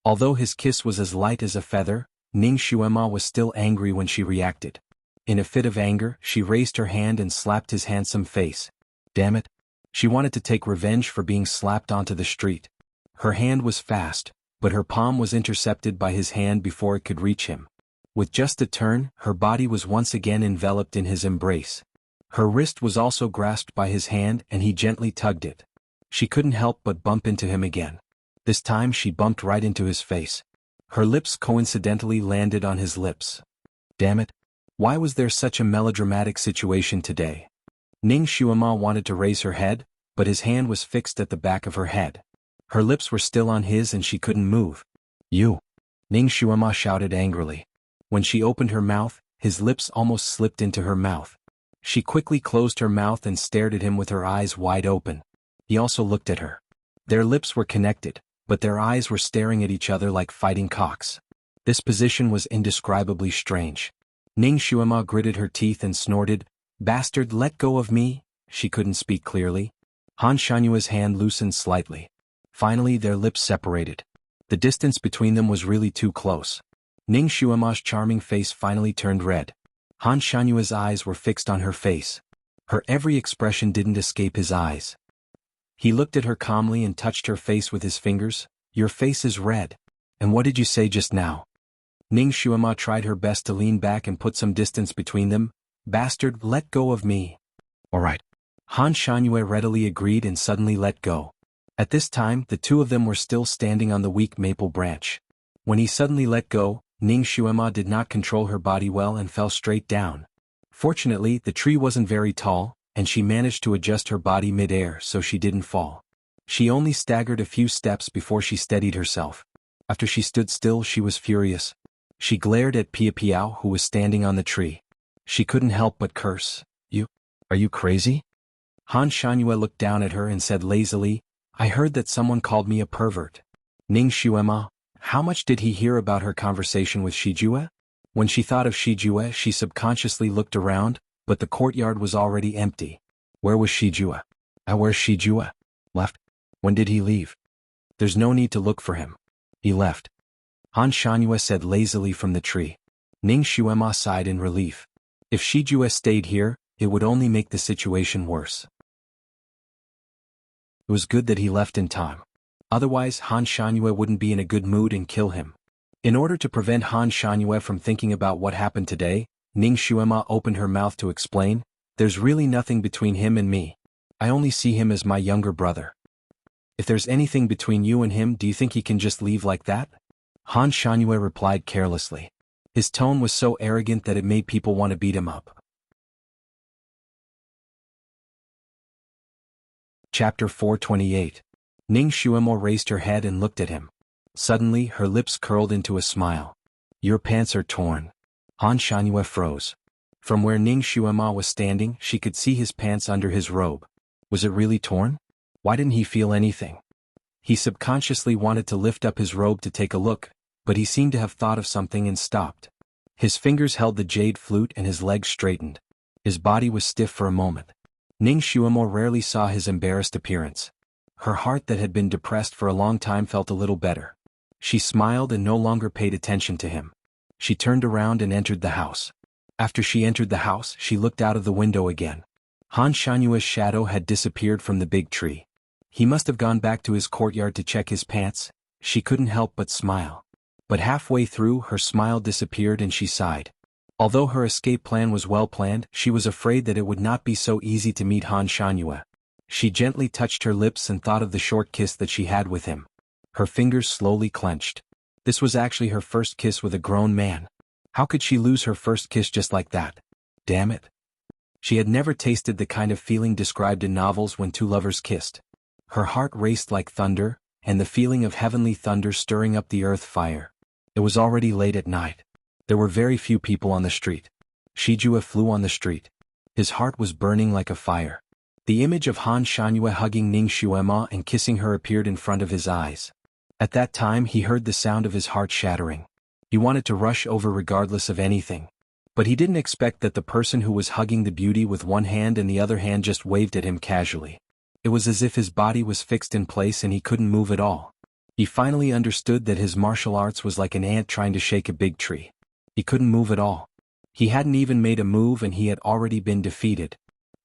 Although his kiss was as light as a feather, Ning Xuema was still angry when she reacted. In a fit of anger, she raised her hand and slapped his handsome face. Damn it. She wanted to take revenge for being slapped onto the street. Her hand was fast, but her palm was intercepted by his hand before it could reach him. With just a turn, her body was once again enveloped in his embrace. Her wrist was also grasped by his hand and he gently tugged it. She couldn't help but bump into him again. This time she bumped right into his face. Her lips coincidentally landed on his lips. Damn it. Why was there such a melodramatic situation today? Ning Xuema wanted to raise her head, but his hand was fixed at the back of her head. Her lips were still on his and she couldn't move. You! Ning Xuema shouted angrily. When she opened her mouth, his lips almost slipped into her mouth. She quickly closed her mouth and stared at him with her eyes wide open. He also looked at her. Their lips were connected, but their eyes were staring at each other like fighting cocks. This position was indescribably strange. Ning Xuema gritted her teeth and snorted, "Bastard, let go of me!" She couldn't speak clearly. Han Shanyue's hand loosened slightly. Finally their lips separated. The distance between them was really too close. Ning Xuema's charming face finally turned red. Han Shanyue's eyes were fixed on her face. Her every expression didn't escape his eyes. He looked at her calmly and touched her face with his fingers. "Your face is red. And what did you say just now?" Ning Xuema tried her best to lean back and put some distance between them. "Bastard, let go of me." "All right." Han Shanyue readily agreed and suddenly let go. At this time, the two of them were still standing on the weak maple branch. When he suddenly let go, Ning Xuema did not control her body well and fell straight down. Fortunately, the tree wasn't very tall, and she managed to adjust her body mid-air so she didn't fall. She only staggered a few steps before she steadied herself. After she stood still, she was furious. She glared at Pia Piao, who was standing on the tree. She couldn't help but curse. Are you crazy?" Han Shanyue looked down at her and said lazily, "I heard that someone called me a pervert." Ning Xuema, how much did he hear about her conversation with Shijue? When she thought of Shijue, she subconsciously looked around, but the courtyard was already empty. Where was Shijue? Where's Shijue? Left? When did he leave? There's no need to look for him. He left. Han Shanyue said lazily from the tree. Ning Xuema sighed in relief. If Shijue stayed here, it would only make the situation worse. It was good that he left in time. Otherwise, Han Shanyue wouldn't be in a good mood and kill him. In order to prevent Han Shanyue from thinking about what happened today, Ning Xuema opened her mouth to explain, "There's really nothing between him and me. I only see him as my younger brother. If there's anything between you and him, do you think he can just leave like that?" Han Shanyue replied carelessly. His tone was so arrogant that it made people want to beat him up. Chapter 428. Ning Xuemo raised her head and looked at him. Suddenly, her lips curled into a smile. "Your pants are torn." Han Shanyue froze. From where Ning Xuema was standing, she could see his pants under his robe. Was it really torn? Why didn't he feel anything? He subconsciously wanted to lift up his robe to take a look, but he seemed to have thought of something and stopped. His fingers held the jade flute and his legs straightened. His body was stiff for a moment. Ning Xuemo rarely saw his embarrassed appearance. Her heart that had been depressed for a long time felt a little better. She smiled and no longer paid attention to him. She turned around and entered the house. After she entered the house, she looked out of the window again. Han Shanyue's shadow had disappeared from the big tree. He must have gone back to his courtyard to check his pants. She couldn't help but smile. But halfway through, her smile disappeared and she sighed. Although her escape plan was well planned, she was afraid that it would not be so easy to meet Han Shanyue. She gently touched her lips and thought of the short kiss that she had with him. Her fingers slowly clenched. This was actually her first kiss with a grown man. How could she lose her first kiss just like that? Damn it. She had never tasted the kind of feeling described in novels when two lovers kissed. Her heart raced like thunder, and the feeling of heavenly thunder stirring up the earth fire. It was already late at night. There were very few people on the street. Shijue flew on the street. His heart was burning like a fire. The image of Han Shanyue hugging Ning Xuema and kissing her appeared in front of his eyes. At that time he heard the sound of his heart shattering. He wanted to rush over regardless of anything. But he didn't expect that the person who was hugging the beauty with one hand and the other hand just waved at him casually. It was as if his body was fixed in place and he couldn't move at all. He finally understood that his martial arts was like an ant trying to shake a big tree. He couldn't move at all. He hadn't even made a move and he had already been defeated.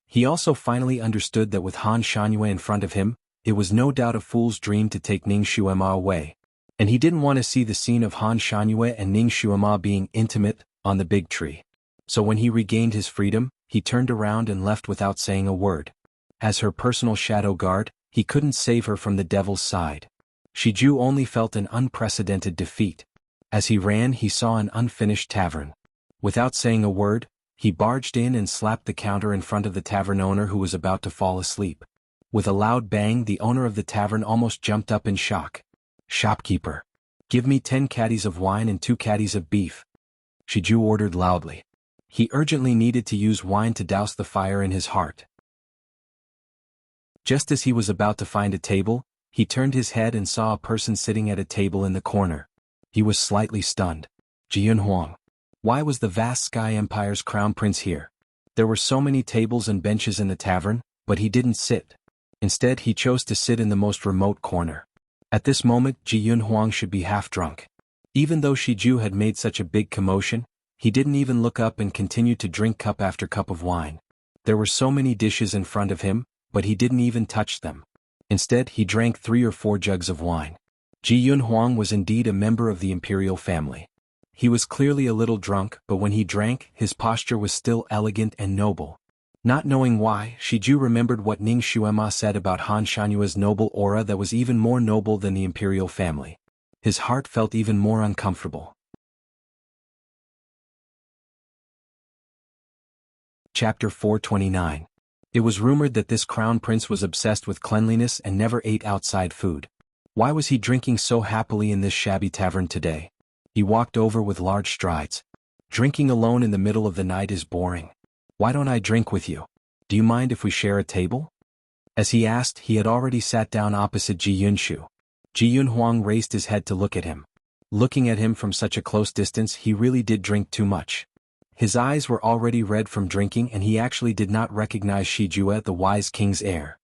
He also finally understood that with Han Shangyue in front of him, it was no doubt a fool's dream to take Ning Xuema away. And he didn't want to see the scene of Han Shangyue and Ning Xuema being intimate on the big tree. So when he regained his freedom, he turned around and left without saying a word. As her personal shadow guard, he couldn't save her from the devil's side. Shiju only felt an unprecedented defeat. As he ran, he saw an unfinished tavern. Without saying a word, he barged in and slapped the counter in front of the tavern owner who was about to fall asleep. With a loud bang, the owner of the tavern almost jumped up in shock. "Shopkeeper, give me 10 caddies of wine and 2 caddies of beef," Shiju ordered loudly. He urgently needed to use wine to douse the fire in his heart. Just as he was about to find a table, he turned his head and saw a person sitting at a table in the corner. He was slightly stunned. Jiyun Huang. Why was the vast Sky Empire's crown prince here? There were so many tables and benches in the tavern, but he didn't sit. Instead, he chose to sit in the most remote corner. At this moment, Jiyun Huang should be half drunk. Even though Shiju had made such a big commotion, he didn't even look up and continued to drink cup after cup of wine. There were so many dishes in front of him, but he didn't even touch them. Instead, he drank 3 or 4 jugs of wine. Jiyun Huang was indeed a member of the imperial family. He was clearly a little drunk, but when he drank, his posture was still elegant and noble. Not knowing why, Shiju remembered what Ning Xuema said about Han Shanyue's noble aura that was even more noble than the imperial family. His heart felt even more uncomfortable. Chapter 429. It was rumored that this crown prince was obsessed with cleanliness and never ate outside food. Why was he drinking so happily in this shabby tavern today? He walked over with large strides. Drinking alone in the middle of the night is boring. Why don't I drink with you? Do you mind if we share a table? As he asked, he had already sat down opposite Ji Yunshu. Jiyun Huang raised his head to look at him. Looking at him from such a close distance, he really did drink too much. His eyes were already red from drinking and he actually did not recognize Shijue, the wise king's heir.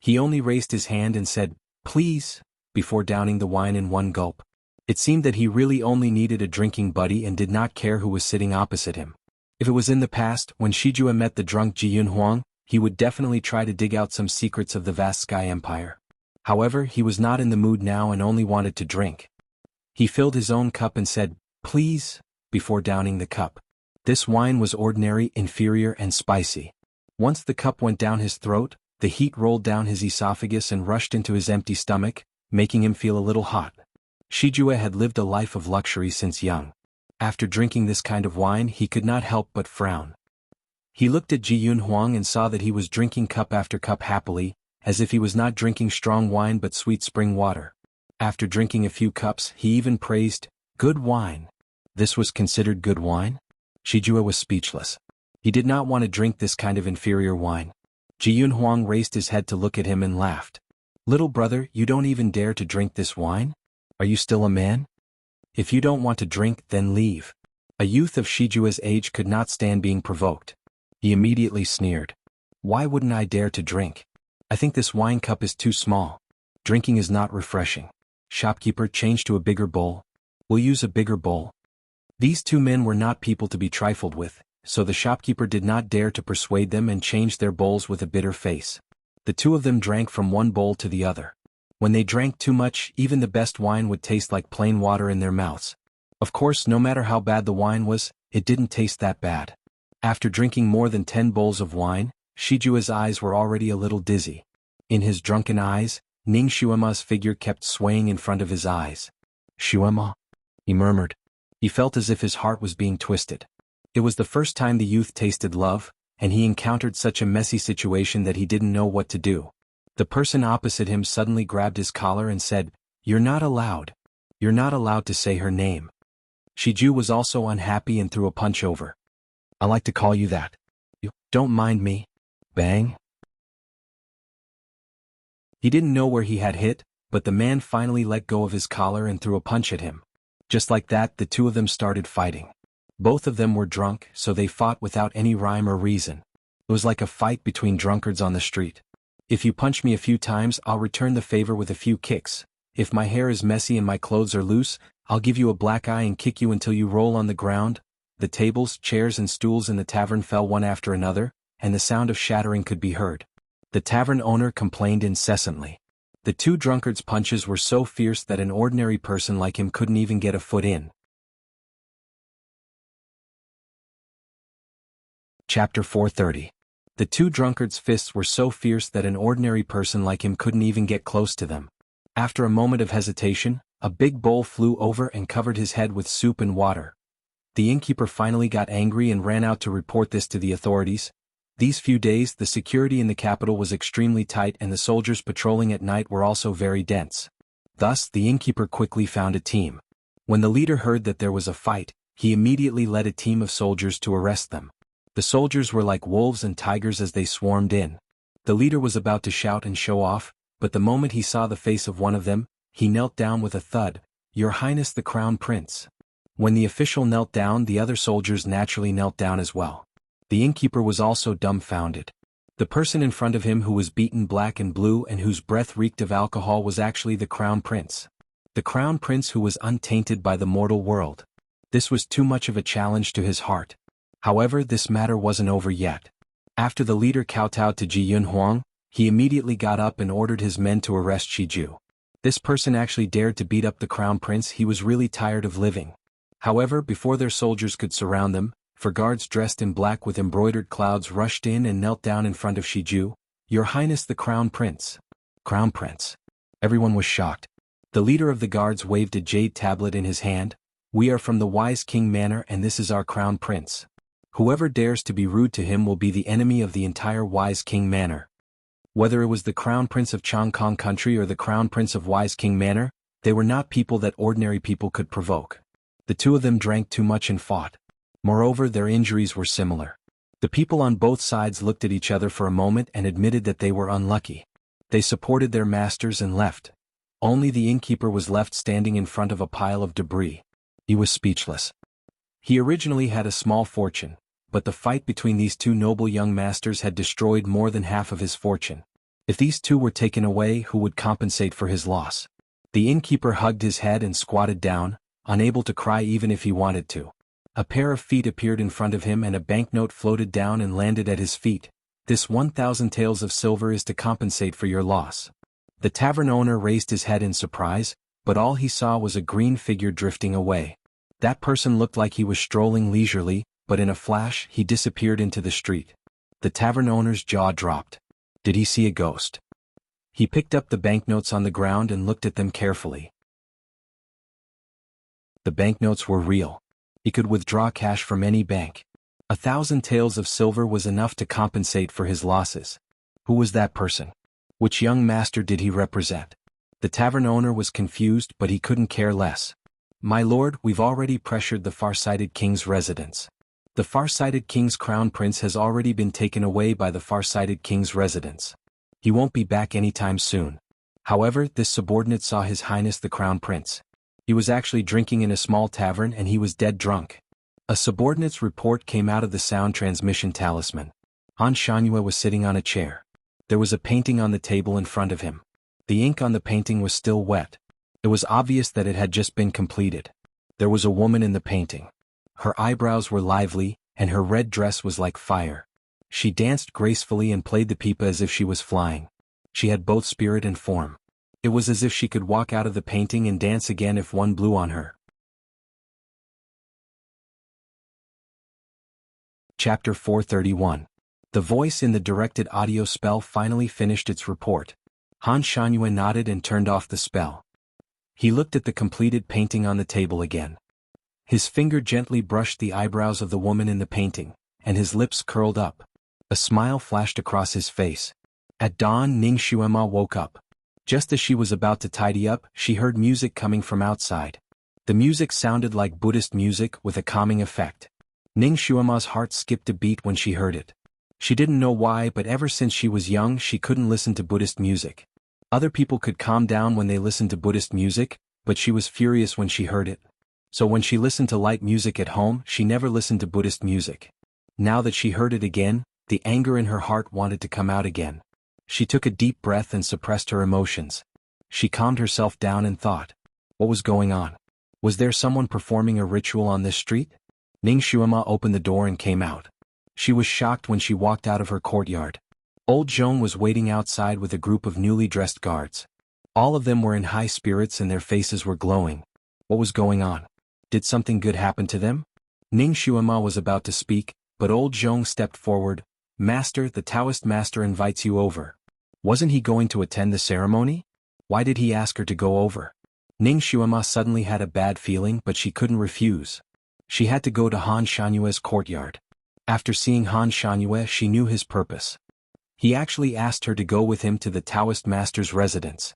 He only raised his hand and said, "Please," before downing the wine in one gulp. It seemed that he really only needed a drinking buddy and did not care who was sitting opposite him. If it was in the past, when Shijue met the drunk Jiyun Huang, he would definitely try to dig out some secrets of the vast Sky Empire. However, he was not in the mood now and only wanted to drink. He filled his own cup and said, "Please," before downing the cup. This wine was ordinary, inferior, and spicy. Once the cup went down his throat, the heat rolled down his esophagus and rushed into his empty stomach, making him feel a little hot. Shijue had lived a life of luxury since young. After drinking this kind of wine, he could not help but frown. He looked at Jiyun Huang and saw that he was drinking cup after cup happily, as if he was not drinking strong wine but sweet spring water. After drinking a few cups, he even praised, "Good wine." This was considered good wine? Shijue was speechless. He did not want to drink this kind of inferior wine. Jiyun Huang raised his head to look at him and laughed. "Little brother, you don't even dare to drink this wine? Are you still a man? If you don't want to drink, then leave." A youth of Shijue's age could not stand being provoked. He immediately sneered. "Why wouldn't I dare to drink? I think this wine cup is too small. Drinking is not refreshing. Shopkeeper, change to a bigger bowl. We'll use a bigger bowl." These two men were not people to be trifled with, so the shopkeeper did not dare to persuade them and changed their bowls with a bitter face. The two of them drank from one bowl to the other. When they drank too much, even the best wine would taste like plain water in their mouths. Of course, no matter how bad the wine was, it didn't taste that bad. After drinking more than 10 bowls of wine, Shijue's eyes were already a little dizzy. In his drunken eyes, Ning Xuema's figure kept swaying in front of his eyes. "Xuema," he murmured. He felt as if his heart was being twisted. It was the first time the youth tasted love, and he encountered such a messy situation that he didn't know what to do. The person opposite him suddenly grabbed his collar and said, "You're not allowed. You're not allowed to say her name." Shiju was also unhappy and threw a punch over. "I like to call you that. You don't mind me." Bang. He didn't know where he had hit, but the man finally let go of his collar and threw a punch at him. Just like that, the two of them started fighting. Both of them were drunk, so they fought without any rhyme or reason. It was like a fight between drunkards on the street. "If you punch me a few times, I'll return the favor with a few kicks. If my hair is messy and my clothes are loose, I'll give you a black eye and kick you until you roll on the ground." The tables, chairs and stools in the tavern fell one after another, and the sound of shattering could be heard. The tavern owner complained incessantly. The two drunkards' punches were so fierce that an ordinary person like him couldn't even get a foot in. Chapter 430. The two drunkards' fists were so fierce that an ordinary person like him couldn't even get close to them. After a moment of hesitation, a big bowl flew over and covered his head with soup and water. The innkeeper finally got angry and ran out to report this to the authorities. These few days the security in the capital was extremely tight and the soldiers patrolling at night were also very dense. Thus the innkeeper quickly found a team. When the leader heard that there was a fight, he immediately led a team of soldiers to arrest them. The soldiers were like wolves and tigers as they swarmed in. The leader was about to shout and show off, but the moment he saw the face of one of them, he knelt down with a thud. "Your Highness the Crown Prince." When the official knelt down, the other soldiers naturally knelt down as well. The innkeeper was also dumbfounded. The person in front of him who was beaten black and blue and whose breath reeked of alcohol was actually the Crown Prince. The Crown Prince who was untainted by the mortal world. This was too much of a challenge to his heart. However, this matter wasn't over yet. After the leader kowtowed to Ji Yunhuang, he immediately got up and ordered his men to arrest Shiju. This person actually dared to beat up the Crown Prince. He was really tired of living. However, before their soldiers could surround them, four guards dressed in black with embroidered clouds rushed in and knelt down in front of Shiju. "Your Highness the Crown Prince." Crown Prince. Everyone was shocked. The leader of the guards waved a jade tablet in his hand. "We are from the Wise King Manor and this is our Crown Prince. Whoever dares to be rude to him will be the enemy of the entire Wise King Manor." Whether it was the Crown Prince of Changkong Country or the Crown Prince of Wise King Manor, they were not people that ordinary people could provoke. The two of them drank too much and fought. Moreover, their injuries were similar. The people on both sides looked at each other for a moment and admitted that they were unlucky. They supported their masters and left. Only the innkeeper was left standing in front of a pile of debris. He was speechless. He originally had a small fortune, but the fight between these two noble young masters had destroyed more than half of his fortune. If these two were taken away, who would compensate for his loss? The innkeeper hugged his head and squatted down, unable to cry even if he wanted to. A pair of feet appeared in front of him and a banknote floated down and landed at his feet. "This 1,000 taels of silver is to compensate for your loss." The tavern owner raised his head in surprise, but all he saw was a green figure drifting away. That person looked like he was strolling leisurely, but in a flash he disappeared into the street. The tavern owner's jaw dropped. Did he see a ghost? He picked up the banknotes on the ground and looked at them carefully. The banknotes were real. He could withdraw cash from any bank. 1,000 taels of silver was enough to compensate for his losses. Who was that person? Which young master did he represent? The tavern owner was confused, but he couldn't care less. "My lord, we've already pressured the far-sighted king's residence. The far-sighted king's crown prince has already been taken away by the far-sighted king's residence. He won't be back anytime soon." However, this subordinate saw His Highness the Crown Prince. He was actually drinking in a small tavern and he was dead drunk. A subordinate's report came out of the sound transmission talisman. Han Shangyue was sitting on a chair. There was a painting on the table in front of him. The ink on the painting was still wet. It was obvious that it had just been completed. There was a woman in the painting. Her eyebrows were lively, and her red dress was like fire. She danced gracefully and played the pipa as if she was flying. She had both spirit and form. It was as if she could walk out of the painting and dance again if one blew on her. Chapter 431. The voice in the directed audio spell finally finished its report. Han Shangyue nodded and turned off the spell. He looked at the completed painting on the table again. His finger gently brushed the eyebrows of the woman in the painting, and his lips curled up. A smile flashed across his face. At dawn, Ning Xuema woke up. Just as she was about to tidy up, she heard music coming from outside. The music sounded like Buddhist music with a calming effect. Ning Xuema's heart skipped a beat when she heard it. She didn't know why, but ever since she was young she couldn't listen to Buddhist music. Other people could calm down when they listened to Buddhist music, but she was furious when she heard it. So when she listened to light music at home, she never listened to Buddhist music. Now that she heard it again, the anger in her heart wanted to come out again. She took a deep breath and suppressed her emotions. She calmed herself down and thought. What was going on? Was there someone performing a ritual on this street? Ning Shuima opened the door and came out. She was shocked when she walked out of her courtyard. Old Zhong was waiting outside with a group of newly dressed guards. All of them were in high spirits and their faces were glowing. What was going on? Did something good happen to them? Ning Shuima was about to speak, but old Zhong stepped forward. Master, the Taoist master invites you over. Wasn't he going to attend the ceremony? Why did he ask her to go over? Ning Shuima suddenly had a bad feeling, but she couldn't refuse. She had to go to Han Shanyue's courtyard. After seeing Han Shanyue, she knew his purpose. He actually asked her to go with him to the Taoist master's residence.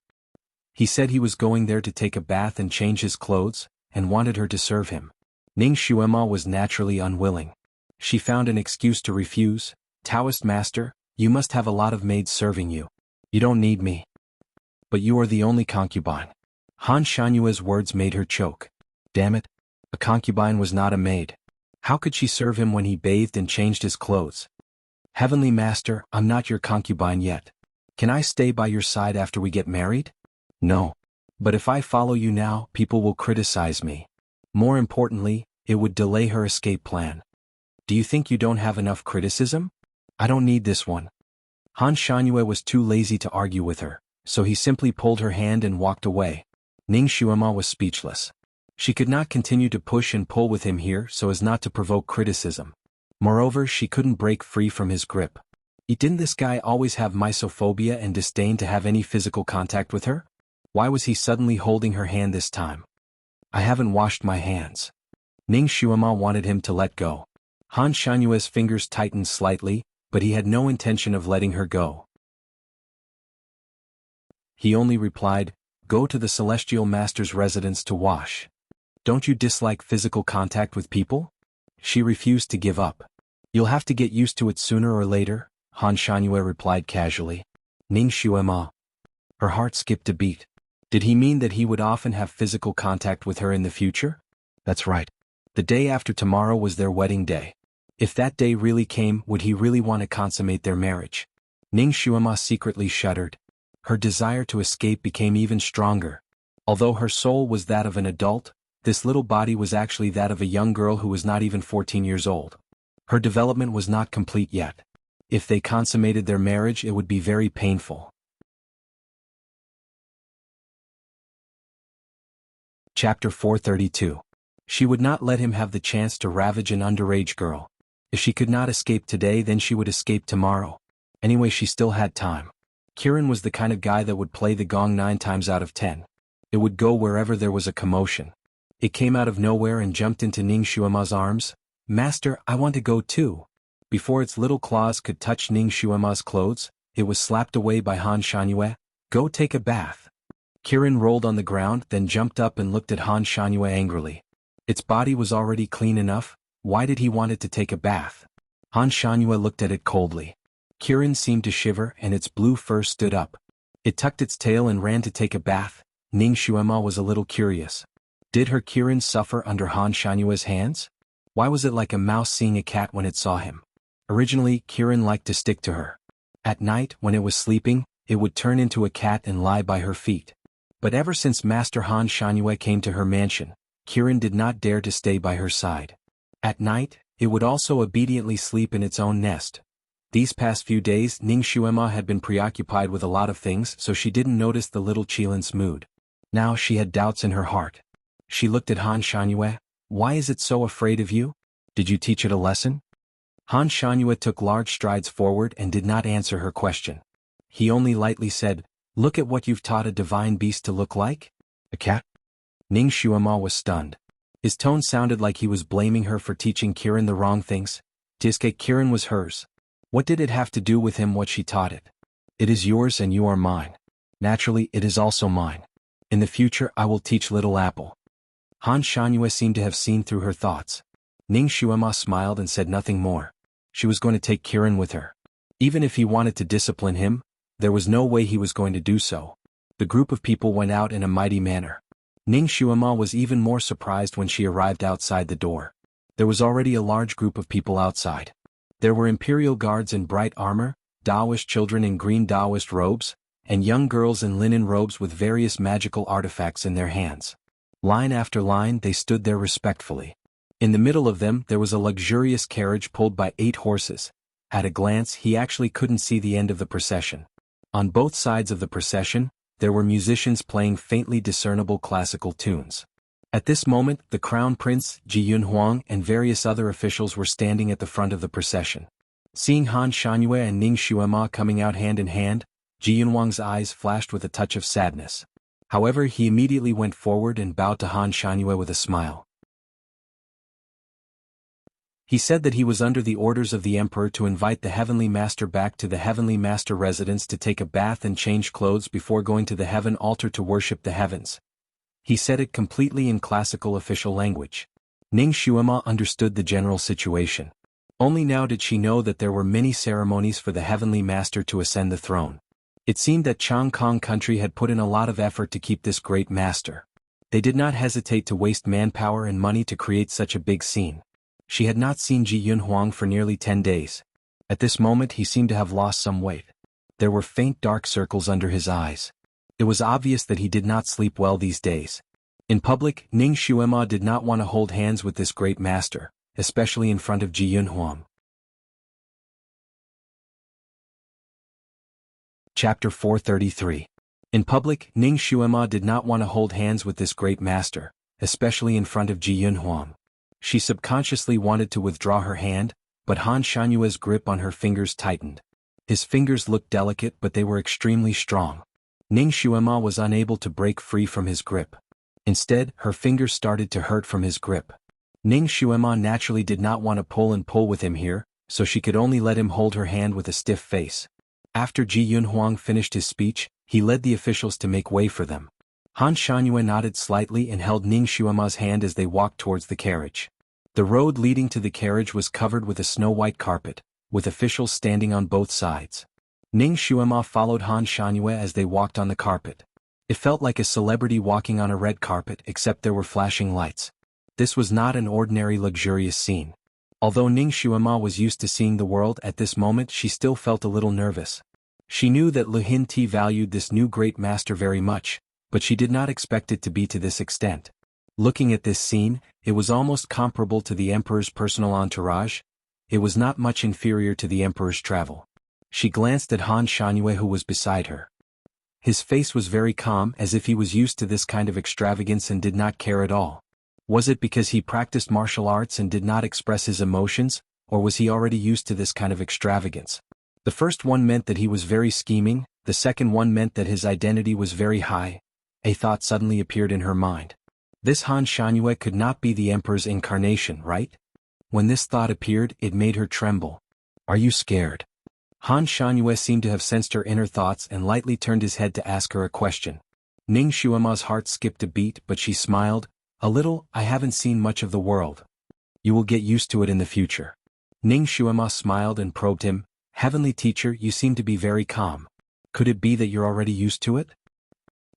He said he was going there to take a bath and change his clothes, and wanted her to serve him. Ning Shuima was naturally unwilling. She found an excuse to refuse. Taoist master, you must have a lot of maids serving you. You don't need me. But you are the only concubine. Han Shanyue's words made her choke. Damn it. A concubine was not a maid. How could she serve him when he bathed and changed his clothes? Heavenly Master, I'm not your concubine yet. Can I stay by your side after we get married? No. But if I follow you now, people will criticize me. More importantly, it would delay her escape plan. Do you think you don't have enough criticism? I don't need this one. Han Shanyue was too lazy to argue with her, so he simply pulled her hand and walked away. Ning Shuima was speechless. She could not continue to push and pull with him here so as not to provoke criticism. Moreover, she couldn't break free from his grip. Didn't this guy always have misophobia and disdain to have any physical contact with her? Why was he suddenly holding her hand this time? I haven't washed my hands. Ning Shuima wanted him to let go. Han Shanyue's fingers tightened slightly, but he had no intention of letting her go. He only replied, Go to the Celestial Master's residence to wash. Don't you dislike physical contact with people? She refused to give up. You'll have to get used to it sooner or later, Han Shanyue replied casually. Ning Shuima. Her heart skipped a beat. Did he mean that he would often have physical contact with her in the future? That's right. The day after tomorrow was their wedding day. If that day really came, would he really want to consummate their marriage? Ning Shuima secretly shuddered. Her desire to escape became even stronger. Although her soul was that of an adult, this little body was actually that of a young girl who was not even 14 years old. Her development was not complete yet. If they consummated their marriage, it would be very painful. Chapter 432. She would not let him have the chance to ravage an underage girl. If she could not escape today, then she would escape tomorrow. Anyway, she still had time. Kirin was the kind of guy that would play the gong 9 times out of 10. It would go wherever there was a commotion. It came out of nowhere and jumped into Ning Shuima's arms. Master, I want to go too. Before its little claws could touch Ning Shuima's clothes, it was slapped away by Han Shanyue. Go take a bath. Kirin rolled on the ground, then jumped up and looked at Han Shanyue angrily. Its body was already clean enough. Why did he want it to take a bath? Han Shanyue looked at it coldly. Kirin seemed to shiver and its blue fur stood up. It tucked its tail and ran to take a bath. Ning Shuima was a little curious. Did her Kirin suffer under Han Shanyue's hands? Why was it like a mouse seeing a cat when it saw him? Originally, Kirin liked to stick to her. At night, when it was sleeping, it would turn into a cat and lie by her feet. But ever since Master Han Shanyue came to her mansion, Kirin did not dare to stay by her side. At night, it would also obediently sleep in its own nest. These past few days, Ning Shuima had been preoccupied with a lot of things, so she didn't notice the little Qilin's mood. Now she had doubts in her heart. She looked at Han Shanyue. Why is it so afraid of you? Did you teach it a lesson? Han Shanyue took large strides forward and did not answer her question. He only lightly said, Look at what you've taught a divine beast to look like? A cat? Ning Shuima was stunned. His tone sounded like he was blaming her for teaching Kirin the wrong things. Tiske, Kirin was hers. What did it have to do with him what she taught it? It is yours and you are mine. Naturally, it is also mine. In the future, I will teach Little Apple. Han Shanyue seemed to have seen through her thoughts. Ning Shuima smiled and said nothing more. She was going to take Kirin with her. Even if he wanted to discipline him, there was no way he was going to do so. The group of people went out in a mighty manner. Ning Shuima was even more surprised when she arrived outside the door. There was already a large group of people outside. There were imperial guards in bright armor, Taoist children in green Taoist robes, and young girls in linen robes with various magical artifacts in their hands. Line after line they stood there respectfully. In the middle of them there was a luxurious carriage pulled by 8 horses. At a glance he actually couldn't see the end of the procession. On both sides of the procession, there were musicians playing faintly discernible classical tunes. At this moment, the Crown Prince, Ji Yunhuang, and various other officials were standing at the front of the procession. Seeing Han Shangyue and Ning Xuema coming out hand in hand, Ji Yunhuang's eyes flashed with a touch of sadness. However, he immediately went forward and bowed to Han Shangyue with a smile. He said that he was under the orders of the Emperor to invite the Heavenly Master back to the Heavenly Master residence to take a bath and change clothes before going to the Heaven altar to worship the heavens. He said it completely in classical official language. Ning Xuema understood the general situation. Only now did she know that there were many ceremonies for the Heavenly Master to ascend the throne. It seemed that Changkong country had put in a lot of effort to keep this great master. They did not hesitate to waste manpower and money to create such a big scene. She had not seen Ji Yunhuang for nearly 10 days. At this moment he seemed to have lost some weight. There were faint dark circles under his eyes. It was obvious that he did not sleep well these days. In public, Ning Xuema did not want to hold hands with this great master, especially in front of Ji Yunhuang. Chapter 433. In public, Ning Xuema did not want to hold hands with this great master, especially in front of Ji Yunhuang. She subconsciously wanted to withdraw her hand, but Han Shanyue's grip on her fingers tightened. His fingers looked delicate but they were extremely strong. Ning Xuema was unable to break free from his grip. Instead, her fingers started to hurt from his grip. Ning Xuema naturally did not want to pull with him here, so she could only let him hold her hand with a stiff face. After Ji Yunhuang finished his speech, he led the officials to make way for them. Han Shanyue nodded slightly and held Ning Xuema's hand as they walked towards the carriage. The road leading to the carriage was covered with a snow-white carpet, with officials standing on both sides. Ning Xuema followed Han Shanyue as they walked on the carpet. It felt like a celebrity walking on a red carpet except there were flashing lights. This was not an ordinary luxurious scene. Although Ning Xuema was used to seeing the world at this moment, she still felt a little nervous. She knew that Lu Hinti valued this new great master very much, but she did not expect it to be to this extent. Looking at this scene, it was almost comparable to the Emperor's personal entourage. It was not much inferior to the Emperor's travel. She glanced at Han Shanyue who was beside her. His face was very calm, as if he was used to this kind of extravagance and did not care at all. Was it because he practiced martial arts and did not express his emotions, or was he already used to this kind of extravagance? The first one meant that he was very scheming, the second one meant that his identity was very high. A thought suddenly appeared in her mind. This Han Shanyue could not be the Emperor's incarnation, right? When this thought appeared, it made her tremble. Are you scared? Han Shanyue seemed to have sensed her inner thoughts and lightly turned his head to ask her a question. Ning Xuema's heart skipped a beat, but she smiled. A little. I haven't seen much of the world. You will get used to it in the future. Ning Xuema smiled and probed him. Heavenly teacher, you seem to be very calm. Could it be that you're already used to it?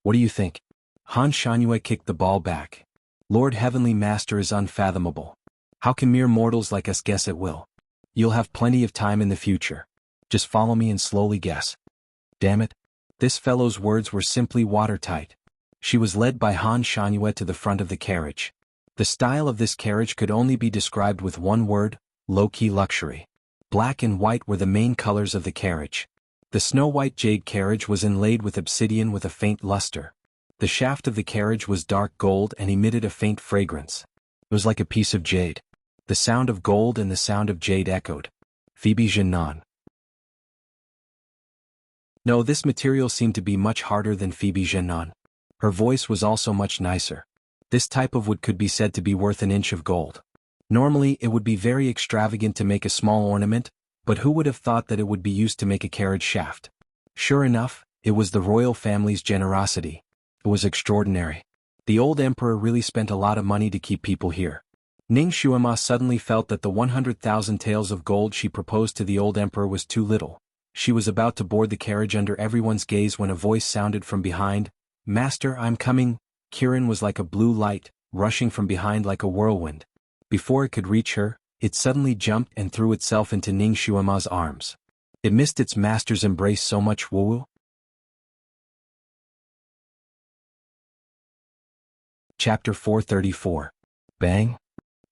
What do you think? Han Shanyue kicked the ball back. Lord Heavenly Master is unfathomable. How can mere mortals like us guess at will? You'll have plenty of time in the future. Just follow me and slowly guess. Damn it. This fellow's words were simply watertight. She was led by Han Shanyue to the front of the carriage. The style of this carriage could only be described with one word: low-key luxury. Black and white were the main colors of the carriage. The snow-white jade carriage was inlaid with obsidian with a faint luster. The shaft of the carriage was dark gold and emitted a faint fragrance. It was like a piece of jade. The sound of gold and the sound of jade echoed. Phoebe Jinnan. No, this material seemed to be much harder than Phoebe Jinnan. Her voice was also much nicer. This type of wood could be said to be worth an inch of gold. Normally it would be very extravagant to make a small ornament, but who would have thought that it would be used to make a carriage shaft? Sure enough, it was the royal family's generosity. It was extraordinary. The old emperor really spent a lot of money to keep people here. Ning Xuema suddenly felt that the 100,000 taels of gold she proposed to the old emperor was too little. She was about to board the carriage under everyone's gaze when a voice sounded from behind. Master, I'm coming. Kirin was like a blue light, rushing from behind like a whirlwind. Before it could reach her, it suddenly jumped and threw itself into Ning Xuema's arms. It missed its master's embrace so much. Woo. Chapter 434. Bang!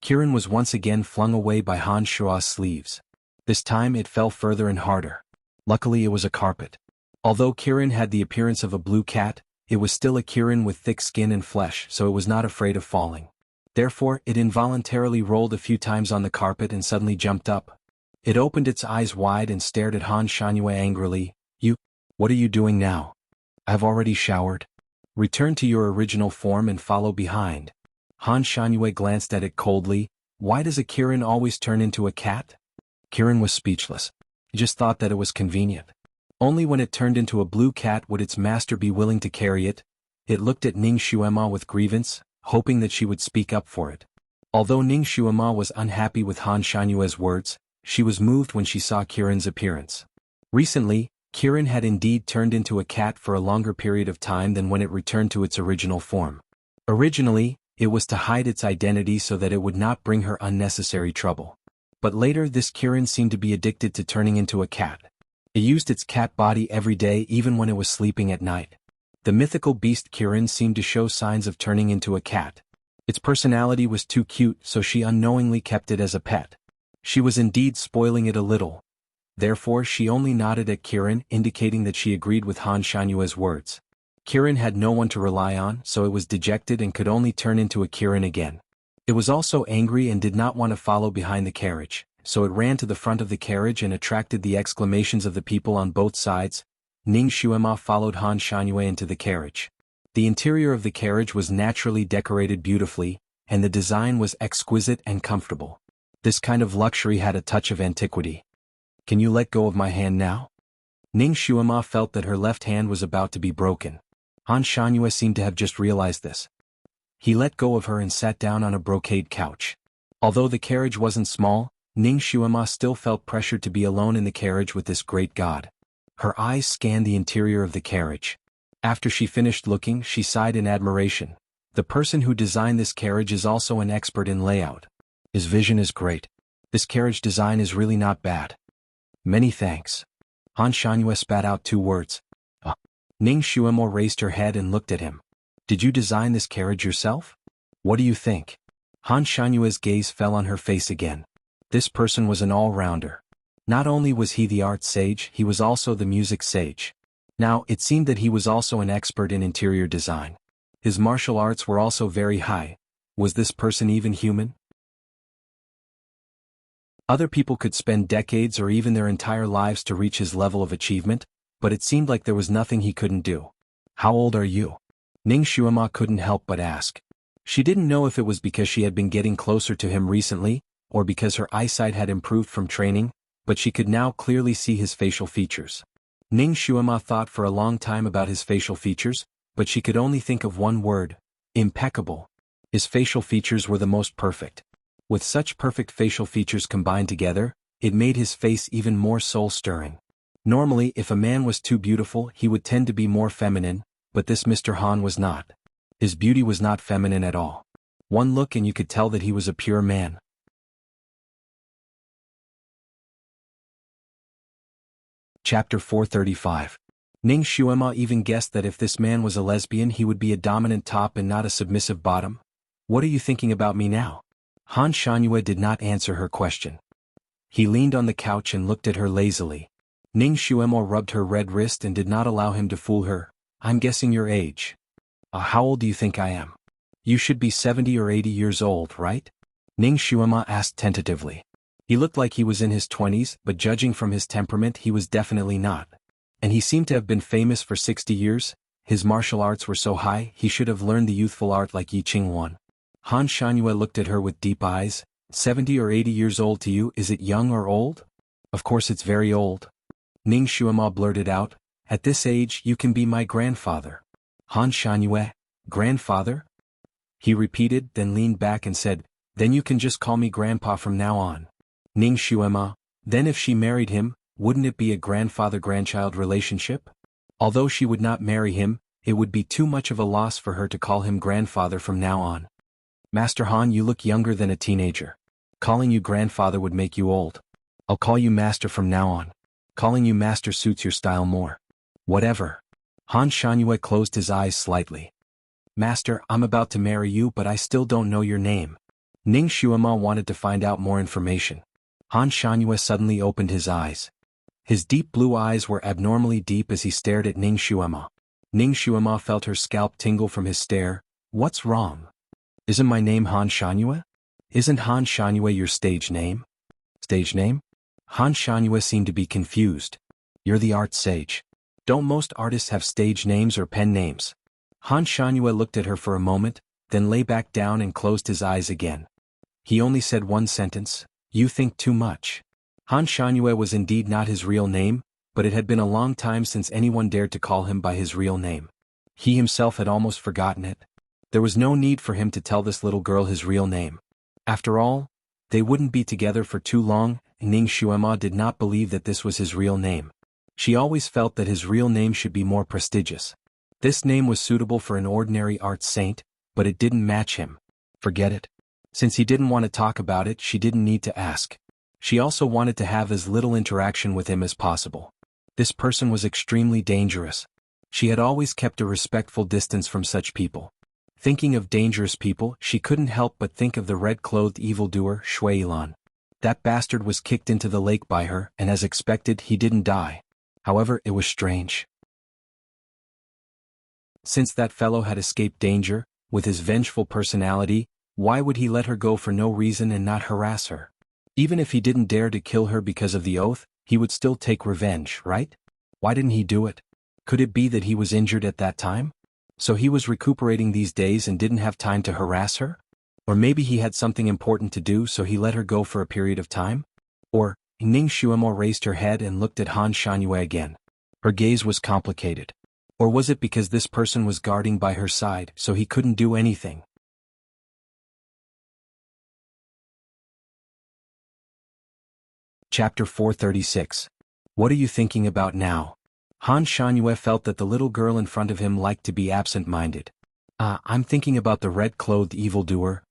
Kirin was once again flung away by Han Shua's sleeves. This time it fell further and harder. Luckily it was a carpet. Although Kirin had the appearance of a blue cat, it was still a Kirin with thick skin and flesh, so it was not afraid of falling. Therefore, it involuntarily rolled a few times on the carpet and suddenly jumped up. It opened its eyes wide and stared at Han Shangyue angrily. What are you doing now? I've already showered. Return to your original form and follow behind. Han Shangyue glanced at it coldly. Why does a Kirin always turn into a cat? Kirin was speechless. He just thought that it was convenient. Only when it turned into a blue cat would its master be willing to carry it. It looked at Ning Xuema with grievance, hoping that she would speak up for it. Although Ning Xuema was unhappy with Han Shanyue's words, she was moved when she saw Kirin's appearance. Recently, Kirin had indeed turned into a cat for a longer period of time than when it returned to its original form. Originally, it was to hide its identity so that it would not bring her unnecessary trouble. But later this Kirin seemed to be addicted to turning into a cat. It used its cat body every day even when it was sleeping at night. The mythical beast Kirin seemed to show signs of turning into a cat. Its personality was too cute, so she unknowingly kept it as a pet. She was indeed spoiling it a little. Therefore she only nodded at Kirin, indicating that she agreed with Han Shanyue's words. Kirin had no one to rely on, so it was dejected and could only turn into a Kirin again. It was also angry and did not want to follow behind the carriage, so it ran to the front of the carriage and attracted the exclamations of the people on both sides. Ning Xuema followed Han Shanyue into the carriage. The interior of the carriage was naturally decorated beautifully, and the design was exquisite and comfortable. This kind of luxury had a touch of antiquity. Can you let go of my hand now? Ning Xuema felt that her left hand was about to be broken. Han Shanyue seemed to have just realized this. He let go of her and sat down on a brocade couch. Although the carriage wasn't small, Ning Xuema still felt pressured to be alone in the carriage with this great god. Her eyes scanned the interior of the carriage. After she finished looking, she sighed in admiration. The person who designed this carriage is also an expert in layout. His vision is great. This carriage design is really not bad. Many thanks. Han Shanyue spat out 2 words. Ning Xuemo raised her head and looked at him. Did you design this carriage yourself? What do you think? Han Shanyue's gaze fell on her face again. This person was an all-rounder. Not only was he the art sage, he was also the music sage. Now, it seemed that he was also an expert in interior design. His martial arts were also very high. Was this person even human? Other people could spend decades or even their entire lives to reach his level of achievement, but it seemed like there was nothing he couldn't do. How old are you? Ning Xuema couldn't help but ask. She didn't know if it was because she had been getting closer to him recently, or because her eyesight had improved from training, but she could now clearly see his facial features. Ning Xuema thought for a long time about his facial features, but she could only think of one word: impeccable. His facial features were the most perfect. With such perfect facial features combined together, it made his face even more soul-stirring. Normally, if a man was too beautiful, he would tend to be more feminine, but this Mr. Han was not. His beauty was not feminine at all. One look and you could tell that he was a pure man. Chapter 435. Ning Xuema even guessed that if this man was a lesbian he would be a dominant top and not a submissive bottom. What are you thinking about me now? Han Shanyue did not answer her question. He leaned on the couch and looked at her lazily. Ning Xuemo rubbed her red wrist and did not allow him to fool her. I'm guessing your age. How old do you think I am? You should be 70 or 80 years old, right? Ning Xuema asked tentatively. He looked like he was in his 20s, but judging from his temperament he was definitely not. And he seemed to have been famous for 60 years, his martial arts were so high he should have learned the youthful art like Yi Qingwan. Han Shanyue looked at her with deep eyes. 70 or 80 years old to you, is it young or old? Of course it's very old. Ning Xuema blurted out, at this age you can be my grandfather. Han Shanyue, grandfather? He repeated, then leaned back and said, then you can just call me grandpa from now on. Ning Xuema, then if she married him, wouldn't it be a grandfather-grandchild relationship? Although she would not marry him, it would be too much of a loss for her to call him grandfather from now on. Master Han, you look younger than a teenager. Calling you grandfather would make you old. I'll call you master from now on. Calling you master suits your style more. Whatever. Han Shanyue closed his eyes slightly. Master, I'm about to marry you but I still don't know your name. Ning Xuema wanted to find out more information. Han Shangyue suddenly opened his eyes. His deep blue eyes were abnormally deep as he stared at Ning Xuema. Ning Xuema felt her scalp tingle from his stare. What's wrong? Isn't my name Han Shangyue? Isn't Han Shangyue your stage name? Stage name? Han Shangyue seemed to be confused. You're the art sage. Don't most artists have stage names or pen names? Han Shangyue looked at her for a moment, then lay back down and closed his eyes again. He only said one sentence, "You think too much." Han Shangyue was indeed not his real name, but it had been a long time since anyone dared to call him by his real name. He himself had almost forgotten it. There was no need for him to tell this little girl his real name. After all, they wouldn't be together for too long. Ning Xuema did not believe that this was his real name. She always felt that his real name should be more prestigious. This name was suitable for an ordinary art saint, but it didn't match him. Forget it. Since he didn't want to talk about it, she didn't need to ask. She also wanted to have as little interaction with him as possible. This person was extremely dangerous. She had always kept a respectful distance from such people. Thinking of dangerous people, she couldn't help but think of the red-clothed evildoer, Shui Yilan. That bastard was kicked into the lake by her, and as expected, he didn't die. However, it was strange. Since that fellow had escaped danger, with his vengeful personality, why would he let her go for no reason and not harass her? Even if he didn't dare to kill her because of the oath, he would still take revenge, right? Why didn't he do it? Could it be that he was injured at that time? So he was recuperating these days and didn't have time to harass her? Or maybe he had something important to do so he let her go for a period of time? Or, Ning Xuemo raised her head and looked at Han Shangyue again. Her gaze was complicated. Or was it because this person was guarding by her side so he couldn't do anything? Chapter 436. What are you thinking about now? Han Shangyue felt that the little girl in front of him liked to be absent-minded. I'm thinking about the red-clothed evildoer.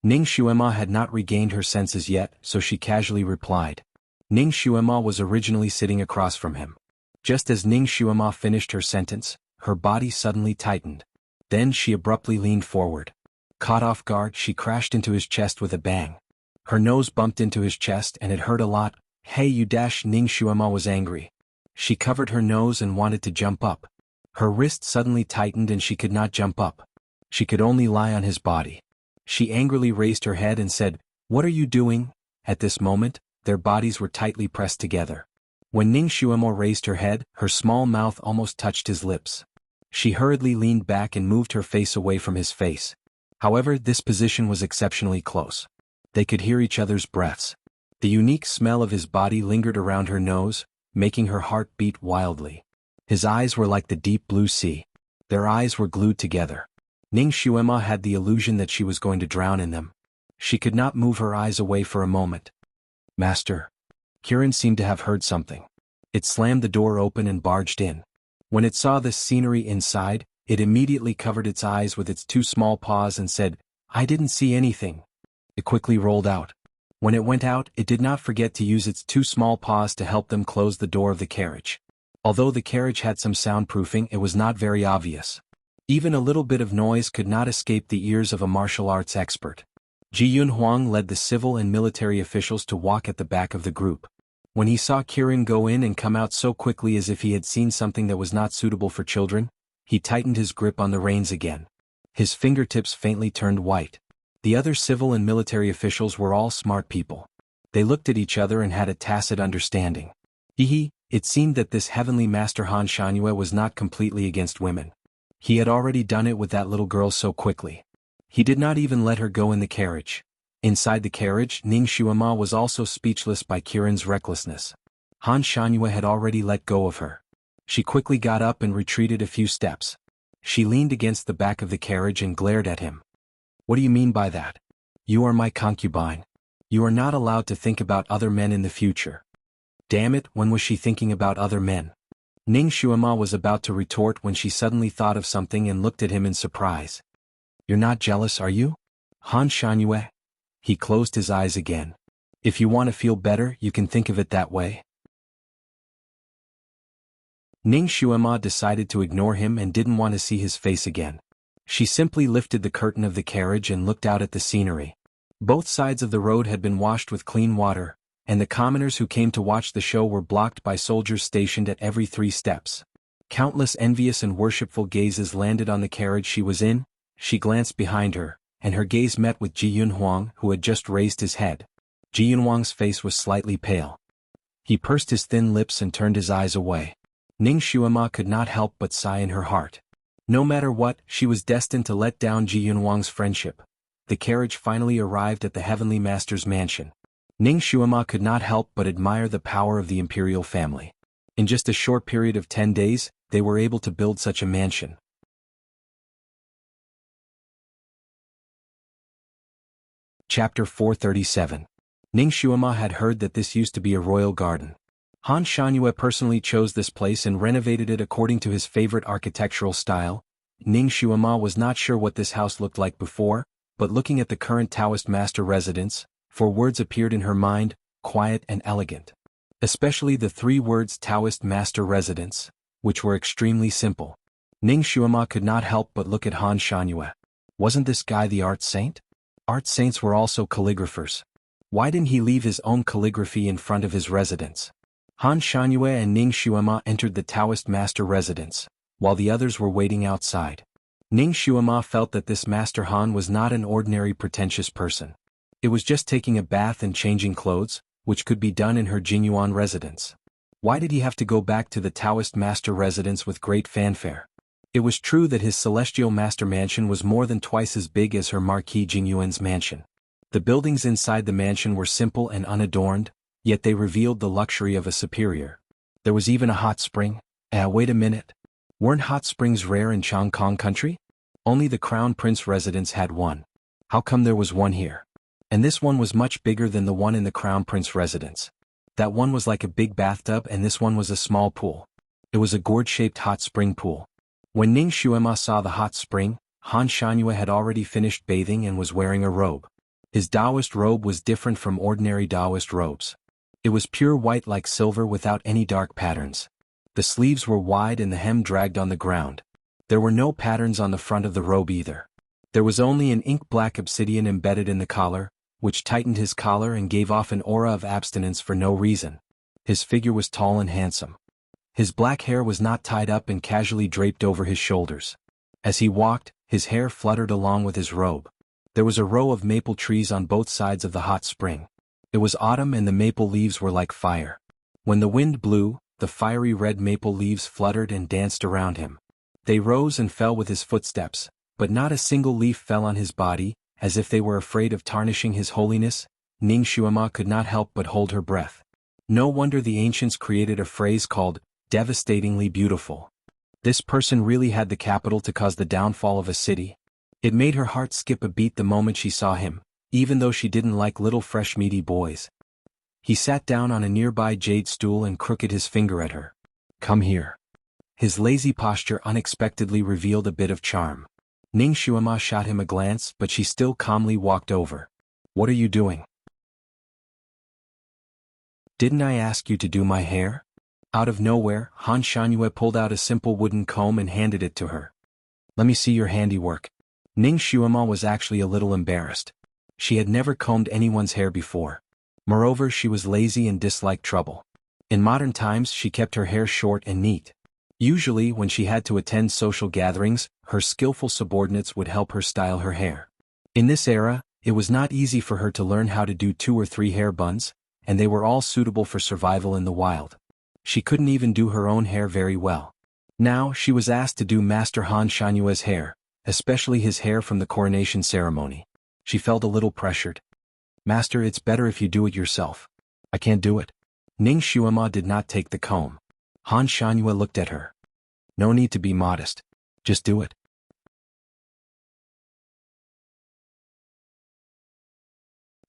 Ning Xuema had not regained her senses yet, so she casually replied. Ning Xuema was originally sitting across from him. Just as Ning Xuema finished her sentence, her body suddenly tightened. Then she abruptly leaned forward. Caught off guard, she crashed into his chest with a bang. Her nose bumped into his chest and it hurt a lot. Hey you dash! Ning Xuema was angry. She covered her nose and wanted to jump up. Her wrist suddenly tightened and she could not jump up. She could only lie on his body. She angrily raised her head and said, "What are you doing?" At this moment, their bodies were tightly pressed together. When Ning Xuemo raised her head, her small mouth almost touched his lips. She hurriedly leaned back and moved her face away from his face. However, this position was exceptionally close. They could hear each other's breaths. The unique smell of his body lingered around her nose, making her heart beat wildly. His eyes were like the deep blue sea. Their eyes were glued together. Ning Xuema had the illusion that she was going to drown in them. She could not move her eyes away for a moment. Master. Kirin seemed to have heard something. It slammed the door open and barged in. When it saw this scenery inside, it immediately covered its eyes with its two small paws and said, "I didn't see anything." It quickly rolled out. When it went out, it did not forget to use its two small paws to help them close the door of the carriage. Although the carriage had some soundproofing, it was not very obvious. Even a little bit of noise could not escape the ears of a martial arts expert. Ji Yunhuang led the civil and military officials to walk at the back of the group. When he saw Kirin go in and come out so quickly as if he had seen something that was not suitable for children, he tightened his grip on the reins again. His fingertips faintly turned white. The other civil and military officials were all smart people. They looked at each other and had a tacit understanding. It seemed that this heavenly master Han Shangyue was not completely against women. He had already done it with that little girl so quickly. He did not even let her go in the carriage. Inside the carriage, Ning Xuema was also speechless by Kirin's recklessness. Han Shangyue had already let go of her. She quickly got up and retreated a few steps. She leaned against the back of the carriage and glared at him. What do you mean by that? You are my concubine. You are not allowed to think about other men in the future. Damn it, when was she thinking about other men? Ning Xuema was about to retort when she suddenly thought of something and looked at him in surprise. You're not jealous, are you? Han Shangyue? He closed his eyes again. If you want to feel better, you can think of it that way. Ning Xuema decided to ignore him and didn't want to see his face again. She simply lifted the curtain of the carriage and looked out at the scenery. Both sides of the road had been washed with clean water, and the commoners who came to watch the show were blocked by soldiers stationed at every 3 steps. Countless envious and worshipful gazes landed on the carriage she was in. She glanced behind her, and her gaze met with Ji Yunhuang, who had just raised his head. Ji Yunhuang's face was slightly pale. He pursed his thin lips and turned his eyes away. Ning Xuema could not help but sigh in her heart. No matter what, she was destined to let down Ji Yunhuang's friendship. The carriage finally arrived at the Heavenly Master's mansion. Ning Xuema could not help but admire the power of the imperial family. In just a short period of 10 days, they were able to build such a mansion. Chapter 437. Ning Xuema had heard that this used to be a royal garden. Han Shangyue personally chose this place and renovated it according to his favorite architectural style. Ning Xuema was not sure what this house looked like before, but looking at the current Taoist master residence, 4 words appeared in her mind: quiet and elegant. Especially the 3 words Taoist master residence, which were extremely simple. Ning Xuema could not help but look at Han Shangyue. Wasn't this guy the art saint? Art saints were also calligraphers. Why didn't he leave his own calligraphy in front of his residence? Han Shangyue and Ning Xuema entered the Taoist master residence, while the others were waiting outside. Ning Xuema felt that this Master Han was not an ordinary pretentious person. It was just taking a bath and changing clothes, which could be done in her Jingyuan residence. Why did he have to go back to the Taoist master residence with great fanfare? It was true that his celestial master mansion was more than twice as big as her Marquis Jingyuan's mansion. The buildings inside the mansion were simple and unadorned, yet they revealed the luxury of a superior. There was even a hot spring. Wait a minute. Weren't hot springs rare in Changkong country? Only the Crown Prince residence had one. How come there was one here? And this one was much bigger than the one in the Crown Prince residence. That one was like a big bathtub and this one was a small pool. It was a gourd-shaped hot spring pool. When Ning Xuema saw the hot spring, Han Shangyue had already finished bathing and was wearing a robe. His Taoist robe was different from ordinary Taoist robes. It was pure white like silver without any dark patterns. The sleeves were wide and the hem dragged on the ground. There were no patterns on the front of the robe either. There was only an ink-black obsidian embedded in the collar, which tightened his collar and gave off an aura of abstinence for no reason. His figure was tall and handsome. His black hair was not tied up and casually draped over his shoulders. As he walked, his hair fluttered along with his robe. There was a row of maple trees on both sides of the hot spring. It was autumn and the maple leaves were like fire. When the wind blew, the fiery red maple leaves fluttered and danced around him. They rose and fell with his footsteps, but not a single leaf fell on his body, as if they were afraid of tarnishing his holiness. Ning Xuema could not help but hold her breath. No wonder the ancients created a phrase called, devastatingly beautiful. This person really had the capital to cause the downfall of a city. It made her heart skip a beat the moment she saw him, even though she didn't like little fresh meaty boys. He sat down on a nearby jade stool and crooked his finger at her. Come here. His lazy posture unexpectedly revealed a bit of charm. Ning Xuema shot him a glance, but she still calmly walked over. What are you doing? Didn't I ask you to do my hair? Out of nowhere, Han Shangyue pulled out a simple wooden comb and handed it to her. Let me see your handiwork. Ning Xuema was actually a little embarrassed. She had never combed anyone's hair before. Moreover, she was lazy and disliked trouble. In modern times, she kept her hair short and neat. Usually, when she had to attend social gatherings, her skillful subordinates would help her style her hair. In this era, it was not easy for her to learn how to do 2 or 3 hair buns, and they were all suitable for survival in the wild. She couldn't even do her own hair very well. Now, she was asked to do Master Han Shanyue's hair, especially his hair from the coronation ceremony. She felt a little pressured. Master, it's better if you do it yourself. I can't do it. Ning Xuema did not take the comb. Han Shanyue looked at her. No need to be modest. Just do it.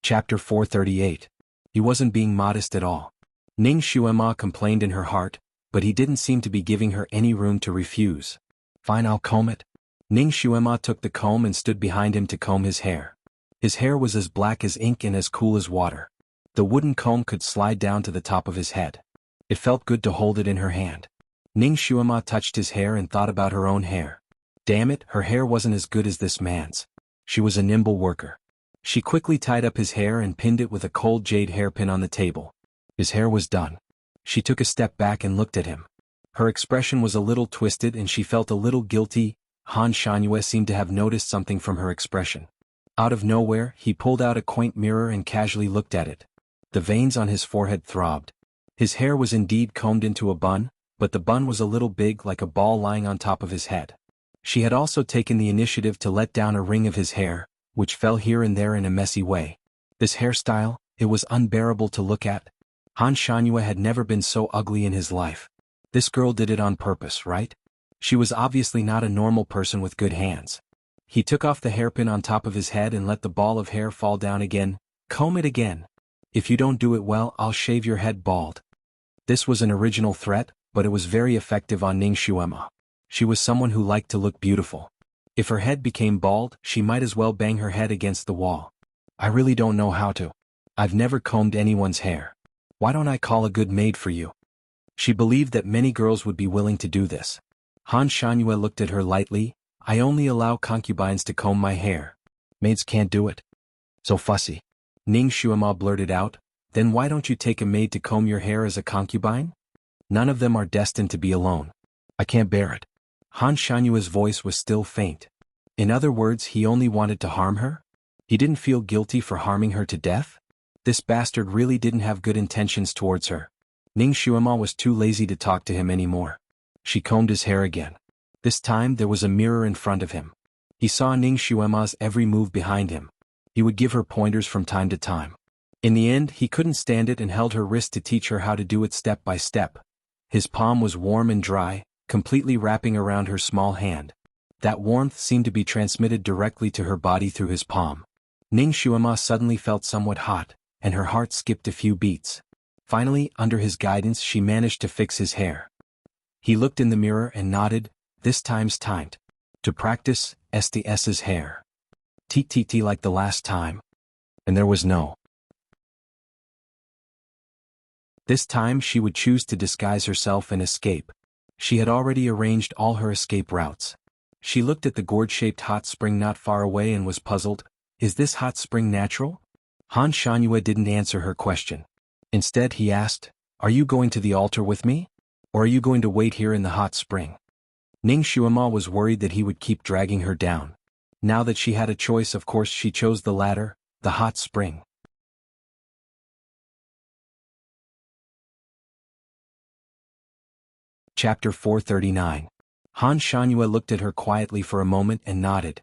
Chapter 438. He wasn't being modest at all. Ning Xuema complained in her heart, but he didn't seem to be giving her any room to refuse. Fine, I'll comb it. Ning Xuema took the comb and stood behind him to comb his hair. His hair was as black as ink and as cool as water. The wooden comb could slide down to the top of his head. It felt good to hold it in her hand. Ning Xuema touched his hair and thought about her own hair. Damn it, her hair wasn't as good as this man's. She was a nimble worker. She quickly tied up his hair and pinned it with a cold jade hairpin on the table. His hair was done. She took a step back and looked at him. Her expression was a little twisted and she felt a little guilty. Han Shangyue seemed to have noticed something from her expression. Out of nowhere, he pulled out a quaint mirror and casually looked at it. The veins on his forehead throbbed. His hair was indeed combed into a bun, but the bun was a little big like a ball lying on top of his head. She had also taken the initiative to let down a ring of his hair, which fell here and there in a messy way. This hairstyle, it was unbearable to look at. Han Shangyue had never been so ugly in his life. This girl did it on purpose, right? She was obviously not a normal person with good hands. He took off the hairpin on top of his head and let the ball of hair fall down again. Comb it again. If you don't do it well, I'll shave your head bald. This was an original threat, but it was very effective on Ning Xuema. She was someone who liked to look beautiful. If her head became bald, she might as well bang her head against the wall. I really don't know how to. I've never combed anyone's hair. Why don't I call a good maid for you? She believed that many girls would be willing to do this. Han Shangyue looked at her lightly. I only allow concubines to comb my hair. Maids can't do it. So fussy. Ning Xuema blurted out, then why don't you take a maid to comb your hair as a concubine? None of them are destined to be alone. I can't bear it. Han Shanyue's voice was still faint. In other words, he only wanted to harm her? He didn't feel guilty for harming her to death? This bastard really didn't have good intentions towards her. Ning Xuema was too lazy to talk to him anymore. She combed his hair again. This time there was a mirror in front of him. He saw Ning Xuema's every move behind him. He would give her pointers from time to time. In the end, he couldn't stand it and held her wrist to teach her how to do it step by step. His palm was warm and dry, completely wrapping around her small hand. That warmth seemed to be transmitted directly to her body through his palm. Ning Xuema suddenly felt somewhat hot, and her heart skipped a few beats. Finally, under his guidance, she managed to fix his hair. He looked in the mirror and nodded. This time's timed. To practice STS's hair. TTT like the last time. And there was no. This time she would choose to disguise herself and escape. She had already arranged all her escape routes. She looked at the gourd-shaped hot spring not far away and was puzzled. Is this hot spring natural? Han Shanyue didn't answer her question. Instead he asked, are you going to the altar with me? Or are you going to wait here in the hot spring? Ning Xuema was worried that he would keep dragging her down. Now that she had a choice, of course she chose the latter, the hot spring. Chapter 439. Han Shanyue looked at her quietly for a moment and nodded.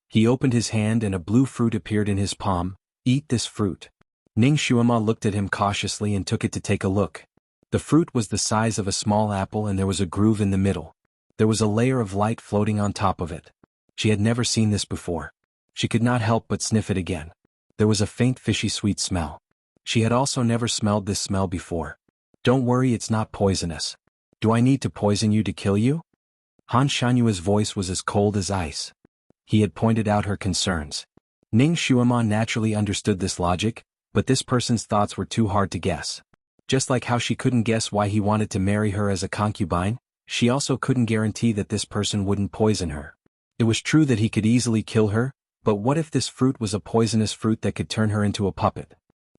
He opened his hand and a blue fruit appeared in his palm. Eat this fruit. Ning Xuema looked at him cautiously and took it to take a look. The fruit was the size of a small apple and there was a groove in the middle. There was a layer of light floating on top of it. She had never seen this before. She could not help but sniff it again. There was a faint fishy sweet smell. She had also never smelled this smell before. Don't worry, it's not poisonous. Do I need to poison you to kill you? Han Shanyue's voice was as cold as ice. He had pointed out her concerns. Ning Xuema naturally understood this logic, but this person's thoughts were too hard to guess. Just like how she couldn't guess why he wanted to marry her as a concubine, she also couldn't guarantee that this person wouldn't poison her. It was true that he could easily kill her, but what if this fruit was a poisonous fruit that could turn her into a puppet?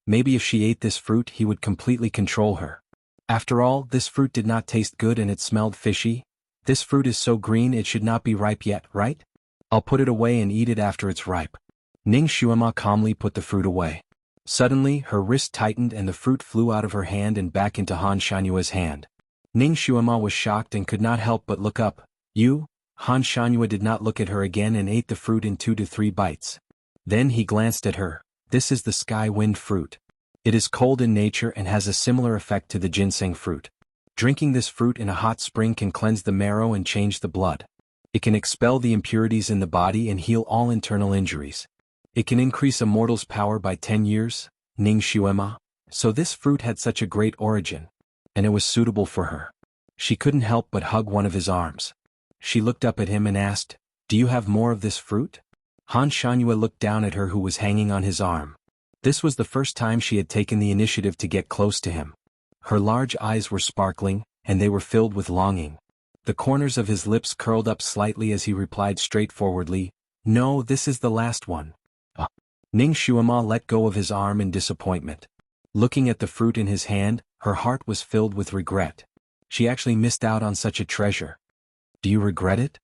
Maybe if she ate this fruit he would completely control her. After all, this fruit did not taste good and it smelled fishy. This fruit is so green it should not be ripe yet, right? I'll put it away and eat it after it's ripe. Ning Xuema calmly put the fruit away. Suddenly, her wrist tightened and the fruit flew out of her hand and back into Han Shanyue's hand. Ning Xuema was shocked and could not help but look up. You? Han Shanyue did not look at her again and ate the fruit in 2 to 3 bites. Then he glanced at her. This is the sky wind fruit. It is cold in nature and has a similar effect to the ginseng fruit. Drinking this fruit in a hot spring can cleanse the marrow and change the blood. It can expel the impurities in the body and heal all internal injuries. It can increase a mortal's power by 10 years, Ning Xuema. So this fruit had such a great origin. And it was suitable for her. She couldn't help but hug one of his arms. She looked up at him and asked, do you have more of this fruit? Han Shanyue looked down at her who was hanging on his arm. This was the first time she had taken the initiative to get close to him. Her large eyes were sparkling, and they were filled with longing. The corners of his lips curled up slightly as he replied straightforwardly, "No, this is the last one." Ning Xuema let go of his arm in disappointment. Looking at the fruit in his hand, her heart was filled with regret. She actually missed out on such a treasure. "Do you regret it?"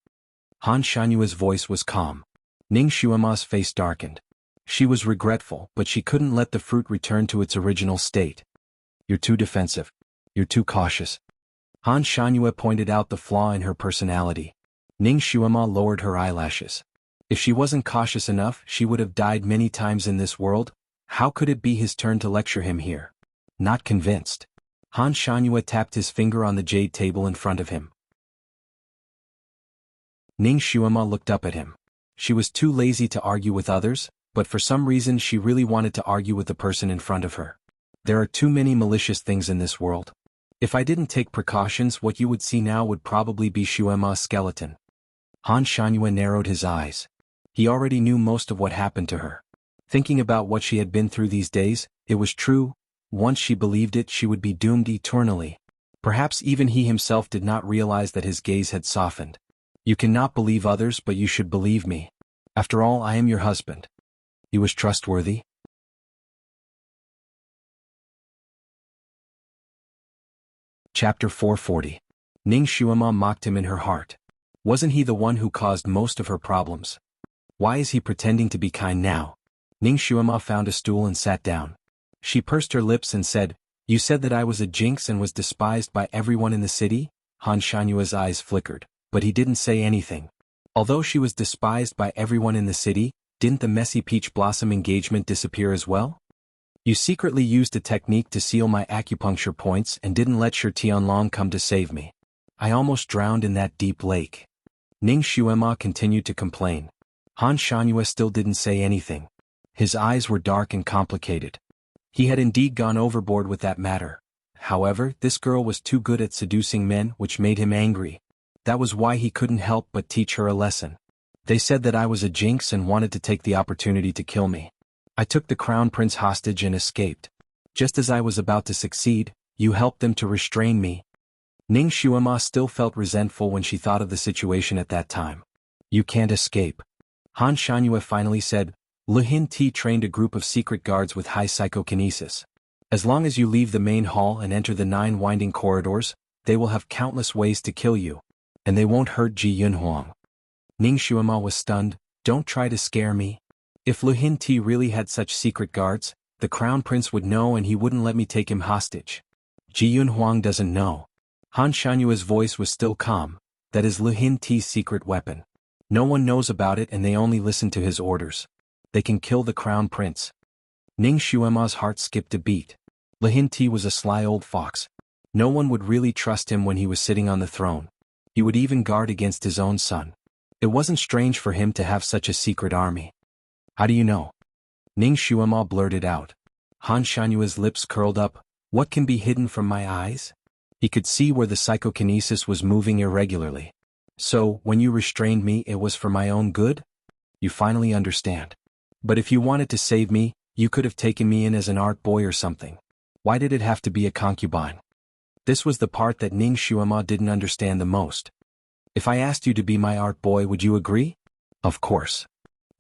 Han Shanyue's voice was calm. Ning Xuema's face darkened. She was regretful, but she couldn't let the fruit return to its original state. "You're too defensive. You're too cautious." Han Shanyue pointed out the flaw in her personality. Ning Xuema lowered her eyelashes. If she wasn't cautious enough, she would have died many times in this world. How could it be his turn to lecture him here? Not convinced. Han Shanyue tapped his finger on the jade table in front of him. Ning Xuema looked up at him. She was too lazy to argue with others, but for some reason she really wanted to argue with the person in front of her. There are too many malicious things in this world. If I didn't take precautions, what you would see now would probably be Xuema's skeleton. Han Shanyue narrowed his eyes. He already knew most of what happened to her. Thinking about what she had been through these days, it was true. Once she believed it, she would be doomed eternally. Perhaps even he himself did not realize that his gaze had softened. "You cannot believe others, but you should believe me. After all, I am your husband." He was trustworthy. Chapter 440. Ning Xuema mocked him in her heart. Wasn't he the one who caused most of her problems? Why is he pretending to be kind now? Ning Xuema found a stool and sat down. She pursed her lips and said, "You said that I was a jinx and was despised by everyone in the city?" Han Shanyue's eyes flickered, but he didn't say anything. Although she was despised by everyone in the city, didn't the messy peach blossom engagement disappear as well? "You secretly used a technique to seal my acupuncture points and didn't let Shi Tianlong come to save me. I almost drowned in that deep lake." Ning Xuema continued to complain. Han Shanyue still didn't say anything. His eyes were dark and complicated. He had indeed gone overboard with that matter. However, this girl was too good at seducing men, which made him angry. That was why he couldn't help but teach her a lesson. "They said that I was a jinx and wanted to take the opportunity to kill me. I took the crown prince hostage and escaped. Just as I was about to succeed, you helped them to restrain me." Ning Xuema still felt resentful when she thought of the situation at that time. "You can't escape." Han Shanyue finally said, "Lihin Ti trained a group of secret guards with high psychokinesis. As long as you leave the main hall and enter the 9 winding corridors, they will have countless ways to kill you. And they won't hurt Ji Yunhuang." Ning Xuema was stunned. "Don't try to scare me. If Lihin Ti really had such secret guards, the crown prince would know and he wouldn't let me take him hostage. Ji Yunhuang doesn't know." Han Shanyue's voice was still calm. "That is Lihin Ti's secret weapon. No one knows about it and they only listen to his orders. They can kill the crown prince." Ning Xuema's heart skipped a beat. Lihin Ti was a sly old fox. No one would really trust him when he was sitting on the throne. He would even guard against his own son. It wasn't strange for him to have such a secret army. "How do you know?" Ning Xuema blurted out. Han Shanyue's lips curled up. "What can be hidden from my eyes?" He could see where the psychokinesis was moving irregularly. "So, when you restrained me, it was for my own good? You finally understand. But if you wanted to save me, you could have taken me in as an art boy or something. Why did it have to be a concubine?" This was the part that Ning Xuema didn't understand the most. "If I asked you to be my art boy, would you agree?" "Of course."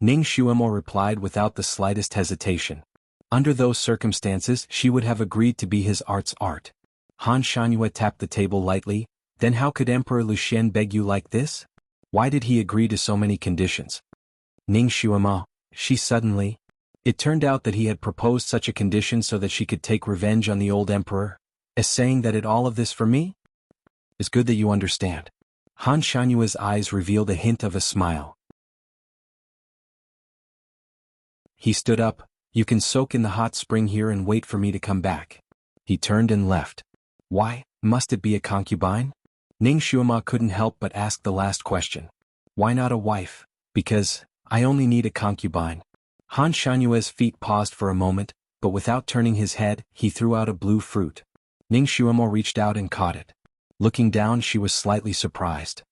Ning Xuema replied without the slightest hesitation. Under those circumstances, she would have agreed to be his art's art. Han Shanyue tapped the table lightly. "Then how could Emperor Luxian beg you like this? Why did he agree to so many conditions?" Ning Xuema, she suddenly. It turned out that he had proposed such a condition so that she could take revenge on the old emperor. As saying that it all of this for me? It's good that you understand. Han Shanyue's eyes revealed a hint of a smile. He stood up. "You can soak in the hot spring here and wait for me to come back." He turned and left. "Why, must it be a concubine?" Ning Xuema couldn't help but ask the last question. "Why not a wife?" "Because I only need a concubine." Han Shanyue's feet paused for a moment, but without turning his head, he threw out a blue fruit. Ning Xuema reached out and caught it. Looking down, she was slightly surprised.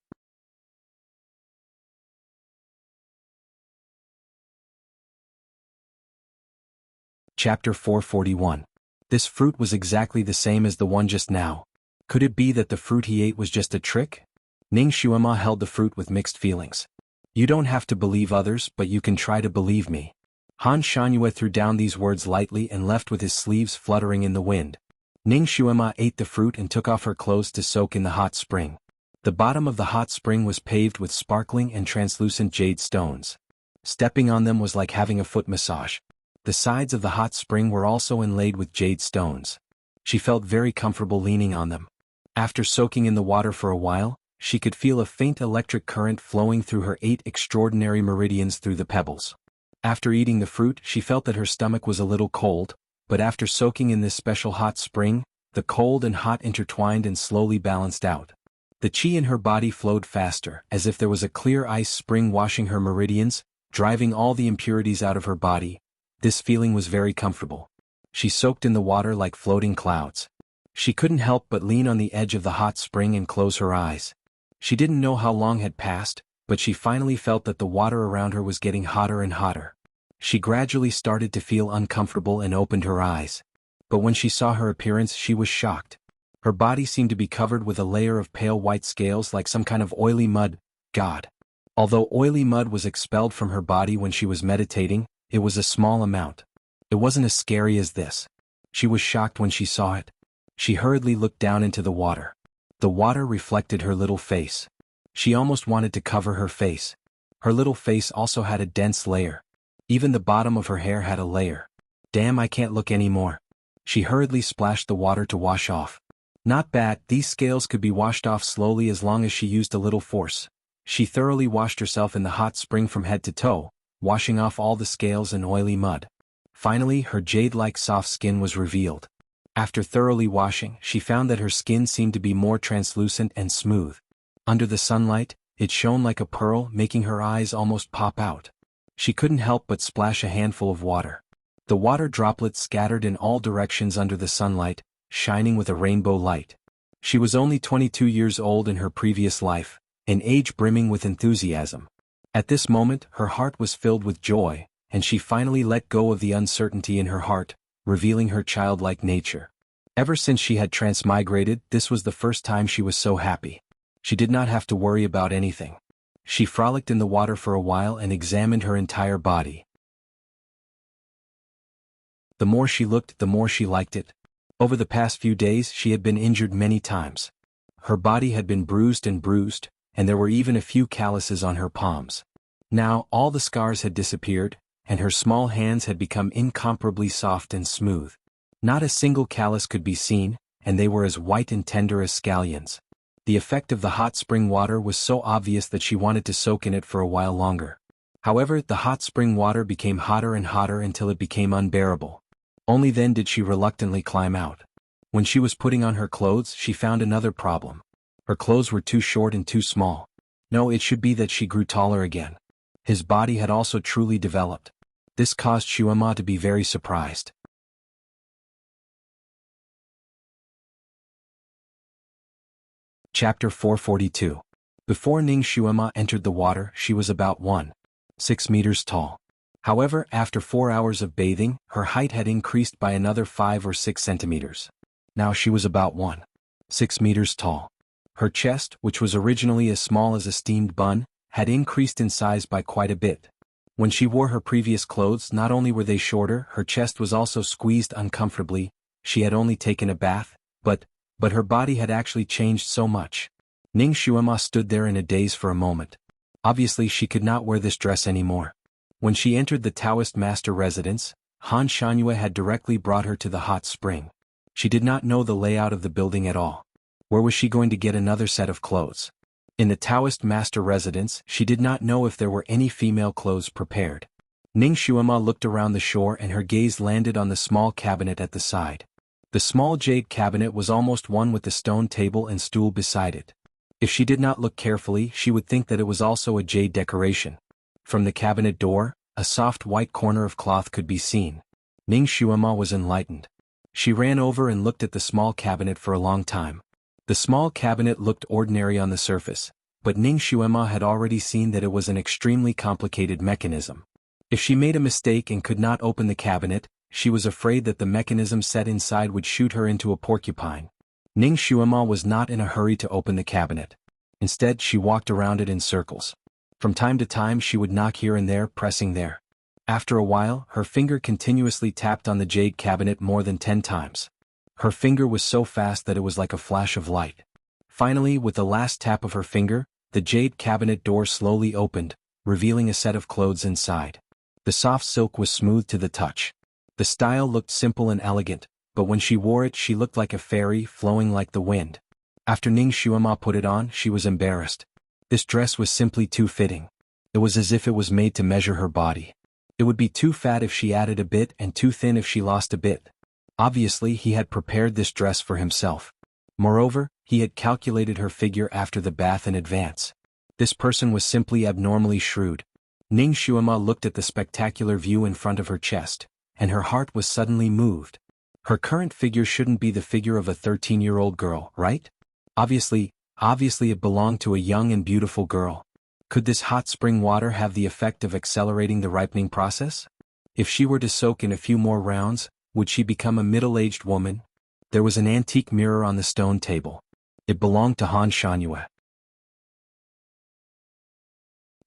Chapter 441. This fruit was exactly the same as the one just now. Could it be that the fruit he ate was just a trick? Ning Xuema held the fruit with mixed feelings. You don't have to believe others, but you can try to believe me. Han Shangyue threw down these words lightly and left with his sleeves fluttering in the wind. Ning Xuema ate the fruit and took off her clothes to soak in the hot spring. The bottom of the hot spring was paved with sparkling and translucent jade stones. Stepping on them was like having a foot massage. The sides of the hot spring were also inlaid with jade stones. She felt very comfortable leaning on them. After soaking in the water for a while, she could feel a faint electric current flowing through her 8 extraordinary meridians through the pebbles. After eating the fruit, she felt that her stomach was a little cold, but after soaking in this special hot spring, the cold and hot intertwined and slowly balanced out. The qi in her body flowed faster, as if there was a clear ice spring washing her meridians, driving all the impurities out of her body. This feeling was very comfortable. She soaked in the water like floating clouds. She couldn't help but lean on the edge of the hot spring and close her eyes. She didn't know how long had passed, but she finally felt that the water around her was getting hotter and hotter. She gradually started to feel uncomfortable and opened her eyes. But when she saw her appearance, she was shocked. Her body seemed to be covered with a layer of pale white scales like some kind of oily mud. God. Although oily mud was expelled from her body when she was meditating, it was a small amount. It wasn't as scary as this. She was shocked when she saw it. She hurriedly looked down into the water. The water reflected her little face. She almost wanted to cover her face. Her little face also had a dense layer. Even the bottom of her hair had a layer. Damn, I can't look anymore. She hurriedly splashed the water to wash off. Not bad, these scales could be washed off slowly as long as she used a little force. She thoroughly washed herself in the hot spring from head to toe, washing off all the scales and oily mud. Finally, her jade-like soft skin was revealed. After thoroughly washing, she found that her skin seemed to be more translucent and smooth. Under the sunlight, it shone like a pearl, making her eyes almost pop out. She couldn't help but splash a handful of water. The water droplets scattered in all directions under the sunlight, shining with a rainbow light. She was only 22 years old in her previous life, an age brimming with enthusiasm. At this moment, her heart was filled with joy, and she finally let go of the uncertainty in her heart, revealing her childlike nature. Ever since she had transmigrated, this was the first time she was so happy. She did not have to worry about anything. She frolicked in the water for a while and examined her entire body. The more she looked, the more she liked it. Over the past few days, she had been injured many times. Her body had been bruised, and there were even a few calluses on her palms. Now, all the scars had disappeared, and her small hands had become incomparably soft and smooth. Not a single callus could be seen, and they were as white and tender as scallions. The effect of the hot spring water was so obvious that she wanted to soak in it for a while longer. However, the hot spring water became hotter and hotter until it became unbearable. Only then did she reluctantly climb out. When she was putting on her clothes, she found another problem. Her clothes were too short and too small. No, it should be that she grew taller again. His body had also truly developed. This caused Xuema to be very surprised. Chapter 442. Before Ning Xuema entered the water, she was about 1.6 meters tall. However, after 4 hours of bathing, her height had increased by another 5 or 6 centimeters. Now she was about 1.6 meters tall. Her chest, which was originally as small as a steamed bun, had increased in size by quite a bit. When she wore her previous clothes, not only were they shorter, her chest was also squeezed uncomfortably. She had only taken a bath, but her body had actually changed so much. Ning Xuema stood there in a daze for a moment. Obviously she could not wear this dress anymore. When she entered the Taoist master residence, Han Shangyue had directly brought her to the hot spring. She did not know the layout of the building at all. Where was she going to get another set of clothes? In the Taoist master residence, she did not know if there were any female clothes prepared. Ning Xuema looked around the shore and her gaze landed on the small cabinet at the side. The small jade cabinet was almost one with the stone table and stool beside it. If she did not look carefully, she would think that it was also a jade decoration. From the cabinet door, a soft white corner of cloth could be seen. Ning Xuema was enlightened. She ran over and looked at the small cabinet for a long time. The small cabinet looked ordinary on the surface, but Ning Xuema had already seen that it was an extremely complicated mechanism. If she made a mistake and could not open the cabinet, she was afraid that the mechanism set inside would shoot her into a porcupine. Ning Xuema was not in a hurry to open the cabinet. Instead, she walked around it in circles. From time to time she would knock here and there, pressing there. After a while, her finger continuously tapped on the jade cabinet more than 10 times. Her finger was so fast that it was like a flash of light. Finally, with the last tap of her finger, the jade cabinet door slowly opened, revealing a set of clothes inside. The soft silk was smooth to the touch. The style looked simple and elegant, but when she wore it she looked like a fairy, flowing like the wind. After Ning Xuema put it on, she was embarrassed. This dress was simply too fitting. It was as if it was made to measure her body. It would be too fat if she added a bit and too thin if she lost a bit. Obviously, he had prepared this dress for himself. Moreover, he had calculated her figure after the bath in advance. This person was simply abnormally shrewd. Ning Xuema looked at the spectacular view in front of her chest, and her heart was suddenly moved. Her current figure shouldn't be the figure of a 13-year-old girl, right? Obviously it belonged to a young and beautiful girl. Could this hot spring water have the effect of accelerating the ripening process? If she were to soak in a few more rounds, would she become a middle-aged woman? There was an antique mirror on the stone table. It belonged to Han Shangyue.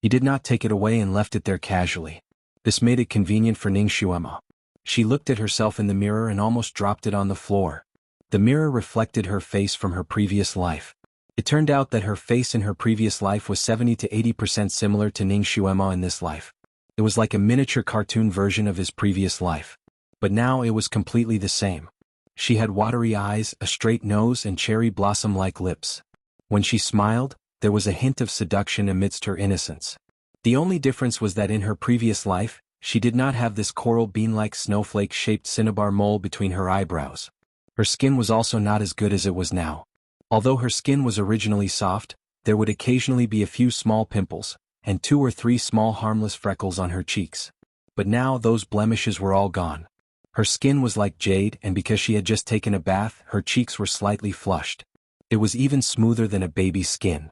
He did not take it away and left it there casually. This made it convenient for Ning Xuema. She looked at herself in the mirror and almost dropped it on the floor. The mirror reflected her face from her previous life. It turned out that her face in her previous life was 70 to 80% similar to Ning Xuema in this life. It was like a miniature cartoon version of his previous life. But now it was completely the same. She had watery eyes, a straight nose and cherry blossom-like lips. When she smiled, there was a hint of seduction amidst her innocence. The only difference was that in her previous life, she did not have this coral bean-like snowflake-shaped cinnabar mole between her eyebrows. Her skin was also not as good as it was now. Although her skin was originally soft, there would occasionally be a few small pimples, and 2 or 3 small harmless freckles on her cheeks. But now those blemishes were all gone. Her skin was like jade, and because she had just taken a bath, her cheeks were slightly flushed. It was even smoother than a baby's skin.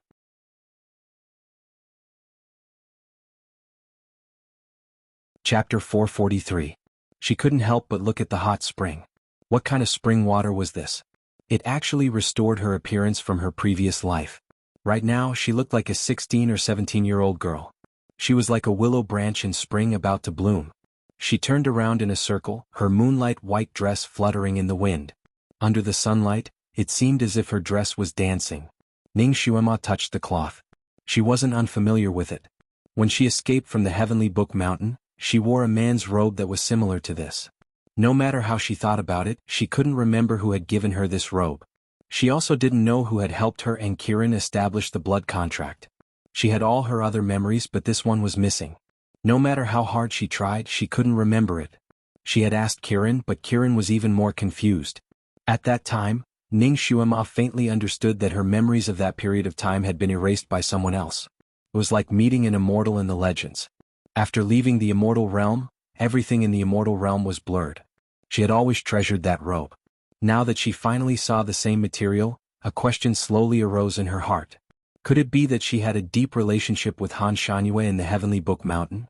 Chapter 443. She couldn't help but look at the hot spring. What kind of spring water was this? It actually restored her appearance from her previous life. Right now, she looked like a 16 or 17-year-old girl. She was like a willow branch in spring about to bloom. She turned around in a circle, her moonlight white dress fluttering in the wind. Under the sunlight, it seemed as if her dress was dancing. Ning Xuema touched the cloth. She wasn't unfamiliar with it. When she escaped from the Heavenly Book Mountain, she wore a man's robe that was similar to this. No matter how she thought about it, she couldn't remember who had given her this robe. She also didn't know who had helped her and Kirin establish the blood contract. She had all her other memories, but this one was missing. No matter how hard she tried, she couldn't remember it. She had asked Kirin, but Kirin was even more confused. At that time, Ning Xuema faintly understood that her memories of that period of time had been erased by someone else. It was like meeting an immortal in the legends. After leaving the immortal realm, everything in the immortal realm was blurred. She had always treasured that robe. Now that she finally saw the same material, a question slowly arose in her heart. Could it be that she had a deep relationship with Han Shangyue in the Heavenly Book Mountain?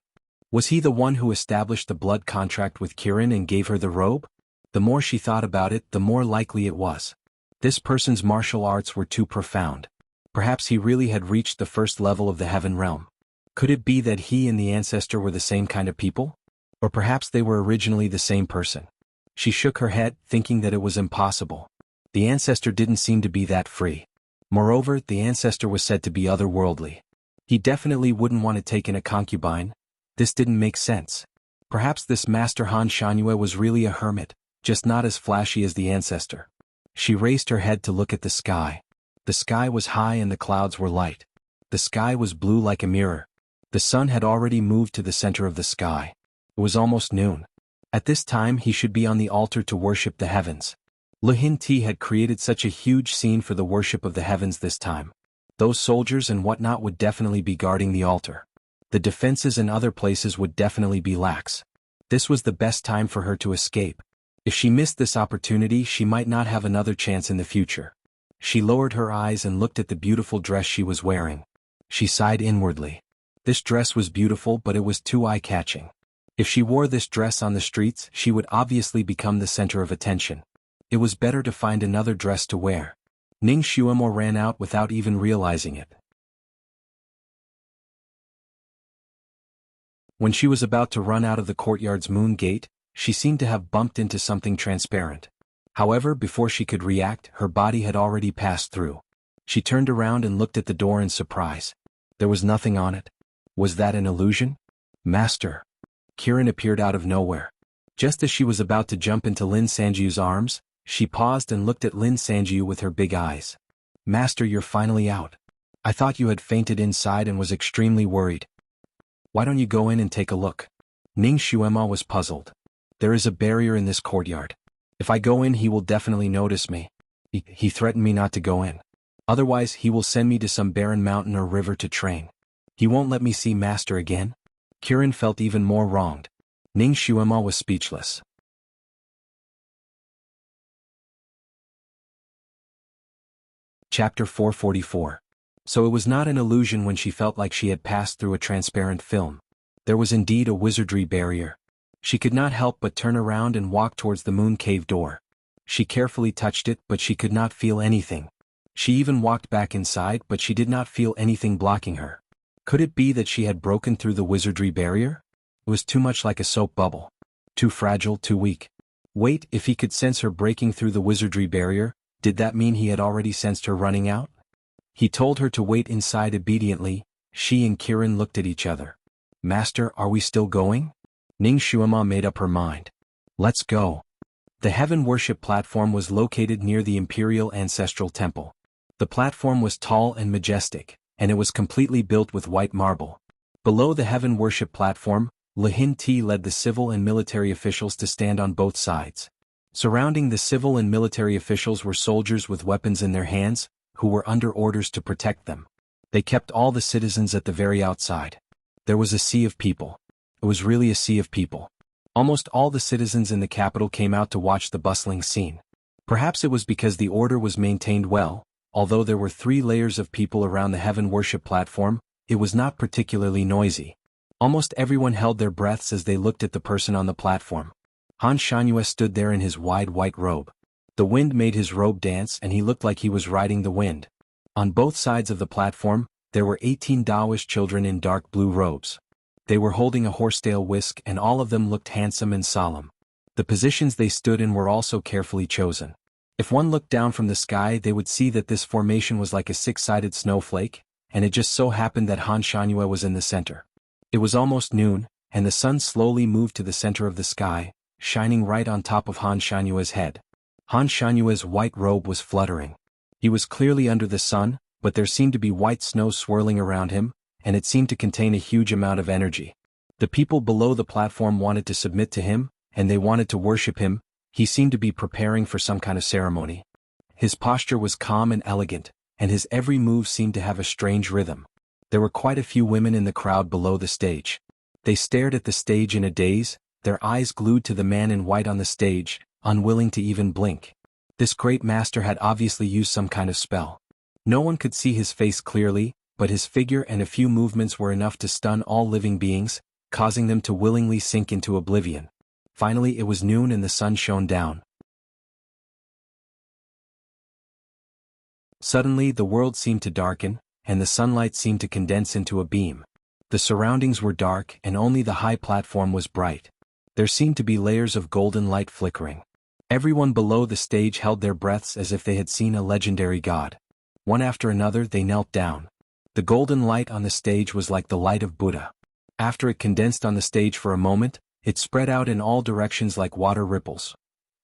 Was he the one who established the blood contract with Kirin and gave her the robe? The more she thought about it, the more likely it was. This person's martial arts were too profound. Perhaps he really had reached the first level of the Heaven Realm. Could it be that he and the ancestor were the same kind of people? Or perhaps they were originally the same person? She shook her head, thinking that it was impossible. The ancestor didn't seem to be that free. Moreover, the ancestor was said to be otherworldly. He definitely wouldn't want to take in a concubine. This didn't make sense. Perhaps this Master Han Shangyue was really a hermit, just not as flashy as the ancestor. She raised her head to look at the sky. The sky was high and the clouds were light. The sky was blue like a mirror. The sun had already moved to the center of the sky. It was almost noon. At this time he should be on the altar to worship the heavens. Luhin Ti had created such a huge scene for the worship of the heavens this time. Those soldiers and whatnot would definitely be guarding the altar. The defenses in other places would definitely be lax. This was the best time for her to escape. If she missed this opportunity, she might not have another chance in the future. She lowered her eyes and looked at the beautiful dress she was wearing. She sighed inwardly. This dress was beautiful, but it was too eye-catching. If she wore this dress on the streets, she would obviously become the center of attention. It was better to find another dress to wear. Ning Xuemo ran out without even realizing it. When she was about to run out of the courtyard's moon gate, she seemed to have bumped into something transparent. However, before she could react, her body had already passed through. She turned around and looked at the door in surprise. There was nothing on it. Was that an illusion? Master. Kiran appeared out of nowhere. Just as she was about to jump into Lin Sanjiu's arms, she paused and looked at Lin Sanjiu with her big eyes. Master, you're finally out. I thought you had fainted inside and was extremely worried. Why don't you go in and take a look? Ning Xuema was puzzled. There is a barrier in this courtyard. If I go in, he will definitely notice me. He threatened me not to go in. Otherwise, he will send me to some barren mountain or river to train. He won't let me see Master again. Kiran felt even more wronged. Ning Xuema was speechless. Chapter 444. So it was not an illusion when she felt like she had passed through a transparent film. There was indeed a wizardry barrier. She could not help but turn around and walk towards the moon cave door. She carefully touched it, but she could not feel anything. She even walked back inside, but she did not feel anything blocking her. Could it be that she had broken through the wizardry barrier? It was too much like a soap bubble. Too fragile, too weak. Wait, if he could sense her breaking through the wizardry barrier, did that mean he had already sensed her running out? He told her to wait inside obediently. She and Kiran looked at each other. Master, are we still going? Ning Xuema made up her mind. Let's go. The heaven worship platform was located near the Imperial Ancestral Temple. The platform was tall and majestic, and it was completely built with white marble. Below the heaven worship platform, Lihin Ti led the civil and military officials to stand on both sides. Surrounding the civil and military officials were soldiers with weapons in their hands, who were under orders to protect them. They kept all the citizens at the very outside. There was a sea of people. It was really a sea of people. Almost all the citizens in the capital came out to watch the bustling scene. Perhaps it was because the order was maintained well. Although there were 3 layers of people around the heaven worship platform, it was not particularly noisy. Almost everyone held their breaths as they looked at the person on the platform. Han Shangyue stood there in his wide white robe. The wind made his robe dance and he looked like he was riding the wind. On both sides of the platform, there were 18 Taoist children in dark blue robes. They were holding a horsetail whisk and all of them looked handsome and solemn. The positions they stood in were also carefully chosen. If one looked down from the sky, they would see that this formation was like a 6-sided snowflake, and it just so happened that Han Shangyue was in the center. It was almost noon, and the sun slowly moved to the center of the sky, shining right on top of Han Shanyue's head. Han Shanyue's white robe was fluttering. He was clearly under the sun, but there seemed to be white snow swirling around him, and it seemed to contain a huge amount of energy. The people below the platform wanted to submit to him, and they wanted to worship him. He seemed to be preparing for some kind of ceremony. His posture was calm and elegant, and his every move seemed to have a strange rhythm. There were quite a few women in the crowd below the stage. They stared at the stage in a daze, their eyes glued to the man in white on the stage, unwilling to even blink. This great master had obviously used some kind of spell. No one could see his face clearly, but his figure and a few movements were enough to stun all living beings, causing them to willingly sink into oblivion. Finally, it was noon and the sun shone down. Suddenly, the world seemed to darken, and the sunlight seemed to condense into a beam. The surroundings were dark and only the high platform was bright. There seemed to be layers of golden light flickering. Everyone below the stage held their breaths as if they had seen a legendary god. One after another, they knelt down. The golden light on the stage was like the light of Buddha. After it condensed on the stage for a moment, it spread out in all directions like water ripples.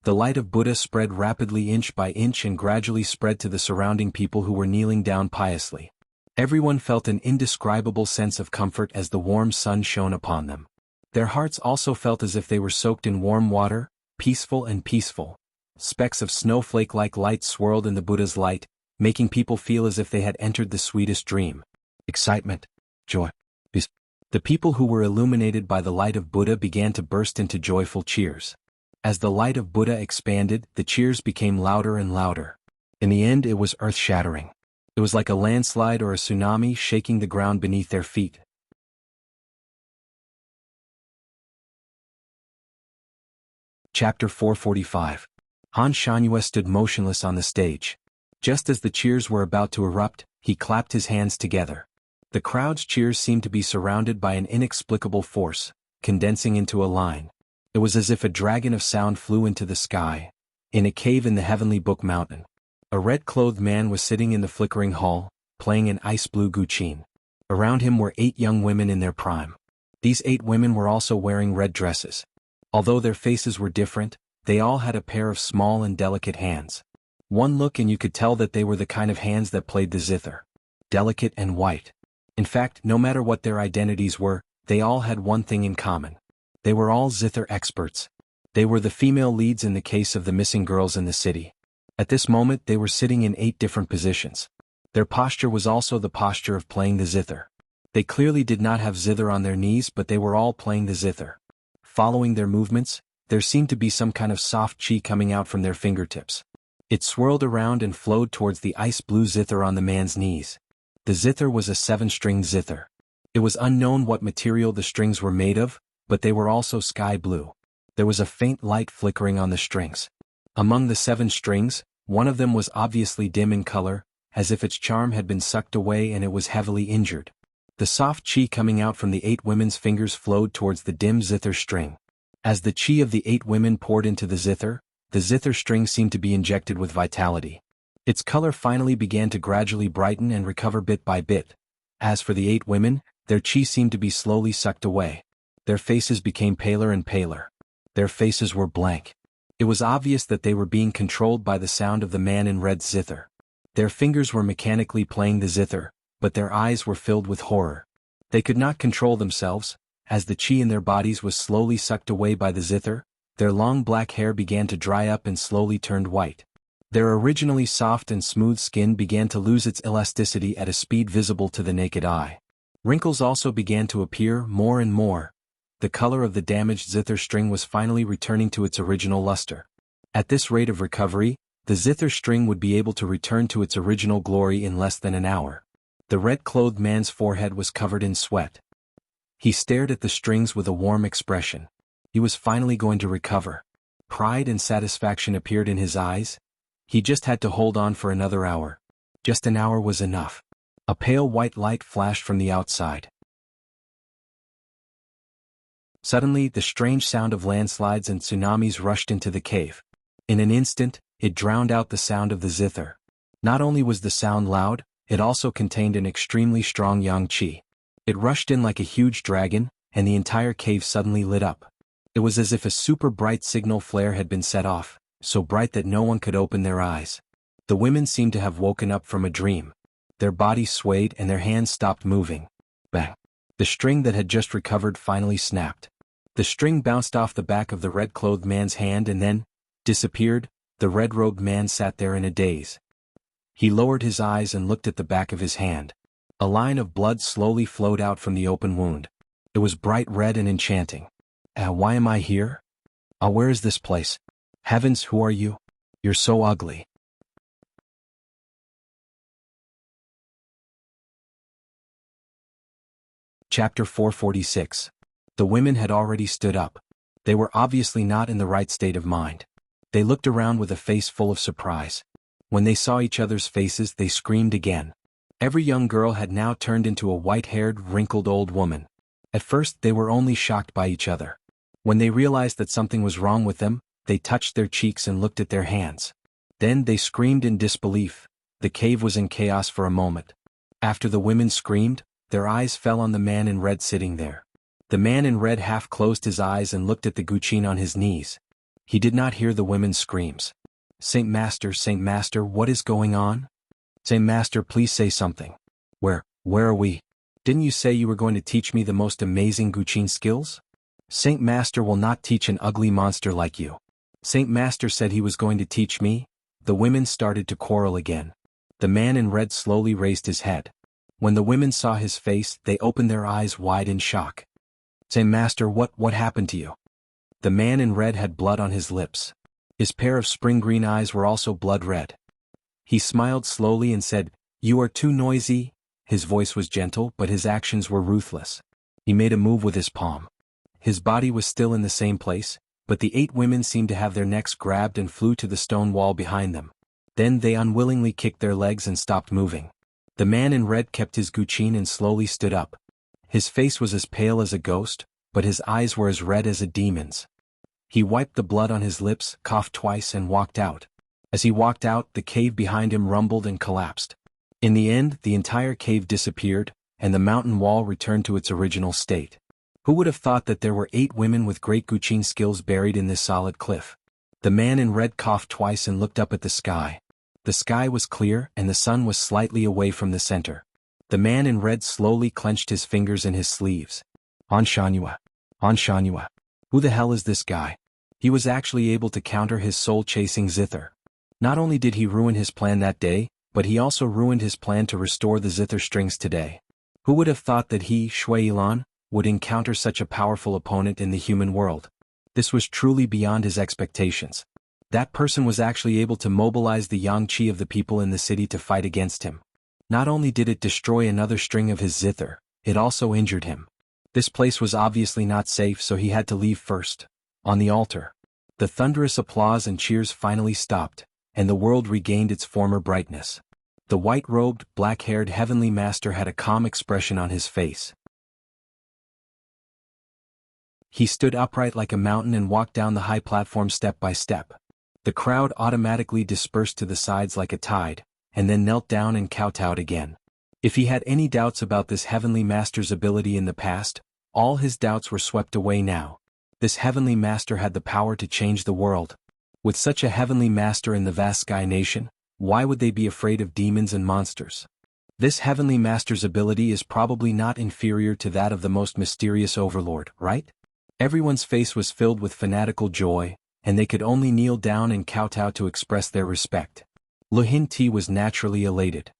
The light of Buddha spread rapidly inch by inch and gradually spread to the surrounding people who were kneeling down piously. Everyone felt an indescribable sense of comfort as the warm sun shone upon them. Their hearts also felt as if they were soaked in warm water, peaceful and peaceful. Specks of snowflake-like light swirled in the Buddha's light, making people feel as if they had entered the sweetest dream. Excitement, joy, peace. The people who were illuminated by the light of Buddha began to burst into joyful cheers. As the light of Buddha expanded, the cheers became louder and louder. In the end, it was earth-shattering. It was like a landslide or a tsunami shaking the ground beneath their feet. Chapter 445. Han Shangyue stood motionless on the stage. Just as the cheers were about to erupt, he clapped his hands together. The crowd's cheers seemed to be surrounded by an inexplicable force, condensing into a line. It was as if a dragon of sound flew into the sky, in a cave in the Heavenly Book Mountain. A red-clothed man was sitting in the flickering hall, playing an ice-blue guqin. Around him were 8 young women in their prime. These 8 women were also wearing red dresses. Although their faces were different, they all had a pair of small and delicate hands. One look and you could tell that they were the kind of hands that played the zither. Delicate and white. In fact, no matter what their identities were, they all had one thing in common. They were all zither experts. They were the female leads in the case of the missing girls in the city. At this moment they were sitting in 8 different positions. Their posture was also the posture of playing the zither. They clearly did not have zither on their knees, but they were all playing the zither. Following their movements, there seemed to be some kind of soft chi coming out from their fingertips. It swirled around and flowed towards the ice-blue zither on the man's knees. The zither was a 7-string zither. It was unknown what material the strings were made of, but they were also sky blue. There was a faint light flickering on the strings. Among the 7 strings, one of them was obviously dim in color, as if its charm had been sucked away and it was heavily injured. The soft chi coming out from the 8 women's fingers flowed towards the dim zither string. As the chi of the 8 women poured into the zither string seemed to be injected with vitality. Its color finally began to gradually brighten and recover bit by bit. As for the 8 women, their chi seemed to be slowly sucked away. Their faces became paler and paler. Their faces were blank. It was obvious that they were being controlled by the sound of the man in red zither. Their fingers were mechanically playing the zither, but their eyes were filled with horror. They could not control themselves. As the chi in their bodies was slowly sucked away by the zither, their long black hair began to dry up and slowly turned white. Their originally soft and smooth skin began to lose its elasticity at a speed visible to the naked eye. Wrinkles also began to appear more and more. The color of the damaged zither string was finally returning to its original luster. At this rate of recovery, the zither string would be able to return to its original glory in less than an hour. The red-clothed man's forehead was covered in sweat. He stared at the strings with a warm expression. He was finally going to recover. Pride and satisfaction appeared in his eyes. He just had to hold on for another hour. Just an hour was enough. A pale white light flashed from the outside. Suddenly, the strange sound of landslides and tsunamis rushed into the cave. In an instant, it drowned out the sound of the zither. Not only was the sound loud, it also contained an extremely strong yang qi. It rushed in like a huge dragon, and the entire cave suddenly lit up. It was as if a super bright signal flare had been set off, so bright that no one could open their eyes. The women seemed to have woken up from a dream. Their bodies swayed and their hands stopped moving. Bang! The string that had just recovered finally snapped. The string bounced off the back of the red-clothed man's hand and then disappeared. The red-robed man sat there in a daze. He lowered his eyes and looked at the back of his hand. A line of blood slowly flowed out from the open wound. It was bright red and enchanting. Why am I here? Where is this place? Heavens, who are you? You're so ugly. Chapter 446. The women had already stood up. They were obviously not in the right state of mind. They looked around with a face full of surprise. When they saw each other's faces, they screamed again. Every young girl had now turned into a white-haired, wrinkled old woman. At first, they were only shocked by each other. When they realized that something was wrong with them, they touched their cheeks and looked at their hands. Then they screamed in disbelief. The cave was in chaos for a moment. After the women screamed, their eyes fell on the man in red sitting there. The man in red half closed his eyes and looked at the guqin on his knees. He did not hear the women's screams. Saint Master, what is going on? Saint Master, please say something. Where are we? Didn't you say you were going to teach me the most amazing guqin skills? Saint Master will not teach an ugly monster like you. Saint Master said he was going to teach me. The women started to quarrel again. The man in red slowly raised his head. When the women saw his face, they opened their eyes wide in shock. Saint Master, what happened to you? The man in red had blood on his lips. His pair of spring green eyes were also blood red. He smiled slowly and said, "You are too noisy." His voice was gentle, but his actions were ruthless. He made a move with his palm. His body was still in the same place, but the 8 women seemed to have their necks grabbed and flew to the stone wall behind them. Then they unwillingly kicked their legs and stopped moving. The man in red kept his guqin and slowly stood up. His face was as pale as a ghost, but his eyes were as red as a demon's. He wiped the blood on his lips, coughed twice and walked out. As he walked out, the cave behind him rumbled and collapsed. In the end, the entire cave disappeared, and the mountain wall returned to its original state. Who would have thought that there were 8 women with great guqin skills buried in this solid cliff? The man in red coughed twice and looked up at the sky. The sky was clear and the sun was slightly away from the center. The man in red slowly clenched his fingers in his sleeves. Han Shanhua. Han Shanhua. Who the hell is this guy? He was actually able to counter his soul-chasing zither. Not only did he ruin his plan that day, but he also ruined his plan to restore the zither strings today. Who would have thought that he, Shui Yilan, would encounter such a powerful opponent in the human world? This was truly beyond his expectations. That person was actually able to mobilize the yang qi of the people in the city to fight against him. Not only did it destroy another string of his zither, it also injured him. This place was obviously not safe, so he had to leave first. On the altar, the thunderous applause and cheers finally stopped, and the world regained its former brightness. The white-robed, black-haired heavenly master had a calm expression on his face. He stood upright like a mountain and walked down the high platform step by step. The crowd automatically dispersed to the sides like a tide, and then knelt down and kowtowed again. If he had any doubts about this heavenly master's ability in the past, all his doubts were swept away now. This heavenly master had the power to change the world. With such a heavenly master in the vast sky nation, why would they be afraid of demons and monsters? This heavenly master's ability is probably not inferior to that of the most mysterious overlord, right? Everyone's face was filled with fanatical joy, and they could only kneel down and kowtow to express their respect. Luhin-Ti was naturally elated.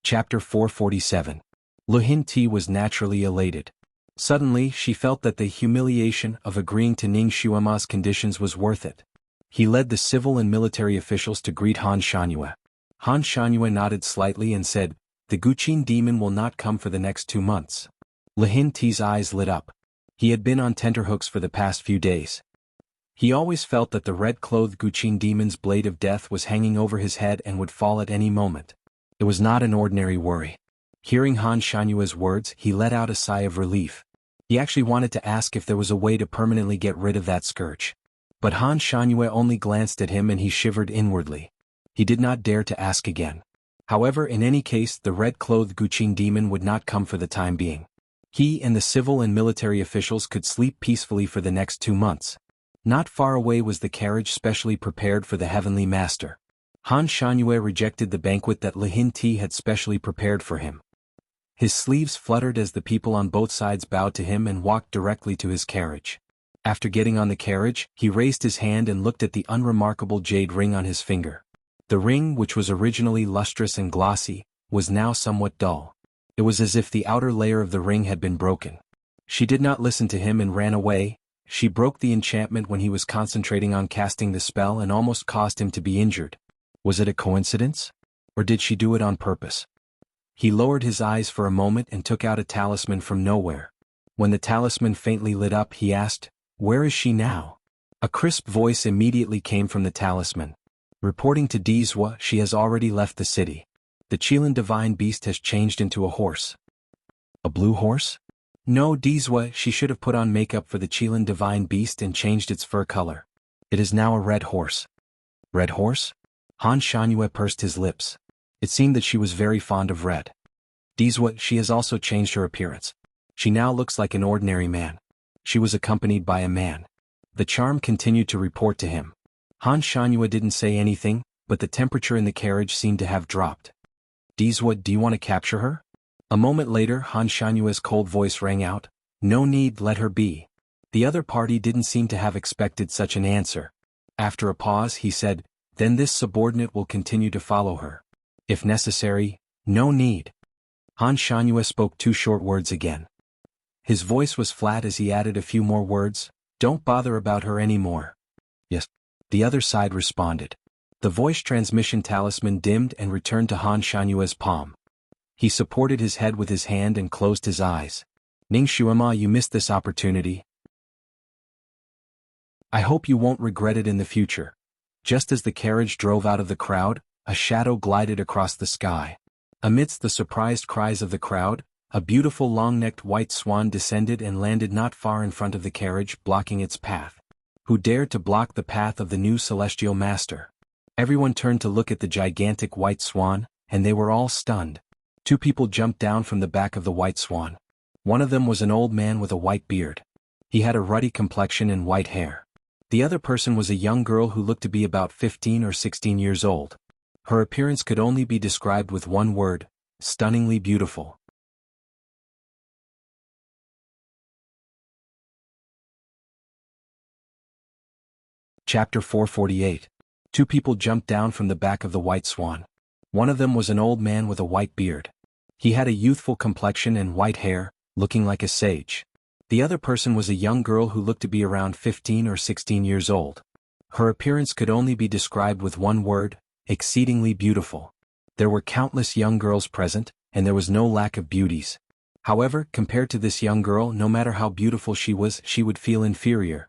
Chapter 447. Luhin-Ti was naturally elated. Suddenly, she felt that the humiliation of agreeing to Ning Xuema's conditions was worth it. He led the civil and military officials to greet Han Shanhua. Han Shanhua nodded slightly and said, "The Guqin demon will not come for the next 2 months." Luhin-Ti's eyes lit up. He had been on tenterhooks for the past few days. He always felt that the red-clothed Guqin demon's blade of death was hanging over his head and would fall at any moment. It was not an ordinary worry. Hearing Han Shanhua's words, he let out a sigh of relief. He actually wanted to ask if there was a way to permanently get rid of that scourge. But Han Shanhua only glanced at him and he shivered inwardly. He did not dare to ask again. However, in any case, the red-clothed Guqin demon would not come for the time being. He and the civil and military officials could sleep peacefully for the next 2 months. Not far away was the carriage specially prepared for the heavenly master. Han Shanhua rejected the banquet that Luhin-Ti had specially prepared for him. His sleeves fluttered as the people on both sides bowed to him and walked directly to his carriage. After getting on the carriage, he raised his hand and looked at the unremarkable jade ring on his finger. The ring, which was originally lustrous and glossy, was now somewhat dull. It was as if the outer layer of the ring had been broken. She did not listen to him and ran away. She broke the enchantment when he was concentrating on casting the spell and almost caused him to be injured. Was it a coincidence? Or did she do it on purpose? He lowered his eyes for a moment and took out a talisman from nowhere. When the talisman faintly lit up, he asked, "Where is she now?" A crisp voice immediately came from the talisman. Reporting to Dizwa, she has already left the city. The Qilin divine beast has changed into a horse. A blue horse? No, Dizwa, she should have put on makeup for the Qilin divine beast and changed its fur color. It is now a red horse. Red horse? Han Shanhua pursed his lips. It seemed that she was very fond of red. Dizwa, she has also changed her appearance. She now looks like an ordinary man. She was accompanied by a man. The charm continued to report to him. Han Shanhua didn't say anything, but the temperature in the carriage seemed to have dropped. Dizwa, do you want to capture her? A moment later, Han Shanhua's cold voice rang out, "No need, let her be." The other party didn't seem to have expected such an answer. After a pause, he said, "Then this subordinate will continue to follow her. If necessary, no need." Han Shanhua spoke 2 short words again. His voice was flat as he added a few more words, "Don't bother about her anymore." "Yes." The other side responded. The voice transmission talisman dimmed and returned to Han Shanhua's palm. He supported his head with his hand and closed his eyes. "Ning Xuema, you missed this opportunity." I hope you won't regret it in the future. Just as the carriage drove out of the crowd, a shadow glided across the sky. Amidst the surprised cries of the crowd, a beautiful long-necked white swan descended and landed not far in front of the carriage, blocking its path. Who dared to block the path of the new celestial master? Everyone turned to look at the gigantic white swan, and they were all stunned. Two people jumped down from the back of the white swan. One of them was an old man with a white beard. He had a ruddy complexion and white hair. The other person was a young girl who looked to be about 15 or 16 years old. Her appearance could only be described with one word: stunningly beautiful. Chapter 448. Two people jumped down from the back of the white swan. One of them was an old man with a white beard. He had a youthful complexion and white hair, looking like a sage. The other person was a young girl who looked to be around 15 or 16 years old. Her appearance could only be described with one word: exceedingly beautiful. There were countless young girls present, and there was no lack of beauties. However, compared to this young girl, no matter how beautiful she was, she would feel inferior.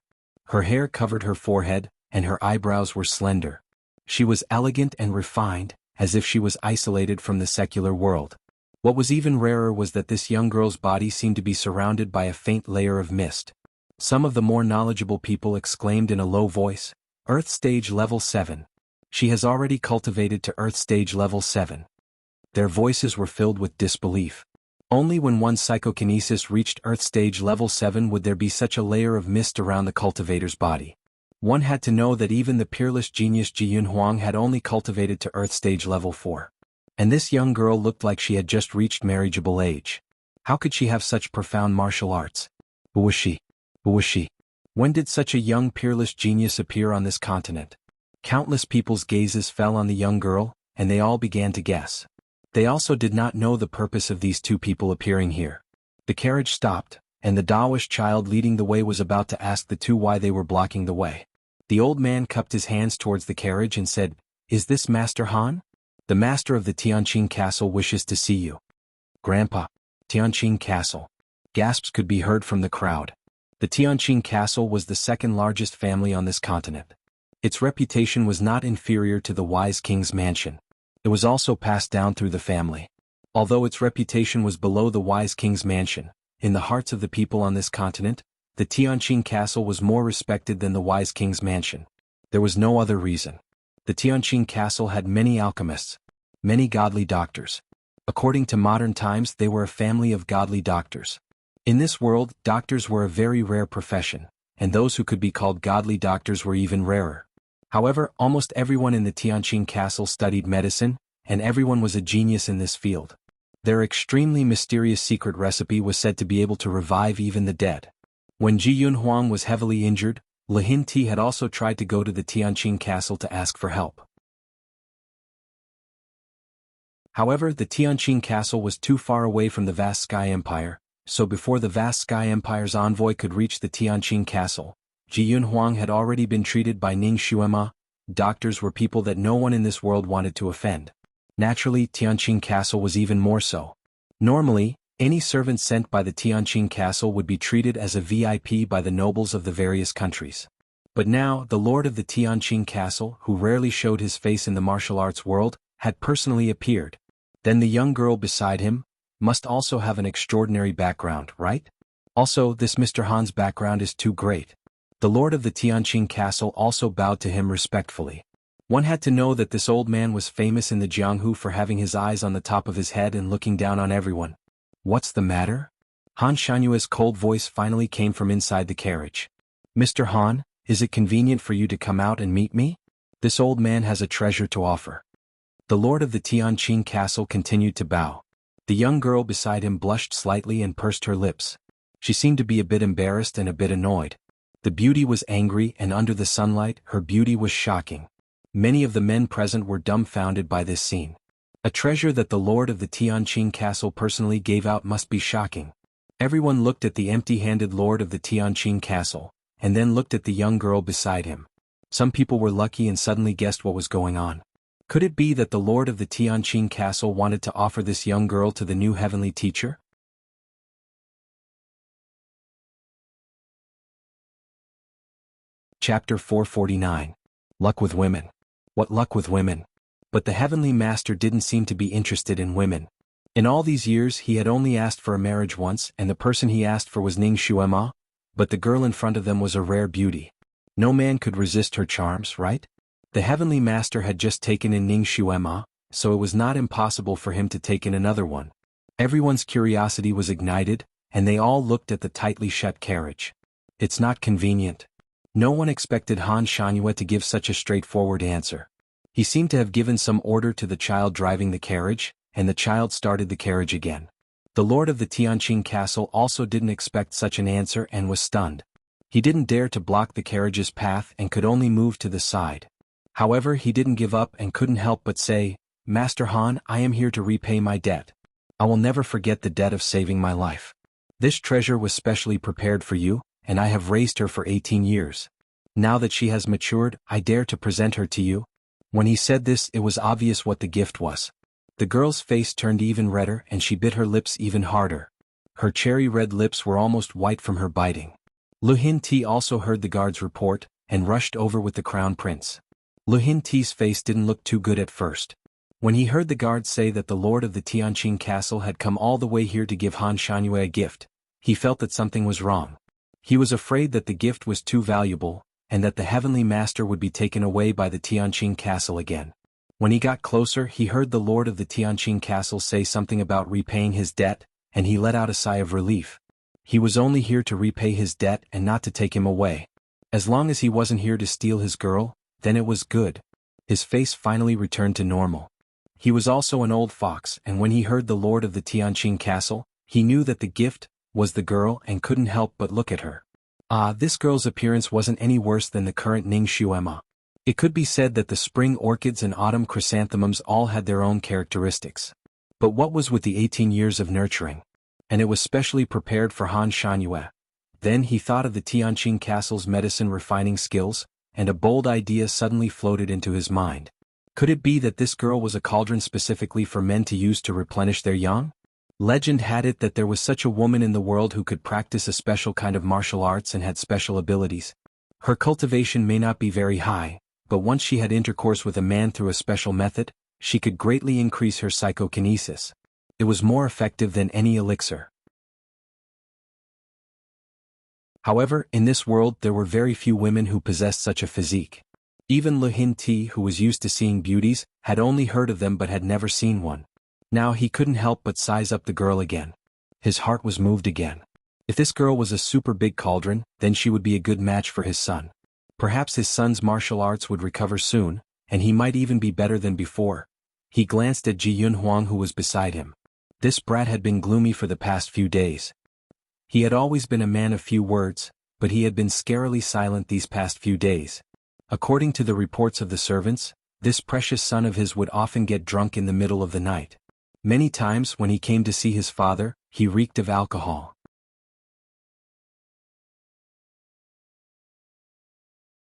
Her hair covered her forehead, and her eyebrows were slender. She was elegant and refined, as if she was isolated from the secular world. What was even rarer was that this young girl's body seemed to be surrounded by a faint layer of mist. Some of the more knowledgeable people exclaimed in a low voice, "Earth Stage Level 7. She has already cultivated to Earth Stage Level 7. Their voices were filled with disbelief. Only when one's psychokinesis reached Earth Stage Level 7 would there be such a layer of mist around the cultivator's body. One had to know that even the peerless genius Jianghu had only cultivated to Earth Stage Level 4. And this young girl looked like she had just reached marriageable age. How could she have such profound martial arts? Who was she? Who was she? When did such a young peerless genius appear on this continent? Countless people's gazes fell on the young girl, and they all began to guess. They also did not know the purpose of these two people appearing here. The carriage stopped, and the Daoist child leading the way was about to ask the two why they were blocking the way. The old man cupped his hands towards the carriage and said, "Is this Master Han? The master of the Tianqing Castle wishes to see you." "Grandpa, Tianqing Castle." Gasps could be heard from the crowd. The Tianqing Castle was the second largest family on this continent. Its reputation was not inferior to the wise king's mansion. It was also passed down through the family. Although its reputation was below the wise king's mansion, in the hearts of the people on this continent, the Tianqing Castle was more respected than the wise king's mansion. There was no other reason. The Tianqing Castle had many alchemists, many godly doctors. According to modern times, they were a family of godly doctors. In this world, doctors were a very rare profession, and those who could be called godly doctors were even rarer. However, almost everyone in the Tianqing Castle studied medicine, and everyone was a genius in this field. Their extremely mysterious secret recipe was said to be able to revive even the dead. When Ji Yunhuang was heavily injured, Lihin Ti had also tried to go to the Tianqing Castle to ask for help. However, the Tianqing Castle was too far away from the vast Sky Empire, so before the vast Sky Empire's envoy could reach the Tianqing Castle, Ji Yunhuang had already been treated by Ning Xuema. Doctors were people that no one in this world wanted to offend. Naturally, Tianqing Castle was even more so. Normally, any servant sent by the Tianqing Castle would be treated as a VIP by the nobles of the various countries. But now, the lord of the Tianqing Castle, who rarely showed his face in the martial arts world, had personally appeared. Then the young girl beside him must also have an extraordinary background, right? Also, this Mr. Han's background is too great. The lord of the Tianqing Castle also bowed to him respectfully. One had to know that this old man was famous in the Jianghu for having his eyes on the top of his head and looking down on everyone. "What's the matter?" Han Shanyue's cold voice finally came from inside the carriage. "Mr. Han, is it convenient for you to come out and meet me? This old man has a treasure to offer." The lord of the Tianqing Castle continued to bow. The young girl beside him blushed slightly and pursed her lips. She seemed to be a bit embarrassed and a bit annoyed. The beauty was angry, and under the sunlight, her beauty was shocking. Many of the men present were dumbfounded by this scene. A treasure that the lord of the Tianqing Castle personally gave out must be shocking. Everyone looked at the empty-handed lord of the Tianqing Castle, and then looked at the young girl beside him. Some people were lucky and suddenly guessed what was going on. Could it be that the lord of the Tianqing Castle wanted to offer this young girl to the new heavenly teacher? Chapter 449. Luck with Women. What luck with women? But the Heavenly Master didn't seem to be interested in women. In all these years he had only asked for a marriage once, and the person he asked for was Ning Xuema, but the girl in front of them was a rare beauty. No man could resist her charms, right? The Heavenly Master had just taken in Ning Xuema, so it was not impossible for him to take in another one. Everyone's curiosity was ignited, and they all looked at the tightly shut carriage. It's not convenient. No one expected Han Shangyue to give such a straightforward answer. He seemed to have given some order to the child driving the carriage, and the child started the carriage again. The lord of the Tianqing castle also didn't expect such an answer and was stunned. He didn't dare to block the carriage's path and could only move to the side. However, he didn't give up and couldn't help but say, "Master Han, I am here to repay my debt. I will never forget the debt of saving my life. This treasure was specially prepared for you, and I have raised her for 18 years. Now that she has matured, I dare to present her to you." When he said this, it was obvious what the gift was. The girl's face turned even redder and she bit her lips even harder. Her cherry-red lips were almost white from her biting. Lu Hin-ti also heard the guard's report, and rushed over with the crown prince. Lu Hin-ti's face didn't look too good at first. When he heard the guard say that the lord of the Tianqing castle had come all the way here to give Han Shangyue a gift, he felt that something was wrong. He was afraid that the gift was too valuable, and that the Heavenly Master would be taken away by the Tianqing castle again. When he got closer, he heard the lord of the Tianqing castle say something about repaying his debt, and he let out a sigh of relief. He was only here to repay his debt and not to take him away. As long as he wasn't here to steal his girl, then it was good. His face finally returned to normal. He was also an old fox, and when he heard the lord of the Tianqing castle, he knew that the gift was the girl and couldn't help but look at her. This girl's appearance wasn't any worse than the current Ning Xuema. It could be said that the spring orchids and autumn chrysanthemums all had their own characteristics. But what was with the 18 years of nurturing? And it was specially prepared for Han Shangyue. Then he thought of the Tianqing castle's medicine refining skills, and a bold idea suddenly floated into his mind. Could it be that this girl was a cauldron specifically for men to use to replenish their young? Legend had it that there was such a woman in the world who could practice a special kind of martial arts and had special abilities. Her cultivation may not be very high, but once she had intercourse with a man through a special method, she could greatly increase her psychokinesis. It was more effective than any elixir. However, in this world there were very few women who possessed such a physique. Even Lu Hin-ti, who was used to seeing beauties, had only heard of them but had never seen one. Now he couldn't help but size up the girl again. His heart was moved again. If this girl was a super big cauldron, then she would be a good match for his son. Perhaps his son's martial arts would recover soon, and he might even be better than before. He glanced at Ji Yunhuang who was beside him. This brat had been gloomy for the past few days. He had always been a man of few words, but he had been scarily silent these past few days. According to the reports of the servants, this precious son of his would often get drunk in the middle of the night. Many times when he came to see his father, he reeked of alcohol.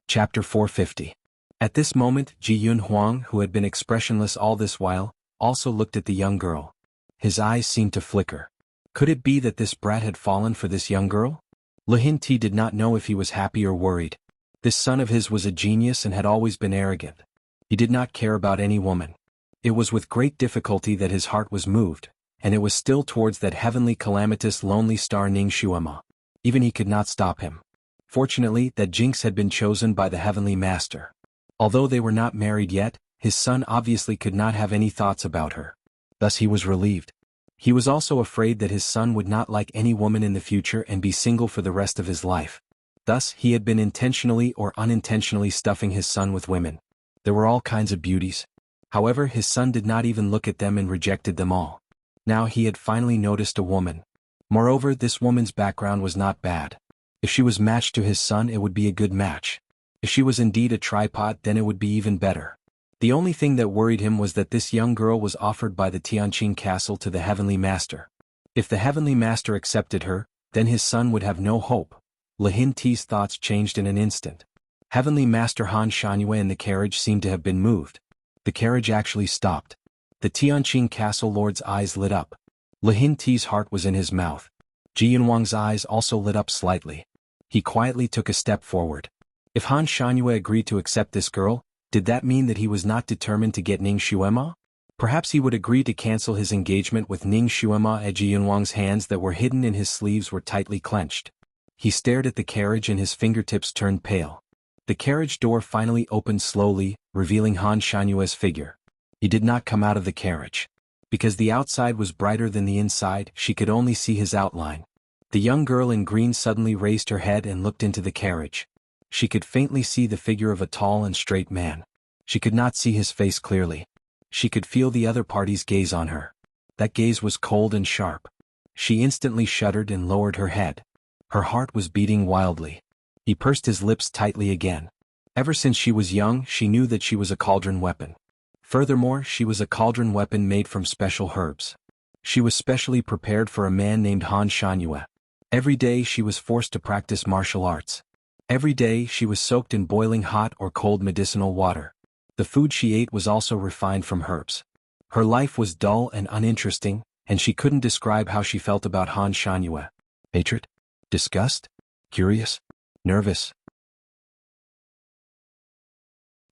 Chapter 450. At this moment, Ji Yunhuang, who had been expressionless all this while, also looked at the young girl. His eyes seemed to flicker. Could it be that this brat had fallen for this young girl? Lu Hin-ti did not know if he was happy or worried. This son of his was a genius and had always been arrogant. He did not care about any woman. It was with great difficulty that his heart was moved, and it was still towards that heavenly calamitous lonely star Ning Xuema. Even he could not stop him. Fortunately, that jinx had been chosen by the Heavenly Master. Although they were not married yet, his son obviously could not have any thoughts about her. Thus he was relieved. He was also afraid that his son would not like any woman in the future and be single for the rest of his life. Thus he had been intentionally or unintentionally stuffing his son with women. There were all kinds of beauties. However, his son did not even look at them and rejected them all. Now he had finally noticed a woman. Moreover, this woman's background was not bad. If she was matched to his son, it would be a good match. If she was indeed a tripod, then it would be even better. The only thing that worried him was that this young girl was offered by the Tianqing castle to the Heavenly Master. If the Heavenly Master accepted her, then his son would have no hope. Lu Hin-ti's thoughts changed in an instant. Heavenly Master Han Shangyue and the carriage seemed to have been moved. The carriage actually stopped. The Tianqing castle lord's eyes lit up. Lu Hin-ti's heart was in his mouth. Ji Yunhuang's eyes also lit up slightly. He quietly took a step forward. If Han Shangyue agreed to accept this girl, did that mean that he was not determined to get Ning Xuema? Perhaps he would agree to cancel his engagement with Ning Xuema. Ji Yunwang's hands that were hidden in his sleeves were tightly clenched. He stared at the carriage and his fingertips turned pale. The carriage door finally opened slowly, revealing Han Shanyue's figure. He did not come out of the carriage. Because the outside was brighter than the inside, she could only see his outline. The young girl in green suddenly raised her head and looked into the carriage. She could faintly see the figure of a tall and straight man. She could not see his face clearly. She could feel the other party's gaze on her. That gaze was cold and sharp. She instantly shuddered and lowered her head. Her heart was beating wildly. He pursed his lips tightly again. Ever since she was young, she knew that she was a cauldron weapon. Furthermore, she was a cauldron weapon made from special herbs. She was specially prepared for a man named Han Shanyue. Every day she was forced to practice martial arts. Every day she was soaked in boiling hot or cold medicinal water. The food she ate was also refined from herbs. Her life was dull and uninteresting, and she couldn't describe how she felt about Han Shanyue. Hatred? Disgust? Curious? Nervous?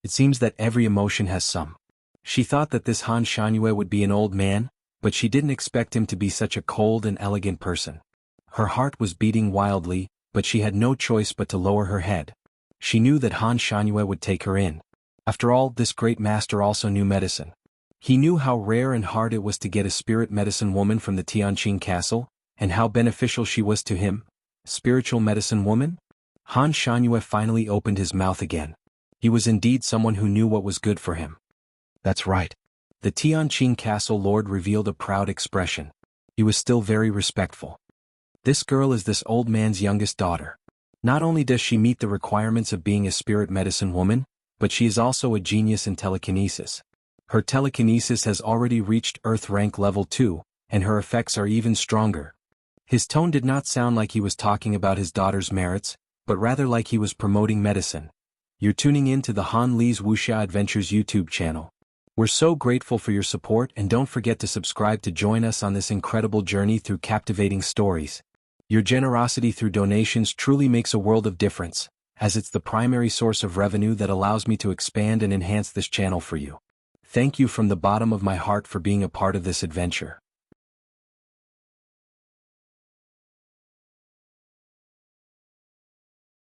It seems that every emotion has some. She thought that this Han Shanyue would be an old man, but she didn't expect him to be such a cold and elegant person. Her heart was beating wildly, but she had no choice but to lower her head. She knew that Han Shanyue would take her in. After all, this great master also knew medicine. He knew how rare and hard it was to get a spirit medicine woman from the Tianqing castle, and how beneficial she was to him. Spiritual medicine woman? Han Shanyue finally opened his mouth again. He was indeed someone who knew what was good for him. That's right. The Tianqing castle lord revealed a proud expression. He was still very respectful. This girl is this old man's youngest daughter. Not only does she meet the requirements of being a spirit medicine woman, but she is also a genius in telekinesis. Her telekinesis has already reached Earth rank level 2, and her effects are even stronger. His tone did not sound like he was talking about his daughter's merits, but rather like he was promoting medicine. You're tuning in to the Han Li's Wuxia Adventures YouTube channel. We're so grateful for your support, and don't forget to subscribe to join us on this incredible journey through captivating stories. Your generosity through donations truly makes a world of difference, as it's the primary source of revenue that allows me to expand and enhance this channel for you. Thank you from the bottom of my heart for being a part of this adventure.